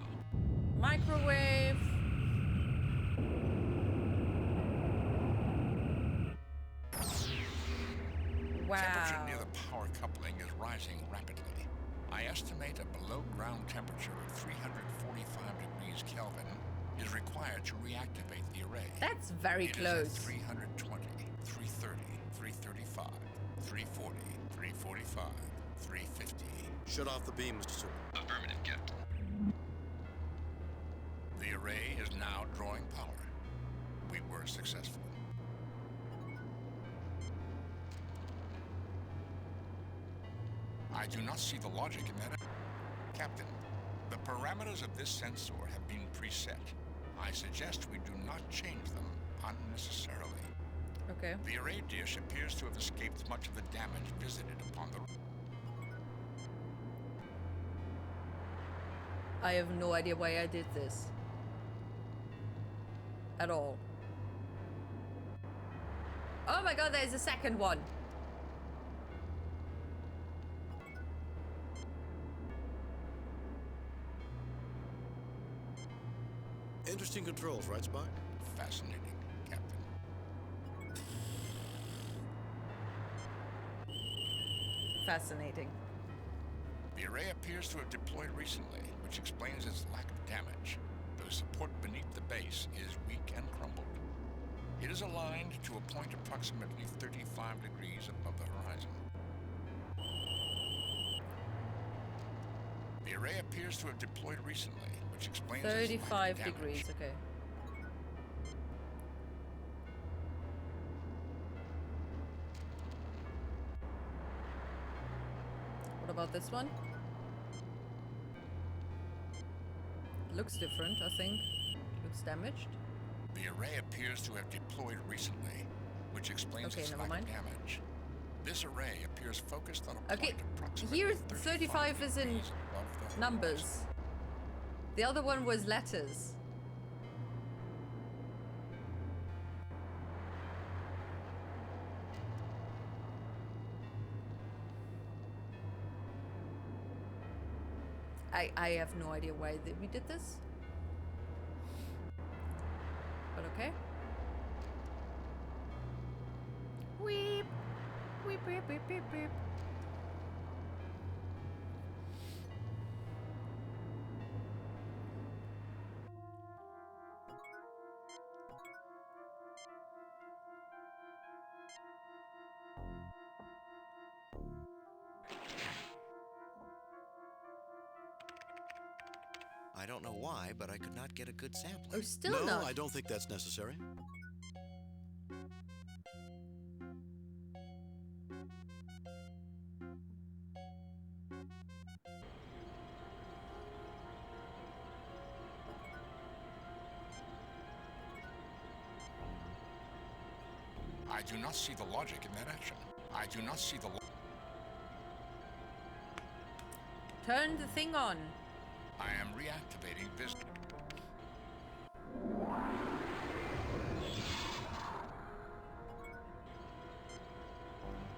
Microwave. Wow.
Temperature near the power coupling is rising rapidly. I estimate a below-ground temperature of 345 degrees Kelvin is required to reactivate the array.
That's very
It
close.
is at 320, 330, 335, 340, 345, 350.
Shut off the beam, Mr. Sulu.
Affirmative. Affirmative, Captain.
The array is now drawing power. We were successful. I do not see the logic in that. Captain, the parameters of this sensor have been preset. I suggest we do not change them unnecessarily.
Okay.
The array dish appears to have escaped much of the damage visited upon the...
I have no idea why I did this. At all. Oh my god, there's a second one.
Interesting controls, right, Spock?
Fascinating, Captain.
Fascinating.
The array appears to have deployed recently, which explains its lack of damage. The support beneath the base is weak and crumbled. It is aligned to a point approximately 35 degrees above the horizon. The array appears to have deployed recently, which explains its lack of
35
damage.
degrees, okay. What about this one? Looks different, I think. Looks damaged.
The array appears to have deployed recently, which explains
Okay,
its
never
lack
mind.
of damage. This array appears focused on a
Okay,
point approximately
here
35
35 is in
degrees above the
numbers. The other one was letters. I have no idea why we did this. But okay. Weep. Weep, weep, weep, weep, weep.
I don't know why, but I could not get a good sampling.
Oh, still
no,
not.
I don't think that's necessary.
I do not see the logic in that action. I do not see the
Turn the thing on.
I am reactivating this.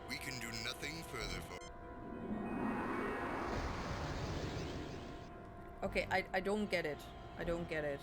We can do nothing further for...
Okay, I don't get it. I don't get it.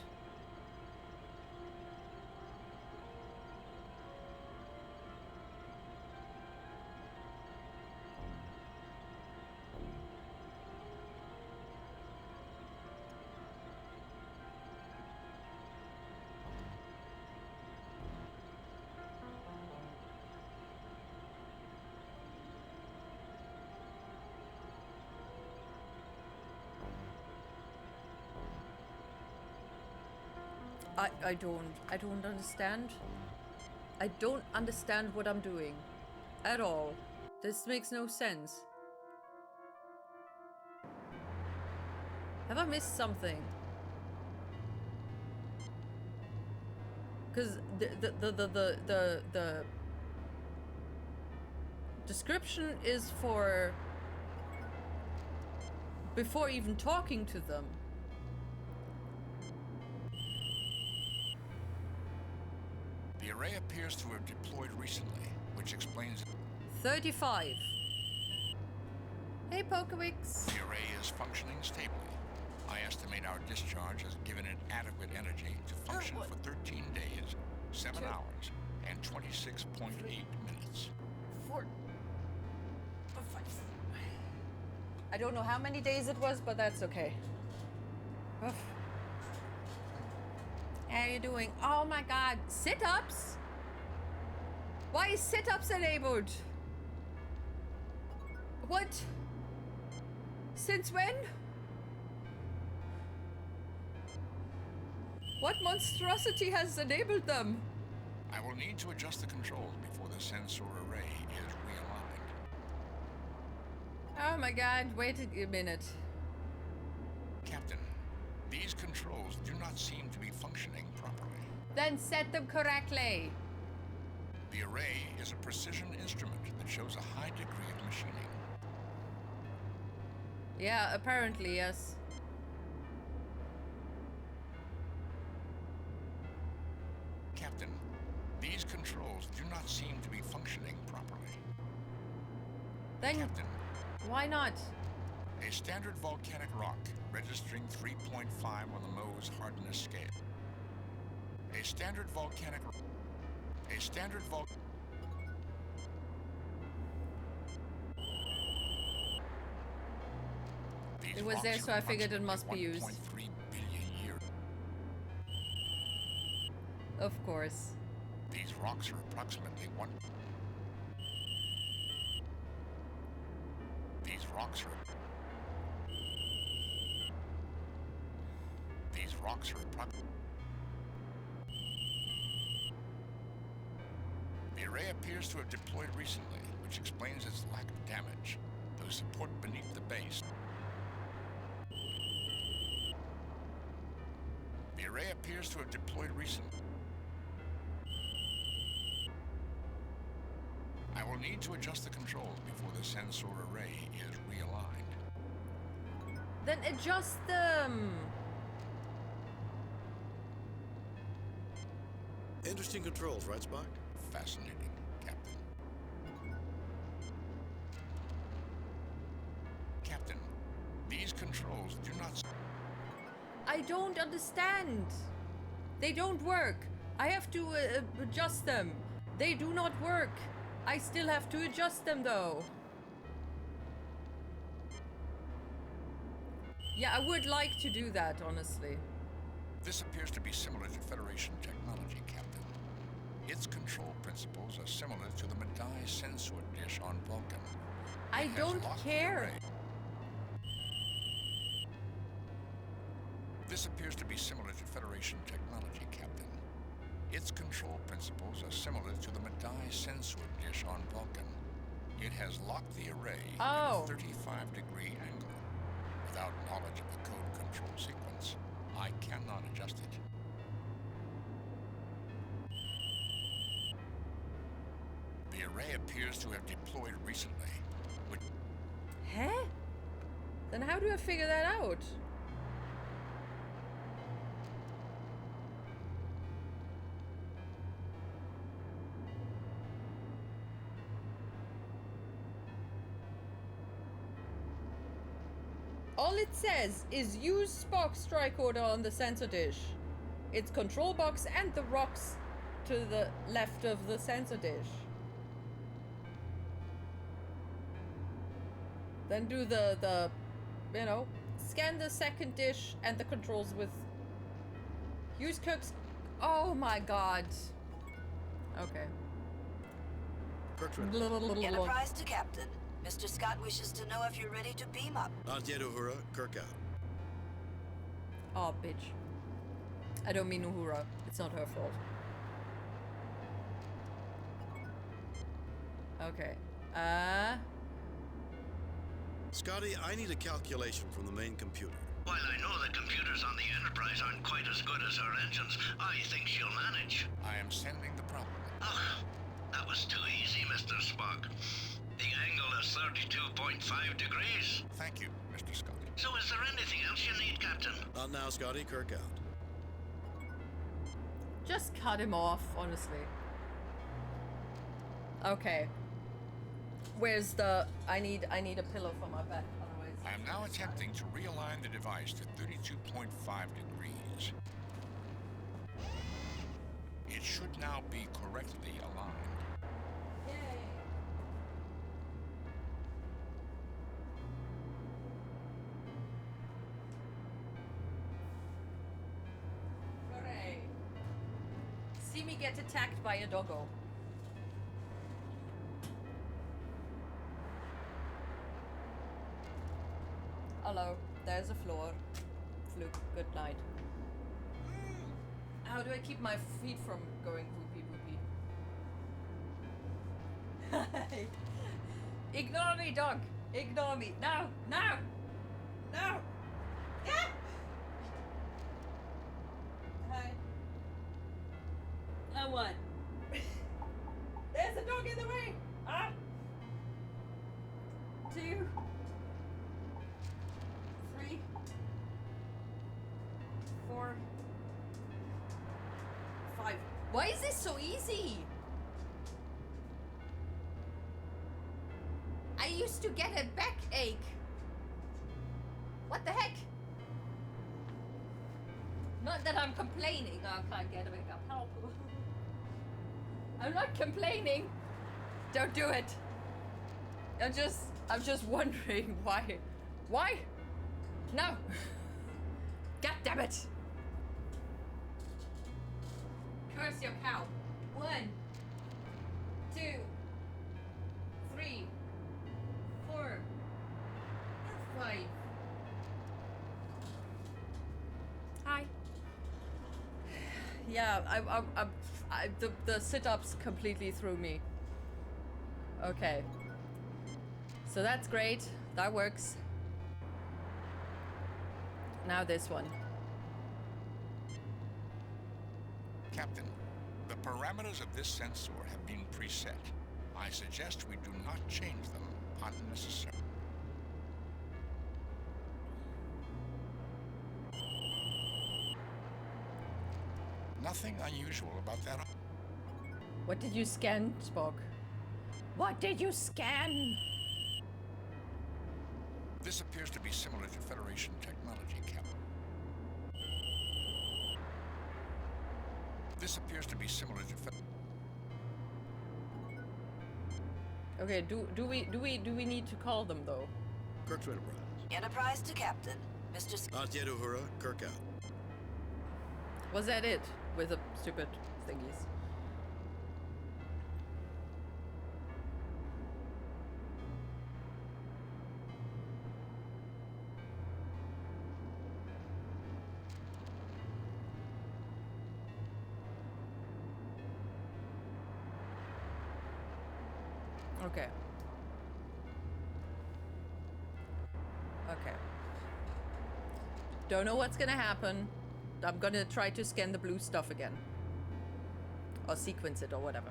I don't understand. I don't understand what I'm doing. At all. This makes no sense. Have I missed something? Because the description is for before even talking to them.
The array appears to have deployed recently, which explains
35. Hey, Pokewix.
the array is functioning stably. I estimate our discharge has given it adequate energy to function for 13 days, 7 hours, and 26.8 minutes.
4, 5. I don't know how many days it was, but that's okay. Oof. How are you doing? Oh my god, sit-ups? Why is sit-ups enabled? What? Since when? What monstrosity has enabled them?
I will need to adjust the controls before the sensor array is realigned.
Oh my god, wait a minute.
Captain, these controls do not seem to be functioning properly.
Then set them correctly.
The array is a precision instrument that shows a high degree of machining.
Yeah, apparently, yes.
Captain, these controls do not seem to be functioning properly.
Then
Captain,
why not?
a standard volcanic rock registering 3.5 on the Mohs hardness scale. A standard volcanic
It was there, so I figured it must be used.
1.3 billion years.
Of course.
These rocks are approximately one. These rocks are approximately. The array appears to have deployed recently, which explains its lack of damage, though support beneath the base. The array appears to have deployed recently. I will need to adjust the controls before the sensor array is realigned.
Then adjust them.
Interesting controls, right, Spock?
Fascinating, Captain. Captain, these controls do not...
I don't understand. They don't work. I have to adjust them. They do not work. I still have to adjust them though. Yeah, I would like to do that, honestly.
This appears to be similar to Federation technology, Captain. Its control principles are similar to the Madai sensor dish on Vulcan.
I don't care.
This appears to be similar to Federation technology, Captain. Its control principles are similar to the Madai sensor dish on Vulcan. It has locked the array at a 35-degree angle. Without knowledge of the code control sequence, I cannot adjust it. The array appears to have deployed recently.
Huh? Then how do I figure that out? All it says is use Spock's tricorder on the sensor dish. Its control box and the rocks to the left of the sensor dish. Then do the you know, scan the second dish and the controls with use Kirk's. Oh my god. Okay.
Enterprise to Captain. Mr. Scott wishes to know if you're ready to beam up.
Not yet, Uhura. Kirk out.
Oh, bitch. I don't mean Uhura. It's not her fault. Okay.
Scotty, I need a calculation from the main computer.
While I know the computers on the Enterprise aren't quite as good as her engines, I think she'll manage.
I am sending the problem.
Ugh, that was too easy, Mr. Spock. The angle is 32.5 degrees.
Thank you, Mr. Scotty.
So is there anything else you need, Captain?
Not now, Scotty. Kirk out.
Just cut him off, honestly. Okay. Where's the... I need a pillow for my back, otherwise...
I am now attempting to realign the device to 32.5 degrees. It should now be correctly aligned.
Hooray. See me get attacked by a doggo. Hello, there's a floor. Fluke, good night. How do I keep my feet from going whoopee? Ignore me, dog. Ignore me. No, no, no. Ah! Hi. Now what? There's a dog in the way. Ah. 2, 3, 4, 5. Why is this so easy? I used to get a backache. What the heck? Not that I'm complaining. I can't get a back up. Help. I'm not complaining. Don't do it. I'm just wondering why. Why? No. God damn it. Curse your cow. 1, 2, 3, 4, 5. Hi. Yeah, the sit-ups completely threw me. Okay. So that's great. That works. Now this one.
Captain, the parameters of this sensor have been preset. I suggest we do not change them unnecessarily. Nothing unusual about that.
What did you scan, Spock? What did you scan?
This appears to be similar to Federation technology, Captain. This appears to be similar to
Okay, do we need to call them though?
Kirk to Enterprise.
Enterprise to Captain. Mr.
Not yet, Uhura. Kirk out.
Was that it? With the stupid thingies. Okay. Okay. Don't know what's gonna happen. I'm gonna try to scan the blue stuff again. Or sequence it or whatever.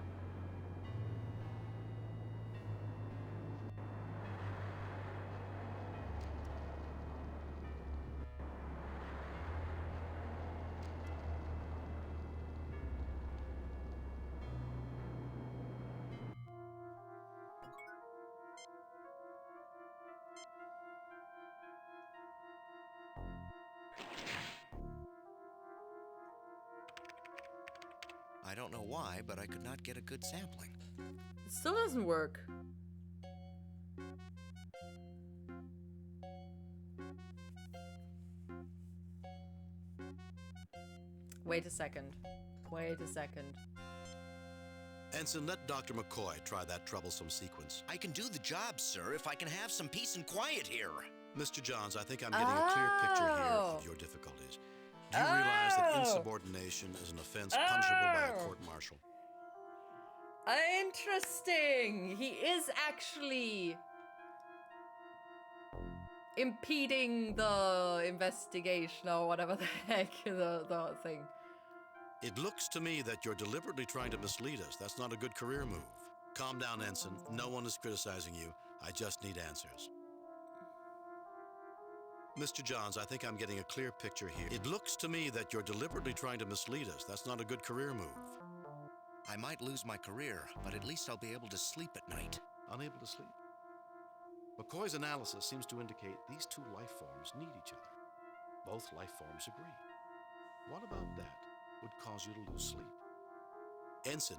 I don't know why, but I could not get a good sampling.
It still doesn't work. Wait a second. Wait a second.
Ensign, let Dr. McCoy try that troublesome sequence.
I can do the job, sir, if I can have some peace and quiet here.
Mr. Johns, I think I'm getting a clear picture here of your difficulties. Do you realize that insubordination is an offense punishable by a court-martial?
Interesting. He is actually impeding the investigation or whatever the heck the thing.
It looks to me that you're deliberately trying to mislead us. That's not a good career move. Calm down, Ensign. No one is criticizing you. I just need answers. Mr. Johns, I think I'm getting a clear picture here. It looks to me that you're deliberately trying to mislead us. That's not a good career move.
I might lose my career, but at least I'll be able to sleep at night.
Unable to sleep? McCoy's analysis seems to indicate these two life forms need each other. Both life forms agree. What about that would cause you to lose sleep? Ensign,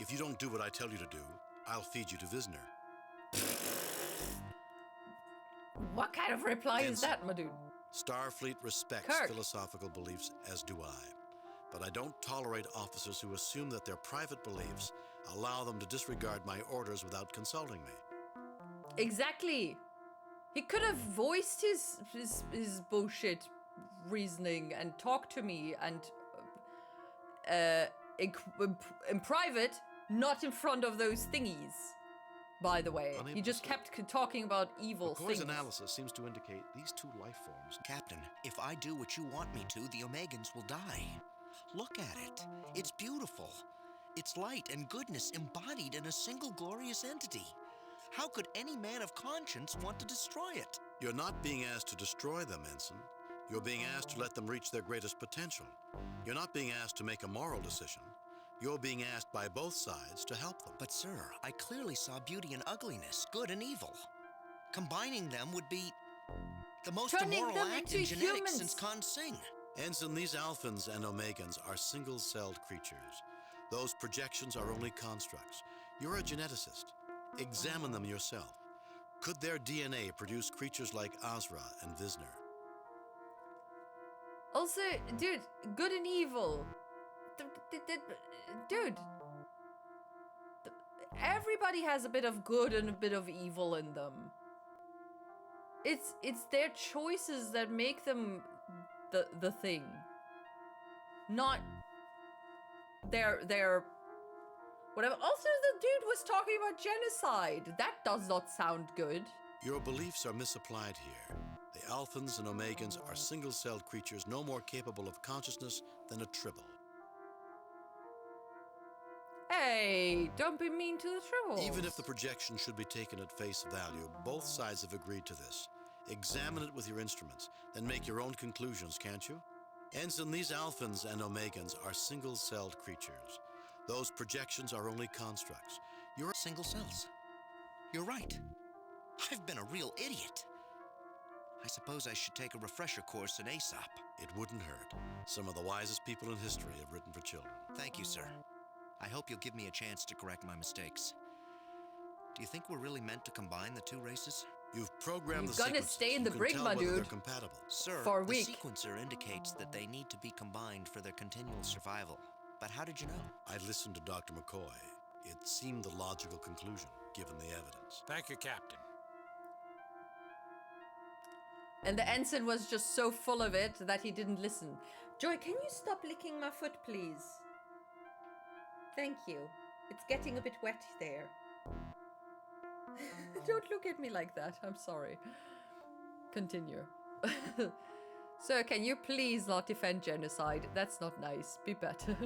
if you don't do what I tell you to do, I'll feed you to Visner.
What kind of reply is that, my dude?
Starfleet respects
Kirk.
philosophical beliefs, as do I. But I don't tolerate officers who assume that their private beliefs allow them to disregard my orders without consulting me.
Exactly. He could have voiced his bullshit reasoning and talked to me and in private, not in front of those thingies. By the way, he just kept talking about evil
McCoy's
things.
analysis seems to indicate these two life forms.
Captain, if I do what you want me to, the Omegans will die. Look at it. It's beautiful. It's light and goodness embodied in a single glorious entity. How could any man of conscience want to destroy it?
You're not being asked to destroy them, Ensign. You're being asked to let them reach their greatest potential. You're not being asked to make a moral decision. You're being asked by both sides to help them.
But sir, I clearly saw beauty and ugliness, good and evil. Combining them would be the most immoral act in genetics since Khan Singh.
Ensign, these Alphans and Omegans are single-celled creatures. Those projections are only constructs. You're a geneticist. Examine them yourself. Could their DNA produce creatures like Azra and Visner?
Also, dude, good and evil. Dude. Everybody has a bit of good and a bit of evil in them. It's their choices that make them the thing. Not their whatever. Also, the dude was talking about genocide. That does not sound good.
Your beliefs are misapplied here. The Alphans and Omegans are single-celled creatures no more capable of consciousness than a tribble.
Hey, don't be mean to the tribbles.
Even if the projection should be taken at face value, both sides have agreed to this. Examine it with your instruments, then make your own conclusions, can't you? Ensign, these Alphans and Omegans are single-celled creatures. Those projections are only constructs. You're
single cells. You're right. I've been a real idiot. I suppose I should take a refresher course in Aesop.
It wouldn't hurt. Some of the wisest people in history have written for children.
Thank you, sir. I hope you'll give me a chance to correct my mistakes. Do you think we're really meant to combine the two races?
You've programmed
You're
the
gonna
sequences.
stay in the
You can
brig,
tell
my
whether
dude.
they're compatible.
Sir,
For a
the
week.
sequencer indicates that they need to be combined for their continual survival. But how did you know?
I listened to Dr. McCoy. It seemed the logical conclusion, given the evidence.
Thank you, Captain.
And the ensign was just so full of it that he didn't listen. Joy, can you stop licking my foot, please? Thank you. It's getting a bit wet there. Don't look at me like that. I'm sorry. Continue. Sir, can you please not defend genocide? That's not nice. Be better.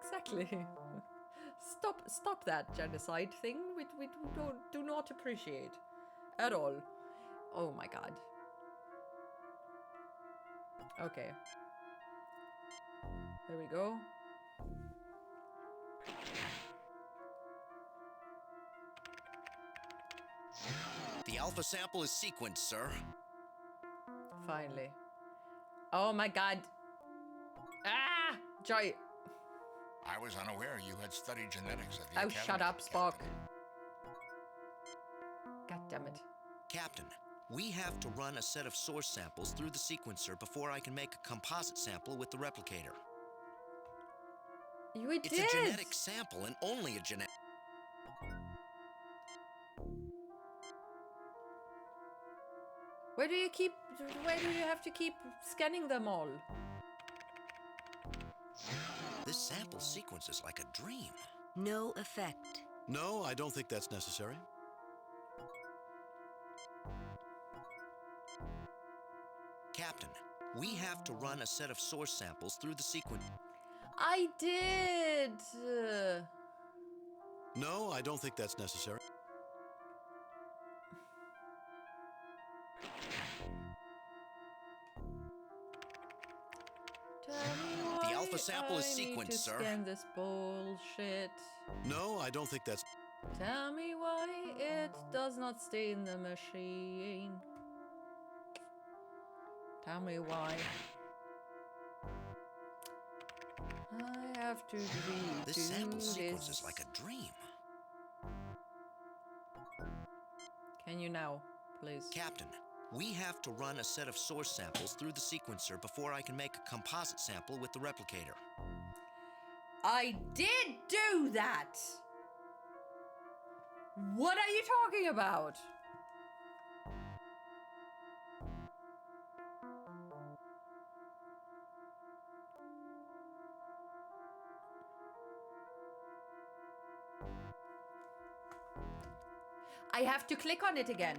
Exactly. Stop that genocide thing. We do not appreciate at all. Oh my god. Okay. There we go.
The alpha sample is sequenced, sir.
Finally. Oh my god. Ah! Joy.
I was unaware you had studied genetics at the
Oh,
Academy.
shut up, Spock. God damn it.
Captain, we have to run a set of source samples through the sequencer before I can make a composite sample with the replicator.
You did!
It's a genetic sample and only a genetic...
Where do you have to keep scanning them all?
This sample sequence is like a dream.
No effect.
No, I don't think that's necessary.
Captain, we have to run a set of source samples through the sequence.
I did!
No, I don't think that's necessary.
The alpha sample is sequenced, sir.
Scan this bullshit.
No, I don't think that's...
Tell me why it does not stay in the machine. Tell me why. I have to redo
This sample sequence
this.
is like a dream.
Can you now, please?
Captain, we have to run a set of source samples through the sequencer before I can make a composite sample with the replicator.
I did do that! What are you talking about? I have to click on it again.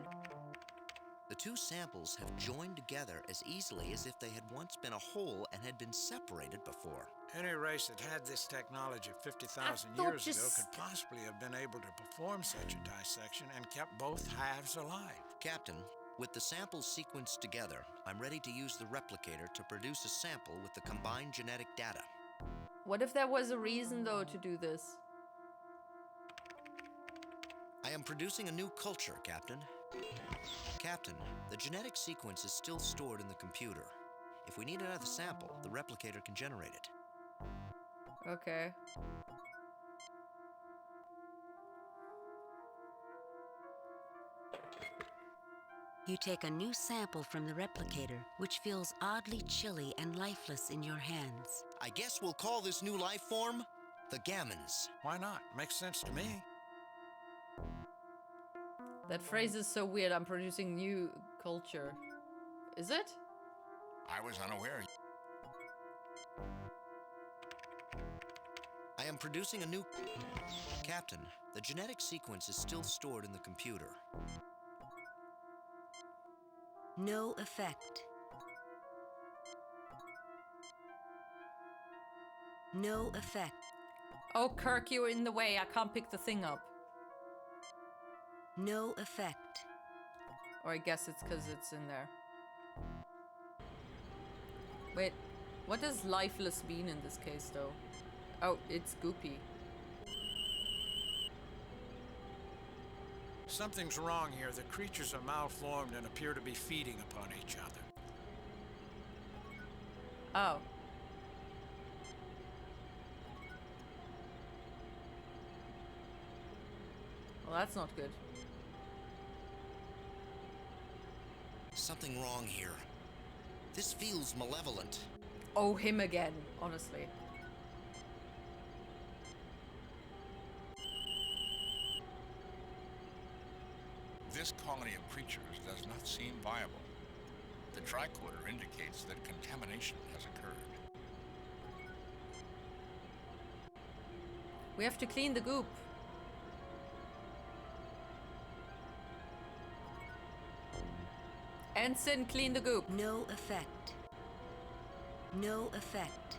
The two samples have joined together as easily as if they had once been a whole and had been separated before.
Any race that had this technology 50,000 years ago could possibly have been able to perform such a dissection and kept both halves alive.
Captain, with the samples sequenced together, I'm ready to use the replicator to produce a sample with the combined genetic data.
What if there was a reason, though, to do this?
I am producing a new culture, Captain. Captain, the genetic sequence is still stored in the computer. If we need another sample, the replicator can generate it.
Okay.
You take a new sample from the replicator, which feels oddly chilly and lifeless in your hands.
I guess we'll call this new life form the Gammons.
Why not? Makes sense to me.
That phrase is so weird. I'm producing new culture. Is it?
I was unaware.
I am producing a new... Captain, the genetic sequence is still stored in the computer.
No effect. No effect.
Oh, Kirk, you're in the way. I can't pick the thing up.
No effect.
Or I guess it's because it's in there. Wait, what does lifeless mean in this case, though? Oh, it's goopy.
Something's wrong here. The creatures are malformed and appear to be feeding upon each other.
Oh. Well, that's not good.
Something wrong here. This feels malevolent.
Oh, him again, honestly.
This colony of creatures does not seem viable. The tricorder indicates that contamination has occurred.
We have to clean the goop. Ensign, clean the goop.
No effect. No effect.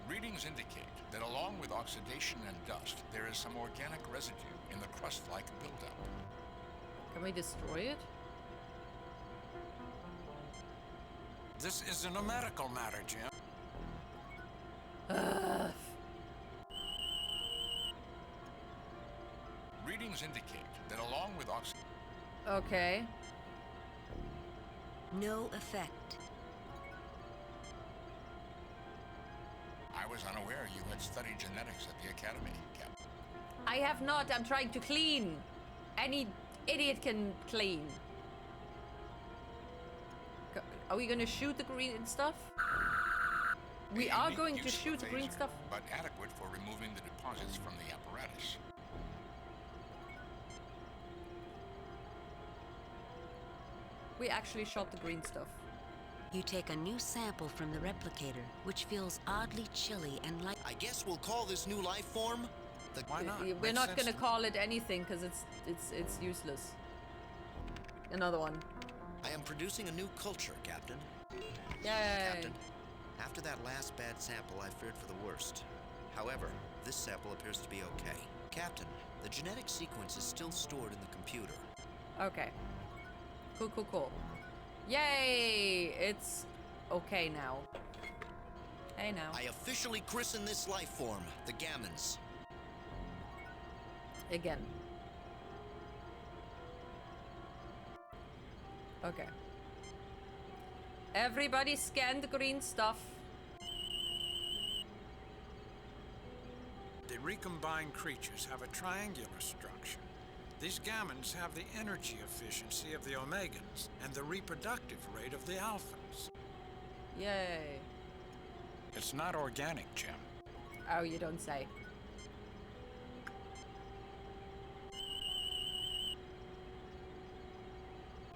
Readings indicate that along with oxidation and dust, there is some organic residue in the crust-like buildup.
Can we destroy it?
This isn't a medical matter, Jim.
Readings indicate that along with oxidation...
Okay.
No effect.
I was unaware you had studied genetics at the academy, Captain.
I have not. I'm trying to clean. Any idiot can clean. Are we gonna shoot the green stuff? We are going to shoot the green stuff.
But adequate for removing the deposits from the apparatus.
We actually shot the green stuff.
You take a new sample from the replicator, which feels oddly chilly and light.
I guess we'll call this new life form the...
Why not?
We're not gonna call it anything because it's useless. Another one.
I am producing a new culture, Captain.
Yay!
Captain, after that last bad sample, I feared for the worst. However, this sample appears to be okay. Captain, the genetic sequence is still stored in the computer.
Okay. Cool, cool, cool. Yay! It's okay now. Hey now.
I officially christen this life form the Gammons.
Again. Okay. Everybody scan the green stuff.
The recombined creatures have a triangular structure. These Gammons have the energy efficiency of the Omegans and the reproductive rate of the Alphans.
Yay.
It's not organic, Jim.
Oh, you don't say.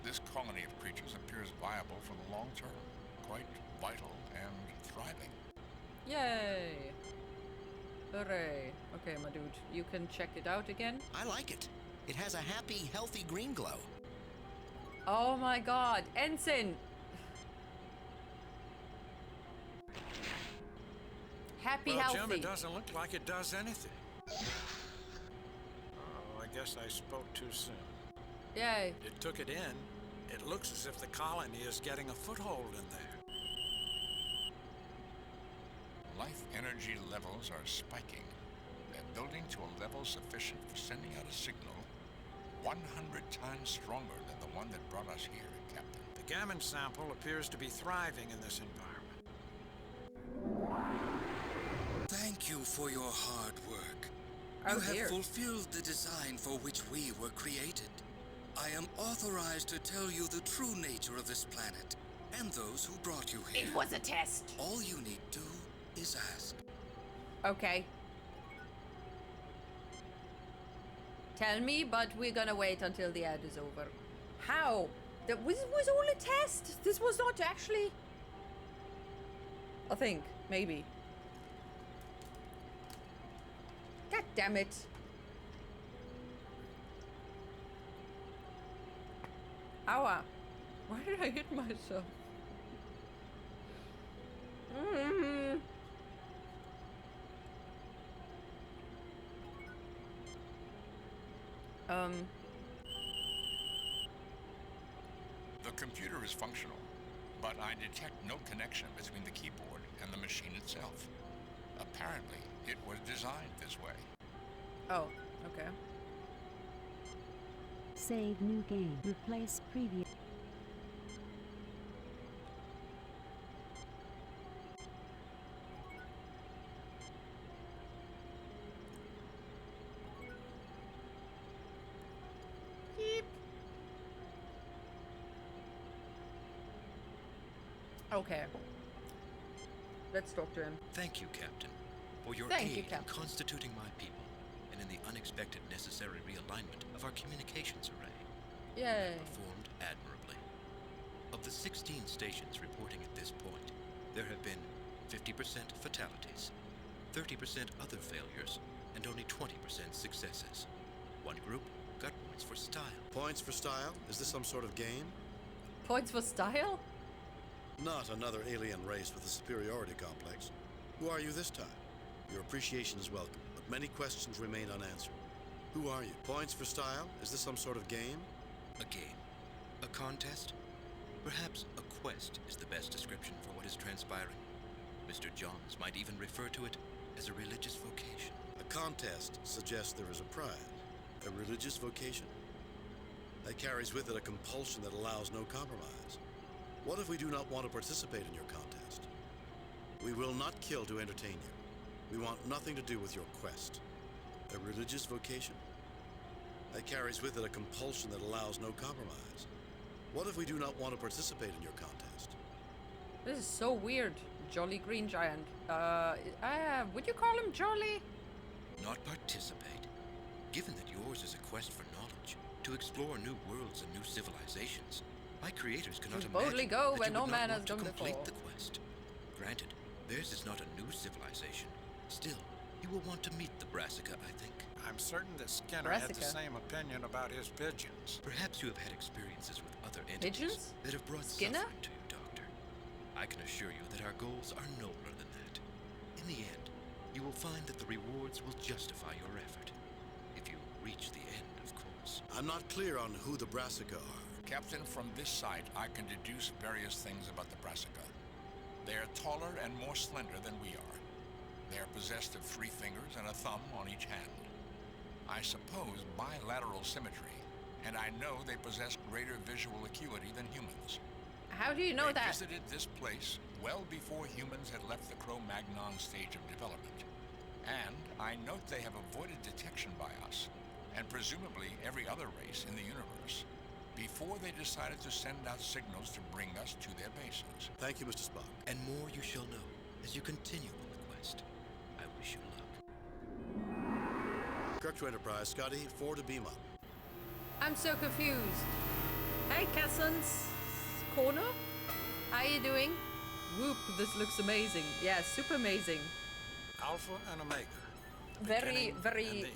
This colony of creatures appears viable for the long term, quite vital and thriving.
Yay! Hooray. Okay, my dude, you can check it out again.
I like it. It has a happy, healthy green glow.
Oh my god, Ensign! Happy,
well,
healthy.
Jim, it doesn't look like it does anything. Oh, I guess I spoke too soon.
Yay.
It took it in. It looks as if the colony is getting a foothold in there.
Life energy levels are spiking. They're building to a level sufficient for sending out a signal 100 times stronger than the one that brought us here, Captain.
The gammon sample appears to be thriving in this environment.
Thank you for your hard work.
Oh,
You have
dear.
fulfilled the design for which we were created. I am authorized to tell you the true nature of this planet and those who brought you here.
It was a test.
All you need do is ask.
Okay. Tell me, but we're gonna wait until the ad is over. How? That was all a test? This was not actually... I think. Maybe. God damn it. Ow. Why did I hit myself?
The computer is functional, but I detect no connection between the keyboard and the machine itself. Apparently, it was designed this way.
Oh, okay.
Save new game. Replace previous.
Okay. Let's talk to him.
Thank you, Captain, for your
Thank you,
aid in
Captain.
constituting my people and in the unexpected necessary realignment of our communications array.
Yay.
Performed admirably. Of the 16 stations reporting at this point, there have been 50% fatalities, 30% other failures, and only 20% successes. One group got points for style.
Points for style? Is this some sort of game?
Points for style?
Not another alien race with a superiority complex. Who are you this time? Your appreciation is welcome, but many questions remain unanswered. Who are you? Points for style? Is this some sort of game?
A game? A contest? Perhaps a quest is the best description for what is transpiring. Mr. Johns might even refer to it as a religious vocation.
A contest suggests there is a prize. A religious vocation. That carries with it a compulsion that allows no compromise. What if we do not want to participate in your contest? We will not kill to entertain you. We want nothing to do with your quest. A religious vocation. That carries with it a compulsion that allows no compromise. What if we do not want to participate in your contest?
This is so weird. Jolly Green Giant. Would you call him Jolly?
Not participate. Given that yours is a quest for knowledge, to explore new worlds and new civilizations, my creators cannot
To
imagine
boldly go
that
where
you
no
would not
man has
want to
gone
complete
before.
the quest. Granted, theirs is not a new civilization. Still, you will want to meet the Brassica, I think.
I'm certain that Skinner had the
Brassica.
same opinion about his pigeons.
Perhaps you have had experiences with other entities
Pigeons?
that have brought
Skinner?
suffering to you, Doctor. I can assure you that our goals are nobler than that. In the end, you will find that the rewards will justify your effort. If you reach the end, of course.
I'm not clear on who the Brassica are.
Captain, from this site, I can deduce various things about the Brassica. They are taller and more slender than we are. They are possessed of 3 fingers and a thumb on each hand. I suppose bilateral symmetry, and I know they possess greater visual acuity than humans.
How do you know
They
that?
visited this place well before humans had left the Cro-Magnon stage of development. And I note they have avoided detection by us, and presumably every other race in the universe, before they decided to send out signals to bring us to their bases.
Thank you, Mr. Spock.
And more you shall know as you continue on the quest. I wish you luck.
Kirk to Enterprise, Scotty, 4 to beam up.
I'm so confused. Hey, Casson's Corner? How you doing? Whoop, this looks amazing. Yeah, super amazing.
Alpha and Omega.
Very, very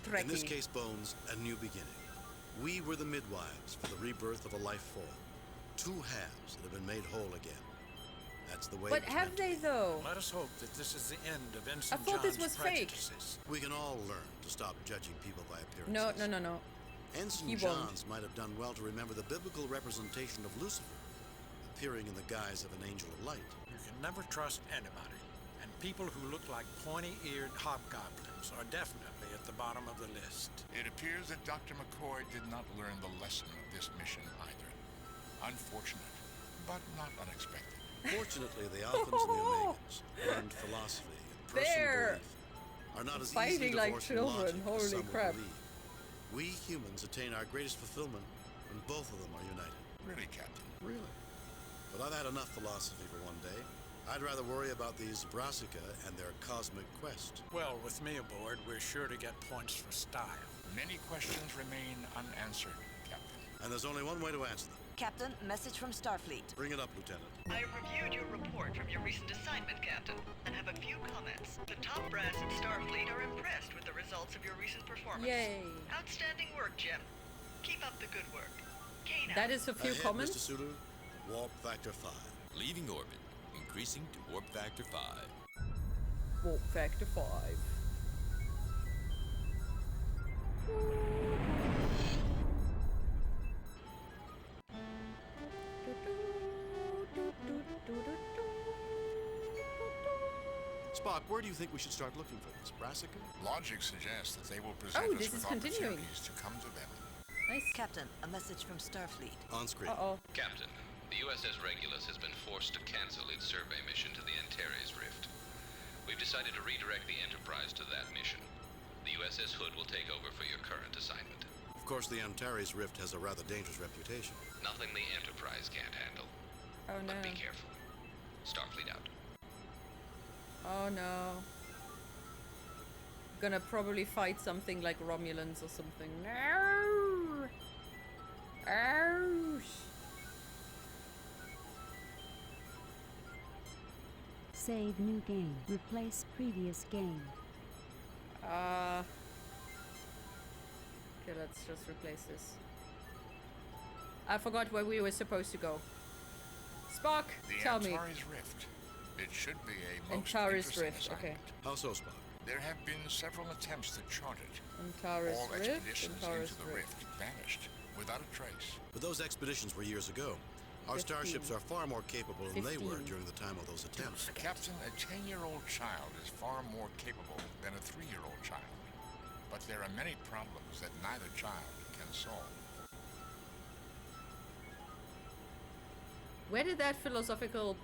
Trekkie.
In this case, Bones, a new beginning. We were the midwives for the rebirth of a life form. Two halves that have been made whole again. That's the way.
But have they though?
Let us hope that this is the end of
I
Ensign
thought this
John's
was fake.
prejudices.
We can all learn to stop judging people by appearances.
No.
Ensign
He won't.
Johns might have done well to remember the biblical representation of Lucifer, appearing in the guise of an angel of light.
You can never trust anybody, and people who look like pointy-eared hobgoblins are definitely at the bottom of the list.
It appears that Dr. McCoy did not learn the lesson of this mission either. Unfortunate, but not unexpected.
Fortunately, the Alphans and the Omegans learned philosophy and personal
They're
belief are not as
fighting
easily
like
divorced from
children.
logic as
Holy
some would
crap.
believe. We humans attain our greatest fulfillment when both of them are united.
Really, Captain?
Really? But I've had enough philosophy for one day. I'd rather worry about these Brassica and their cosmic quest.
Well, with me aboard, we're sure to get points for style.
Many questions remain unanswered, Captain.
And there's only one way to answer them.
Captain, message from Starfleet.
Bring it up, Lieutenant.
I have reviewed your report from your recent assignment, Captain, and have a few comments. The top brass at Starfleet are impressed with the results of your recent performance.
Yay.
Outstanding work, Jim. Keep up the good work. Kane
That
out.
is a few
Ahead,
comments.
Mr. Sulu. Warp factor 5.
Leaving orbit. Increasing to warp factor 5.
Warp factor 5.
Spock, where do you think we should start looking for this? Brassica?
Logic suggests that they will present
Oh,
us
this
with
is continuing.
opportunities to come to them.
Nice.
Captain, a message from Starfleet.
On screen.
Uh-oh.
Captain, the USS Regulus has been forced to cancel its survey mission to the Antares Rift. We've decided to redirect the Enterprise to that mission. The USS Hood will take over for your current assignment.
Of course, the Antares Rift has a rather dangerous reputation.
Nothing the Enterprise can't handle.
Oh no.
But be careful. Starfleet out.
Oh no. Gonna probably fight something like Romulans or something. No! Ouch!
Save new game. Replace previous game.
Okay, let's just replace this. I forgot where we were supposed to go. Spock,
The
tell me.
Antares Rift. It should be a most
Antares
interesting
Rift,
assignment.
okay.
How so, Spock?
There have been several attempts to chart it.
Antares
All
Rift,
expeditions
Antares
into the
Rift.
Rift vanished without a trace.
But those expeditions were years ago. Our
15.
starships are far more capable than they were
15.
during the time of those attempts.
Captain, a 10-year-old child is far more capable than a 3-year-old child. But there are many problems that neither child can solve.
Where did that philosophical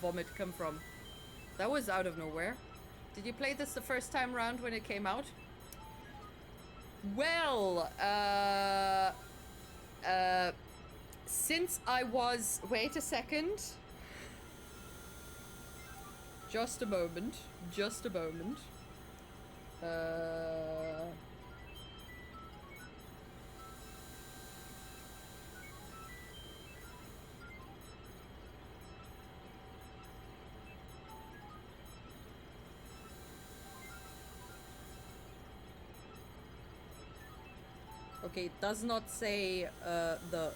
vomit come from? That was out of nowhere. Did you play this the first time round when it came out? Well, since I was... Wait a second. Just a moment. Just a moment. Okay, it does not say the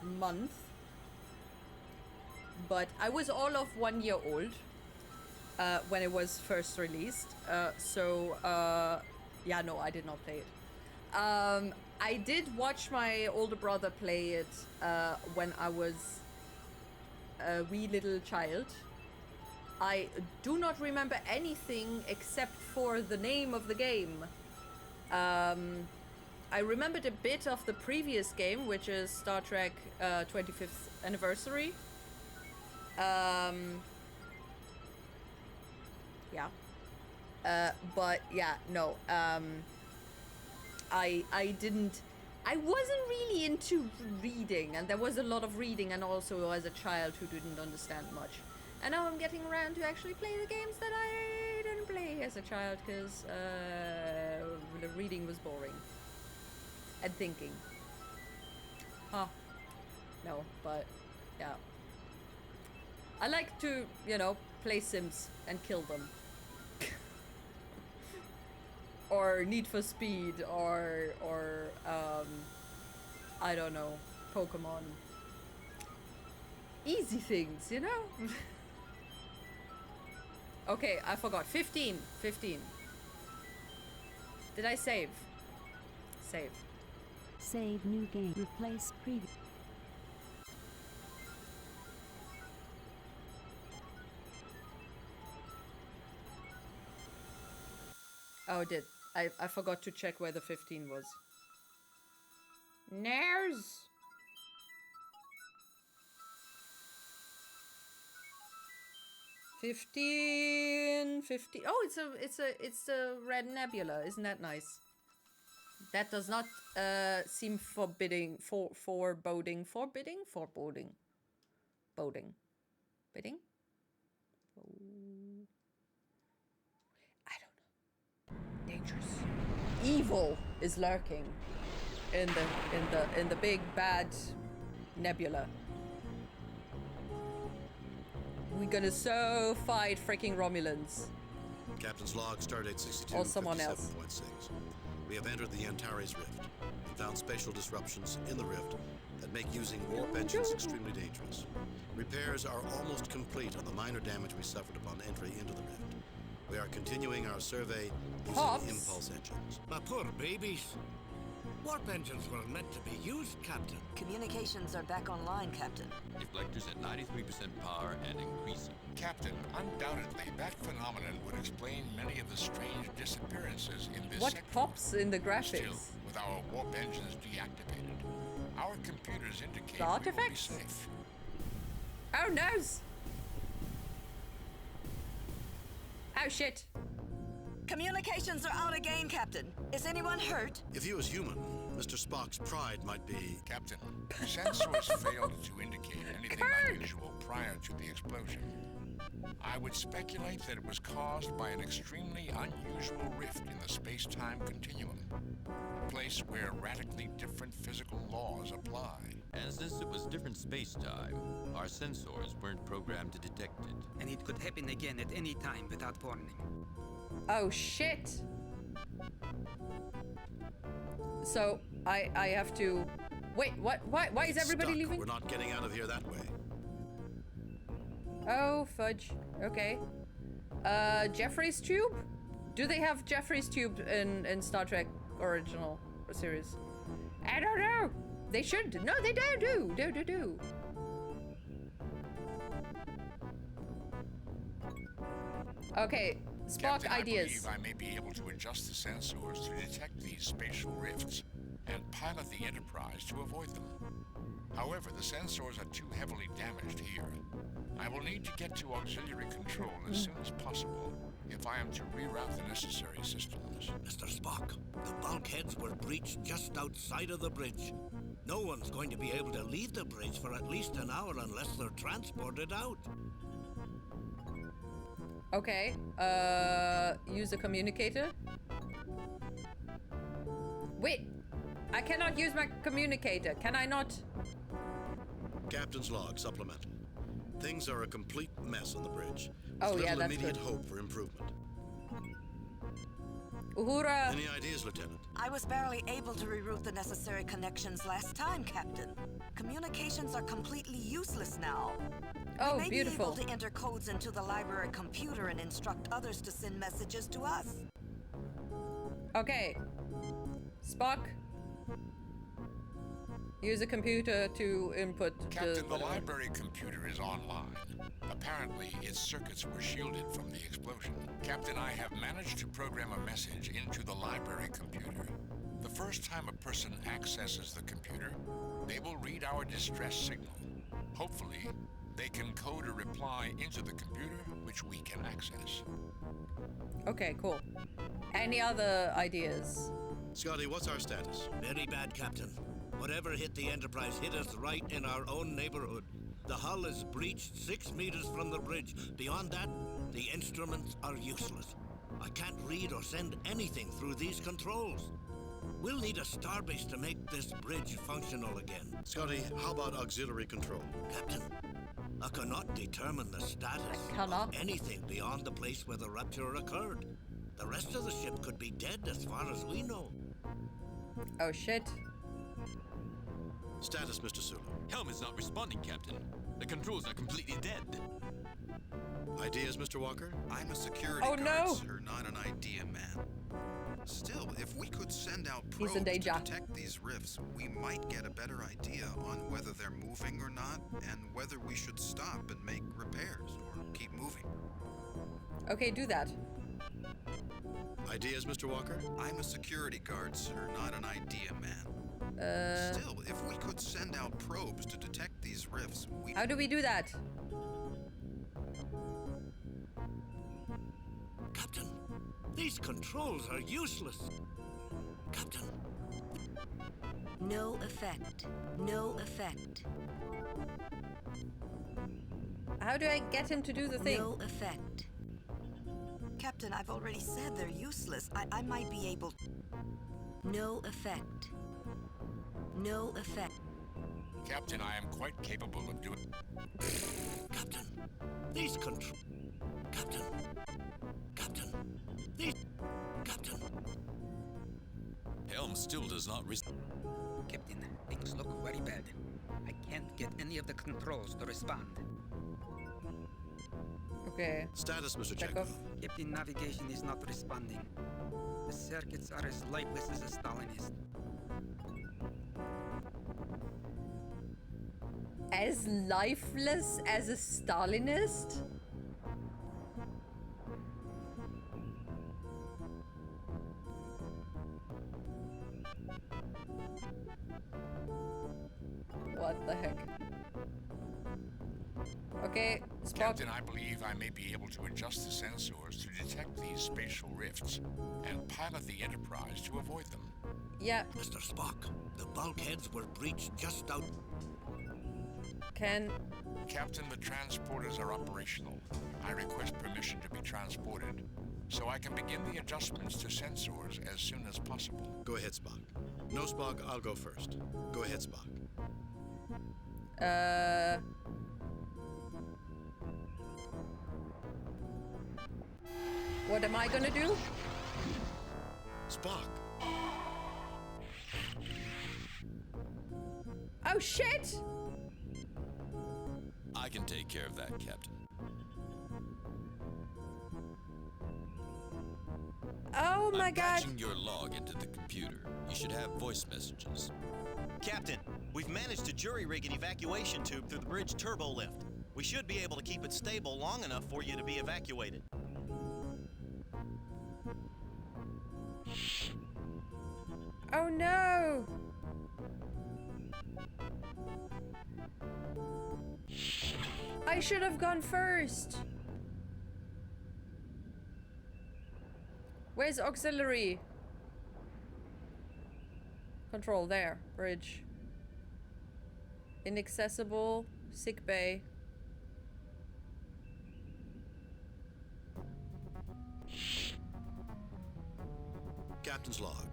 month, but I was all of 1 year old when it was first released. Yeah, no, I did not play it. I did watch my older brother play it when I was a wee little child. I do not remember anything except for the name of the game. I remembered a bit of the previous game, which is Star Trek 25th Anniversary. Yeah. But yeah, no. I wasn't really into reading, and there was a lot of reading, and also as a child who didn't understand much. And now I'm getting around to actually play the games that I didn't play as a child, because the reading was boring. And thinking. Huh. No, but yeah. I like to, you know, play Sims and kill them. Or Need for Speed, or I don't know, Pokemon. Easy things, you know? Okay, I forgot. 15. 15. Did I save? Save.
Save new game. Replace previous.
Oh, I forgot to check where the 15 was. Nars! $15. Oh, it's a red nebula. Isn't that nice? That does not seem forbidding. Foreboding. Boding. Bidding? I don't know. Dangerous. Evil is lurking in the big bad nebula. We're gonna so fight freaking Romulans.
Captain's log, stardate 62.
Or someone else.
57.6. We have entered the Antares Rift and found spatial disruptions in the rift that make using warp engines extremely dangerous. Repairs are almost complete on the minor damage we suffered upon entry into the rift. We are continuing our survey using impulse engines.
My poor babies. Warp engines were meant to be used, Captain.
Communications are back online, Captain.
Deflectors at 93% power and increasing.
Captain, undoubtedly, that phenomenon would explain many of the strange disappearances in this
What
sector.
pops in the graphics?
Still, with our warp engines deactivated, our computers indicate
The
we will be
artifacts?
safe.
Oh, noes! Oh, shit.
Communications are out again, Captain. Is anyone hurt?
If he was human, Mr. Spock's pride might be...
Captain, sensors failed to indicate anything unusual prior to the explosion. I would speculate that it was caused by an extremely unusual rift in the space-time continuum, a place where radically different physical laws apply.
And since it was different space-time, our sensors weren't programmed to detect it.
And it could happen again at any time without warning.
Oh, shit. So, I have to... Wait, what? Why is everybody leaving?
We're not getting out of here that way.
Oh, fudge. Okay. Jeffrey's Tube? Do they have Jeffrey's Tube in Star Trek original series? I don't know. They should. No, they do. Do. Okay, Spock
Captain,
ideas.
I believe I may be able to adjust the sensors to detect these spatial rifts and pilot the Enterprise to avoid them. However, the sensors are too heavily damaged here. I will need to get to auxiliary control as soon as possible if I am to reroute the necessary systems.
Mr. Spock, the bulkheads were breached just outside of the bridge. No one's going to be able to leave the bridge for at least an hour unless they're transported out.
Okay, use a communicator. Wait, I cannot use my communicator, can I not?
Captain's log, supplemental. Things are a complete mess on the bridge.
Oh,
With
yeah,
little
that's
immediate
good.
hope for improvement.
Uhura!
Any ideas, Lieutenant?
I was barely able to reroute the necessary connections last time, Captain. Communications are completely useless now.
Oh,
we may
beautiful.
be able to enter codes into the library computer and instruct others to send messages to us.
Okay. Spock. Use a computer to input
Captain, the
whatever.
library computer is online. Apparently, its circuits were shielded from the explosion. Captain, I have managed to program a message into the library computer. The first time a person accesses the computer, they will read our distress signal. Hopefully, they can code a reply into the computer, which we can access.
Okay, cool. Any other ideas?
Scotty, what's our status?
Very bad, Captain. Whatever hit the Enterprise hit us right in our own neighborhood. The hull is breached 6 meters from the bridge. Beyond that, the instruments are useless. I can't read or send anything through these controls. We'll need a starbase to make this bridge functional again.
Scotty, how about auxiliary control?
Captain, I cannot determine the status of anything beyond the place where the rupture occurred. The rest of the ship could be dead as far as we know.
Oh shit.
Status, Mr. Sulu.
Helm is not responding, Captain. The controls are completely dead.
Ideas, Mr. Walker?
I'm a security guard, sir, not an idea man. Still, if we could send out probes to detect these rifts, we might get a better idea on whether they're moving or not, and whether we should stop and make repairs or keep moving.
Okay, do that.
Ideas, Mr. Walker?
I'm a security guard, sir, not an idea man. Still, if we could send out probes to detect these rifts, we...
How do we do that?
Captain, these controls are useless. Captain.
No effect. No effect.
How do I get him to do the thing?
No effect.
Captain, I've already said they're useless. I might be able...
No effect. No effect.
Captain, I am quite capable of doing...
Captain, these controls... Captain. Captain. These... Captain.
Helm still does not
Captain, things look very bad. I can't get any of the controls to respond.
Okay.
Status, Mr. Chekhov.
Captain, navigation is not responding. The circuits are as lifeless as a Stalinist.
As lifeless as a Stalinist? What the heck? Okay, Spock.
Captain, I believe I may be able to adjust the sensors to detect these spatial rifts and pilot the Enterprise to avoid them.
Yeah.
Mr. Spock, the bulkheads were breached just out...
Captain, the transporters are operational. I request permission to be transported, so I can begin the adjustments to sensors as soon as possible.
Go ahead, Spock. No, Spock, I'll go first. Go ahead, Spock.
What am I gonna do?
Spock.
Oh shit!
I can take care of that, Captain.
Oh my God!
Patching your log into the computer. You should have voice messages.
Captain, we've managed to jury-rig an evacuation tube through the bridge turbo lift. We should be able to keep it stable long enough for you to be evacuated.
Oh no! I should have gone first. Where's auxiliary? Control there. Bridge. Inaccessible. Sick bay.
Captain's log.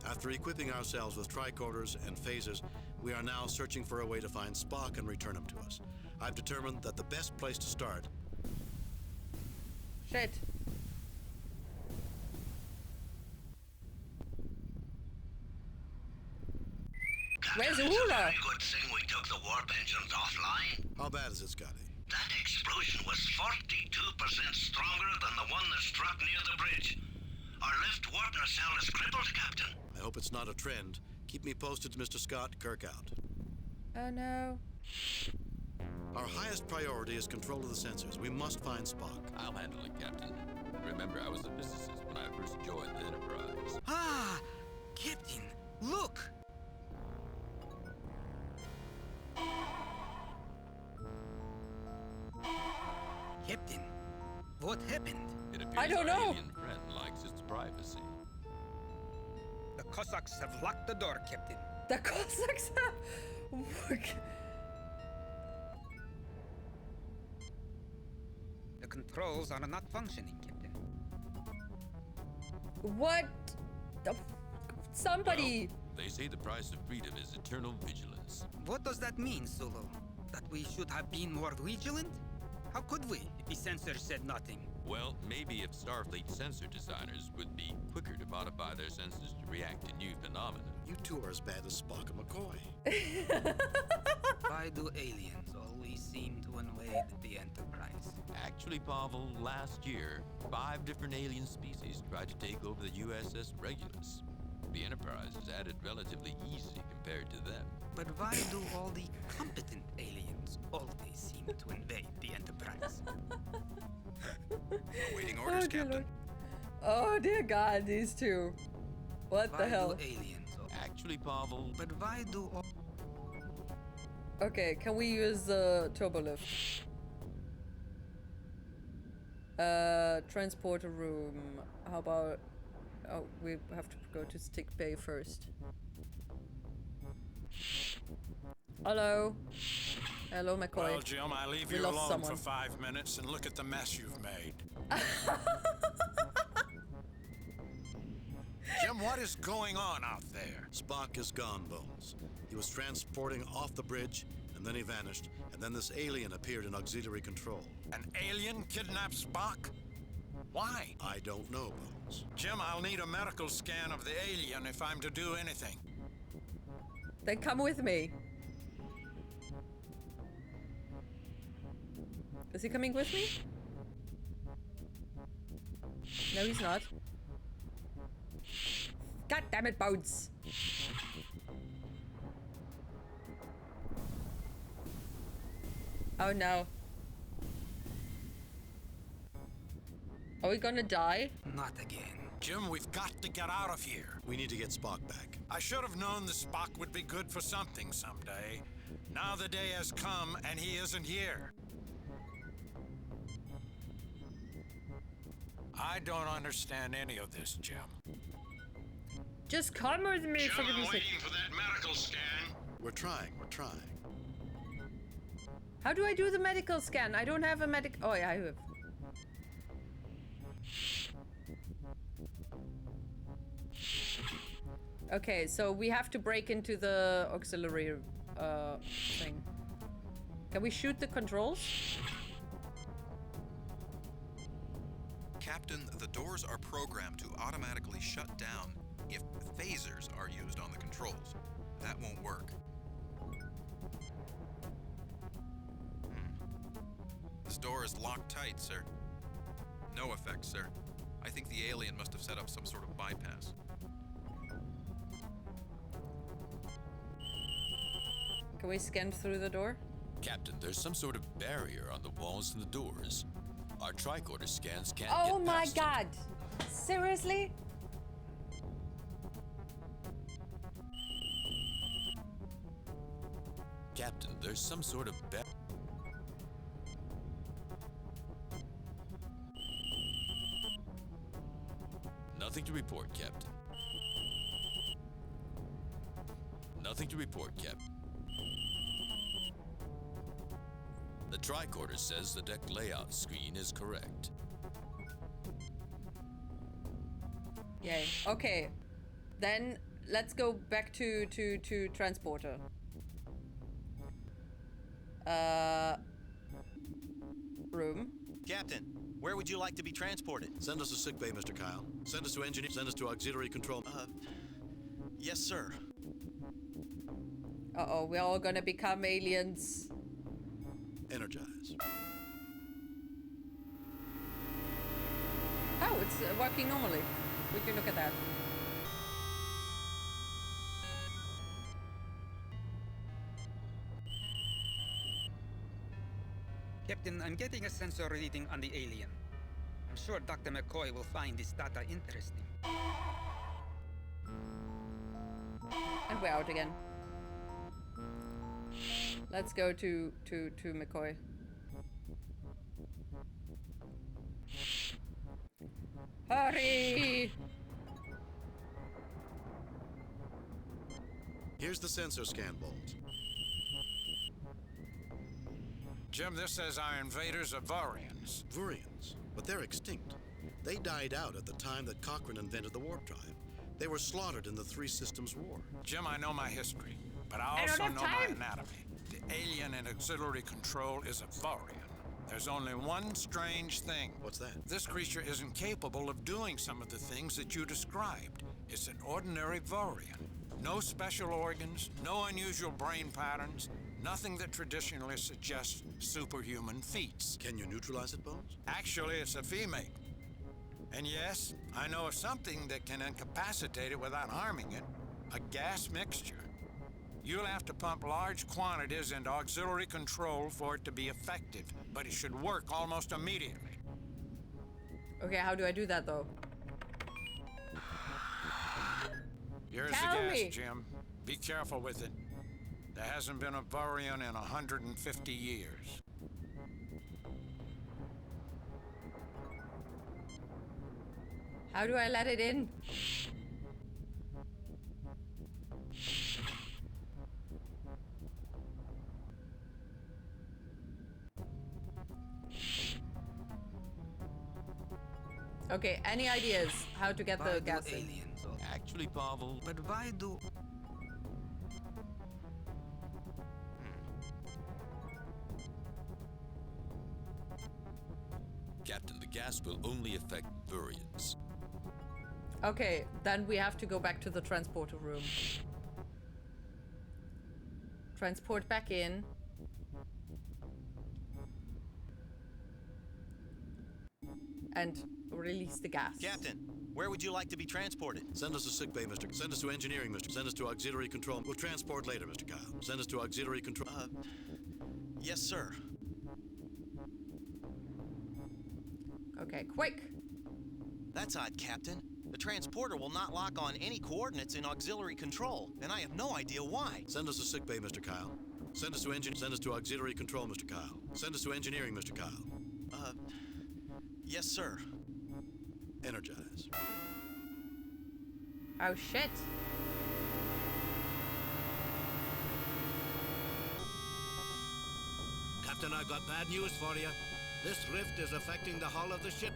After equipping ourselves with tricorders and phasers, we are now searching for a way to find Spock and return him to us. I've determined that the best place to start...
Shit. Where's
Captain,
Uhura?
It's a very good thing we took the warp engines offline.
How bad is it, Scotty?
That explosion was 42% stronger than the one that struck near the bridge. Our left warp nacelle is crippled, Captain.
I hope it's not a trend. Keep me posted, Mr. Scott. Kirk out.
Oh no.
Our highest priority is control of the sensors. We must find Spock.
I'll handle it, Captain. Remember, I was a physicist when I first joined the Enterprise.
Ah! Captain, look! Captain, what happened?
It appears
I don't
our
know.
alien friend likes its privacy.
The Cossacks have locked the door, Captain.
The Cossacks have...
The controls are not functioning, Captain.
What? The somebody.
Well, they say the price of freedom is eternal vigilance.
What does that mean, Sulu? That we should have been more vigilant? How could we if the sensor said nothing?
Well, maybe if Starfleet sensor designers would be quicker to modify their sensors to react to new phenomena.
You two are as bad as Spock and McCoy.
Why do aliens always seem to invade the Enterprise?
Actually, Pavel, last year, 5 different alien species tried to take over the USS Regulus. The Enterprise is at it relatively easy compared to them.
But why do all the competent aliens always seem to invade the Enterprise?
Awaiting orders, Captain.
Oh dear God, these two. What the hell?
Why do aliens?
Actually, Pavel.
But why do all...
Okay, can we use the turbo lift? Transporter room. How about... Oh, we have to go to stick bay first. Hello. Hello, McCoy.
Well, Jim, I leave you alone for 5 minutes and look at the mess you've made. Jim, what is going on out there?
Spock is gone, Bones. He was transporting off the bridge, and then he vanished, and then this alien appeared in auxiliary control.
An alien kidnapped Spock? Why?
I don't know, Bones.
Jim, I'll need a medical scan of the alien if I'm to do anything.
Then come with me. Is he coming with me? No, he's not. God damn it, Bones! Oh no. Are we gonna die?
Not again.
Jim, we've got to get out of here.
We need to get Spock back.
I should have known the Spock would be good for something someday. Now the day has come and he isn't here. I don't understand any of this, Jim.
Just come with me, for goodness sake.
Waiting for that medical scan.
We're trying.
How do I do the medical scan? I don't have a medic. Oh yeah, I have. Okay, so we have to break into the auxiliary thing. Can we shoot the controls?
Captain, the doors are programmed to automatically shut down if phasers are used on the controls. That won't work. This door is locked tight, sir. No effect, sir. I think the alien must have set up some sort of bypass.
Can we scan through the door?
Captain, there's some sort of barrier on the walls and the doors. Our tricorder scans can't
Oh
get
my
past
God! Seriously?
Captain, there's some sort of Nothing to report, Captain. Nothing to report, Captain. The tricorder says the deck layout screen is correct.
Yay. Okay. Then let's go back to transporter. Room.
Captain, where would you like to be transported?
Send us to sickbay, Mr. Kyle. Send us to engineer. Send us to auxiliary control.
Yes, sir.
Uh-oh, we're all gonna become aliens.
Energize.
Oh, it's working normally. Would you look at that?
Captain, I'm getting a sensor reading on the alien. I'm sure Dr. McCoy will find this data interesting.
And we're out again. Let's go to McCoy. Hurry!
Here's the sensor scan, Bones.
Jim, this says our invaders are Vurians.
Vurians? But they're extinct. They died out at the time that Cochrane invented the warp drive. They were slaughtered in the Three Systems War.
Jim, I know my history, but I
I don't
also
have
know my
time.
anatomy. The alien in auxiliary control is a Vaurian. There's only one strange thing.
What's that?
This creature isn't capable of doing some of the things that you described. It's an ordinary Vaurian. No special organs, no unusual brain patterns, nothing that traditionally suggests superhuman feats.
Can you neutralize it, Bones?
Actually, it's a female. And yes, I know of something that can incapacitate it without harming it. A gas mixture. You'll have to pump large quantities into auxiliary control for it to be effective, but it should work almost immediately.
Okay, how do I do that though?
Here's
Tell
the gas,
me.
Jim. Be careful with it. There hasn't been a Vaurian in 150 years.
How do I let it in? Okay, any ideas how to get
Why
the
do
gas in?
aliens all-
Actually, Pavel,
But why do...
Captain, the gas will only affect Vaurians.
Okay, then we have to go back to the transporter room. Transport back in. And release the gas.
Captain, where would you like to be transported?
Send us to sickbay, Mr. Send us to engineering, Mr. Send us to auxiliary control. We'll transport later, Mr. Kyle. Send us to auxiliary control.
Yes, sir.
Okay, quick.
That's odd, Captain. The transporter will not lock on any coordinates in auxiliary control, and I have no idea why.
Send us to sickbay, Mr. Kyle. Send us to Send us to auxiliary control, Mr. Kyle. Send us to engineering, Mr. Kyle.
Yes, sir.
Energize.
Oh shit.
Captain, I've got bad news for you. This rift is affecting the hull of the ship.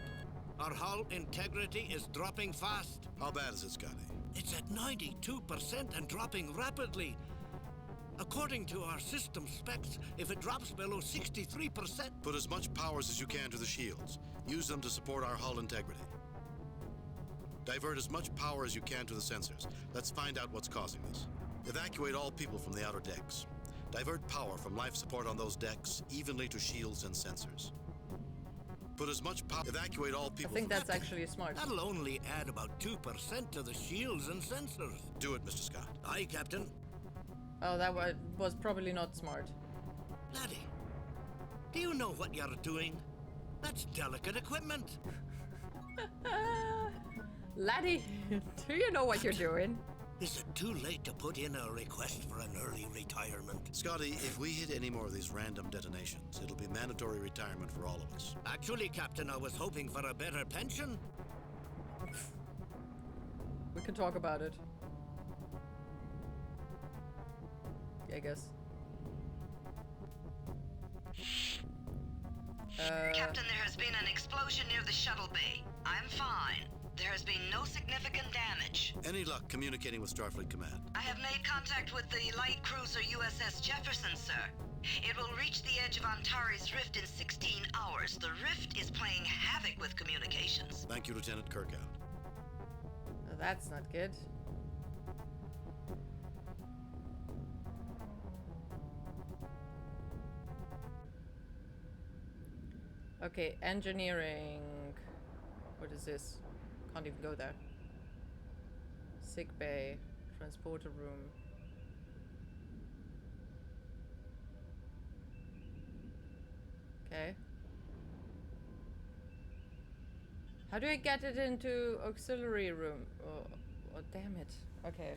Our hull integrity is dropping fast.
How bad is it, Scotty?
It's at 92% and dropping rapidly. According to our system specs, if it drops below 63%...
Put as much powers as you can to the shields. Use them to support our hull integrity. Divert as much power as you can to the sensors. Let's find out what's causing this. Evacuate all people from the outer decks. Divert power from life support on those decks evenly to shields and sensors. Put as much power... Evacuate all people...
I think that's actually smart.
That'll only add about 2% to the shields and sensors.
Do it, Mr. Scott.
Aye, Captain.
Oh, that was probably not smart.
Laddie, do you know what you're doing? That's delicate equipment.
Laddie, do you know what you're doing?
Is it too late to put in a request for an early retirement?
Scotty, if we hit any more of these random detonations, it'll be mandatory retirement for all of us.
Actually, Captain, I was hoping for a better pension.
We can talk about it. I guess.
Captain, there has been an explosion near the shuttle bay. I'm fine. There has been no significant damage.
Any luck communicating with Starfleet Command?
I have made contact with the light cruiser USS Jefferson, sir. It will reach the edge of Antares Rift in 16 hours. The rift is playing havoc with communications.
Thank you, Lieutenant Kirkout.
That's not good. Okay, engineering. What is this? Can't even go there. Sick bay, transporter room. Okay. How do I get it into auxiliary room? Oh, damn it. Okay.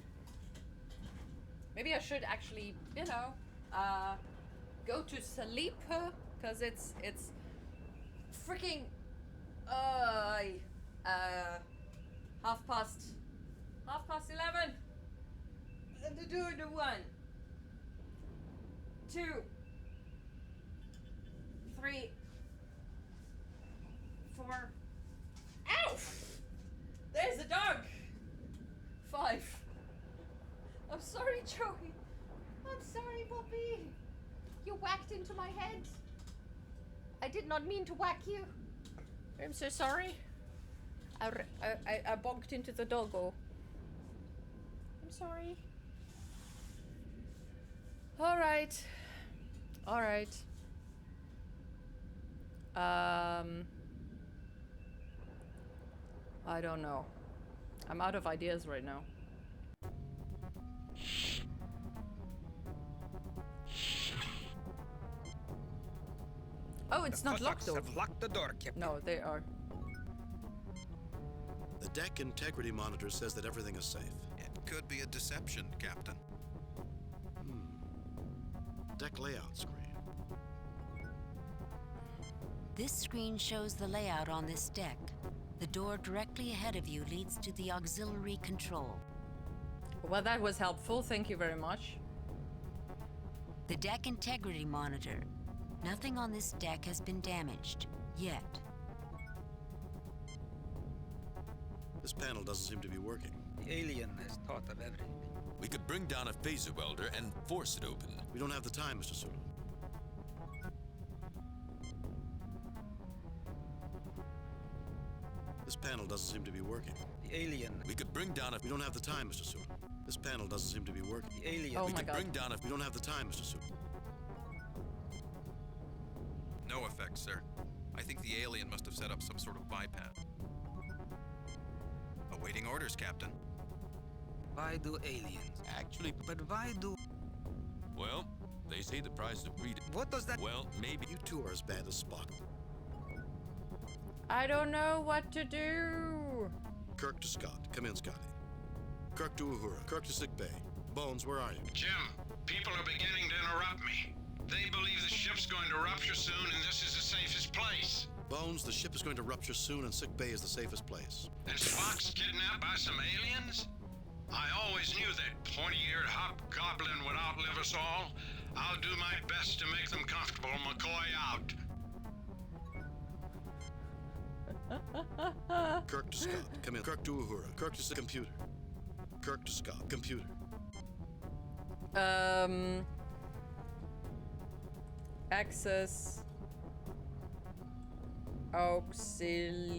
Maybe I should actually, you know, go to sleep, because it's freaking half past 11 and to do the 1 2 3 4 ow, there's a dog,
I'm sorry, Joey. I'm sorry, Bobby. You whacked into my head. I did not mean to whack you.
I'm so sorry. I bonked into the doggo. I'm sorry. Alright. Alright. I don't know. I'm out of ideas right now. Oh, it's not locked though.
Have locked the door, Captain.
No, they are.
The deck integrity monitor says that everything is safe.
It could be a deception, Captain.
Deck layout screen.
This screen shows the layout on this deck. The door directly ahead of you leads to the auxiliary control.
Well, that was helpful. Thank you very much.
The deck integrity monitor. Nothing on this deck has been damaged, yet.
This panel doesn't seem to be working.
The alien has thought of everything.
We could bring down a phaser welder and force it open.
We don't have the time, Mr. Sulu. This panel doesn't seem to be working.
The alien.
We could bring down a...
We don't have the time, Mr. Sulu. This panel doesn't seem to be working.
The alien.
Oh
we
my
could
God.
bring down a...
We don't have the time, Mr. Sulu.
No effect, sir. I think the alien must have set up some sort of bypass. Awaiting orders, Captain.
Why do aliens?
Actually...
But why do...
Well, they say the price of breeding...
What does that...
Well, maybe...
You two are as bad as Spock.
I don't know what to do.
Kirk to Scott. Come in, Scotty. Kirk to Uhura. Kirk to sick bay. Bones, where are you?
Jim, people are beginning to interrupt me. They believe the ship's going to rupture soon and this is the safest place.
Bones, the ship is going to rupture soon and sick bay is the safest place.
And Spock's kidnapped by some aliens? I always knew that pointy-eared hobgoblin would outlive us all. I'll do my best to make them comfortable. McCoy out.
Kirk to Scott. Come in. Kirk to Uhura. Kirk to the computer. Kirk to Scott. Computer.
Access. Auxiliary.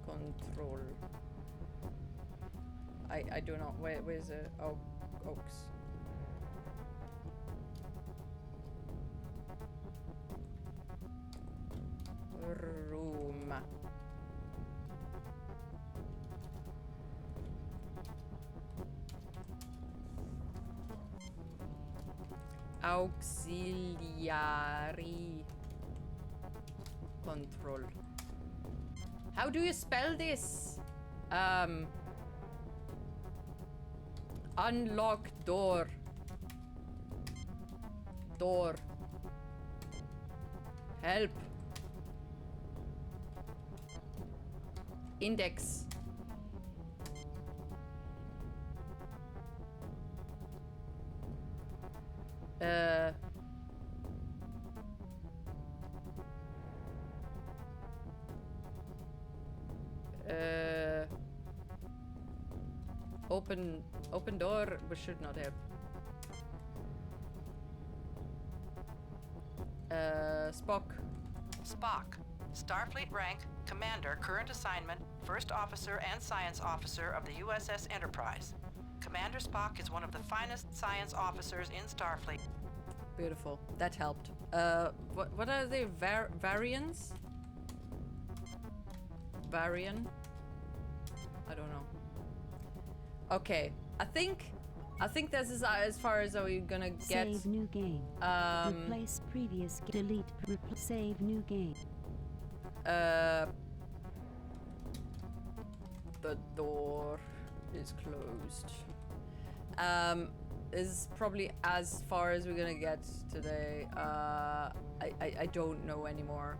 Control. I do not. Where's the aux? Room. Auxiliary control. How do you spell this? Unlock door. Door. Help. Index. Open door, we should not have. Spock.
Spock, Starfleet rank, Commander, current assignment, First Officer and Science Officer of the USS Enterprise. Commander Spock is one of the finest science officers in Starfleet.
Beautiful. That helped. What are the variants? Varian? I don't know. Okay. I think this is as far as we're gonna get.
Save new game. Replace previous. Delete. Save new game.
The door is closed. This is probably as far as we're gonna get today. I don't know anymore.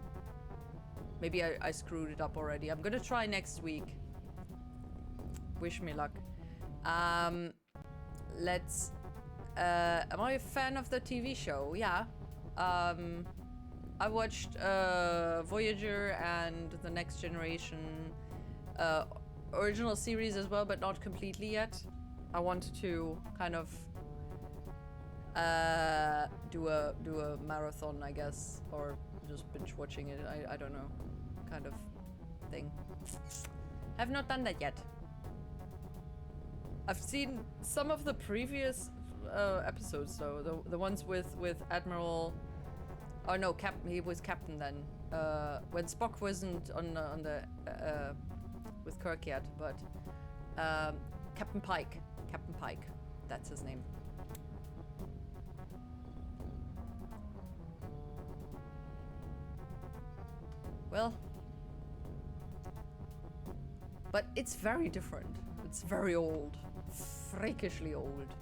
Maybe I screwed it up already. I'm gonna try next week. Wish me luck. Let's. Am I a fan of the TV show? Yeah. I watched Voyager and The Next Generation original series as well, but not completely yet. I wanted to kind of do a marathon, I guess, or just binge watching it. I don't know, kind of thing. Have not done that yet. I've seen some of the previous episodes though, the ones with Admiral. Oh no, he was Captain then. When Spock wasn't on the with Kirk yet, but Captain Pike, that's his name. Well, but it's very different. It's very old, freakishly old.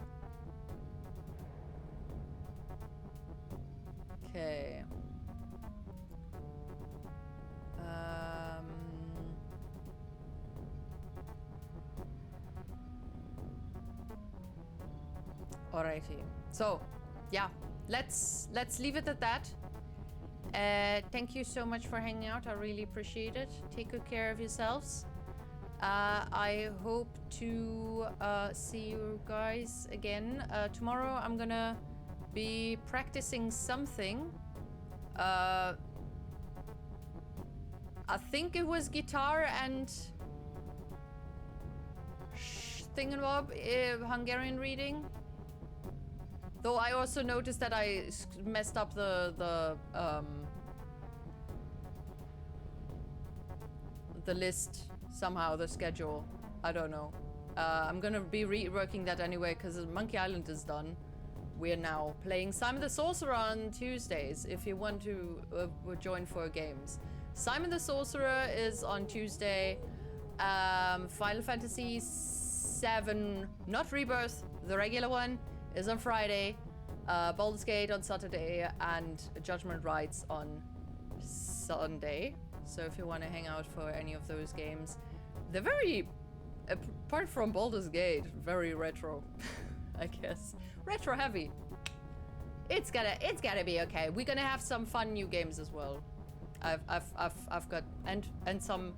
Okay. Alrighty. So, yeah, let's leave it at that. Thank you so much for hanging out. I really appreciate it. Take good care of yourselves. I hope to see you guys again. Tomorrow I'm gonna be practicing something. I think it was guitar and thingamabob, Hungarian reading. Though I also noticed that I messed up the list somehow, the schedule. I don't know. I'm gonna be reworking that anyway because Monkey Island is done. We're now playing Simon the Sorcerer on Tuesdays if you want to join for games. Simon the Sorcerer is on Tuesday. Final Fantasy VII, not Rebirth, the regular one, is on Friday. Baldur's Gate on Saturday, and Judgment Rites on Sunday. So if you want to hang out for any of those games, they're very, apart from Baldur's Gate, very retro, I guess. Retro heavy. It's gotta be okay. We're gonna have some fun new games as well. I've got and some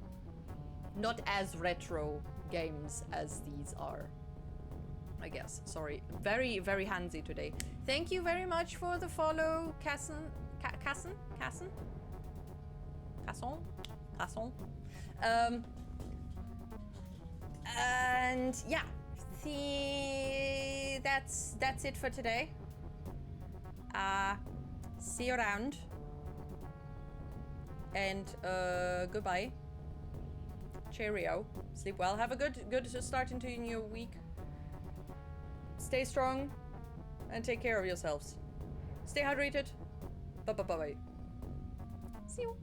not as retro games as these are, I guess. Sorry, very handsy today. Thank you very much for the follow, Casson. And yeah, that's it for today. See you around, and goodbye. Cheerio. Sleep well. Have a good start into your new week. Stay strong and take care of yourselves. Stay hydrated. Bye. See you.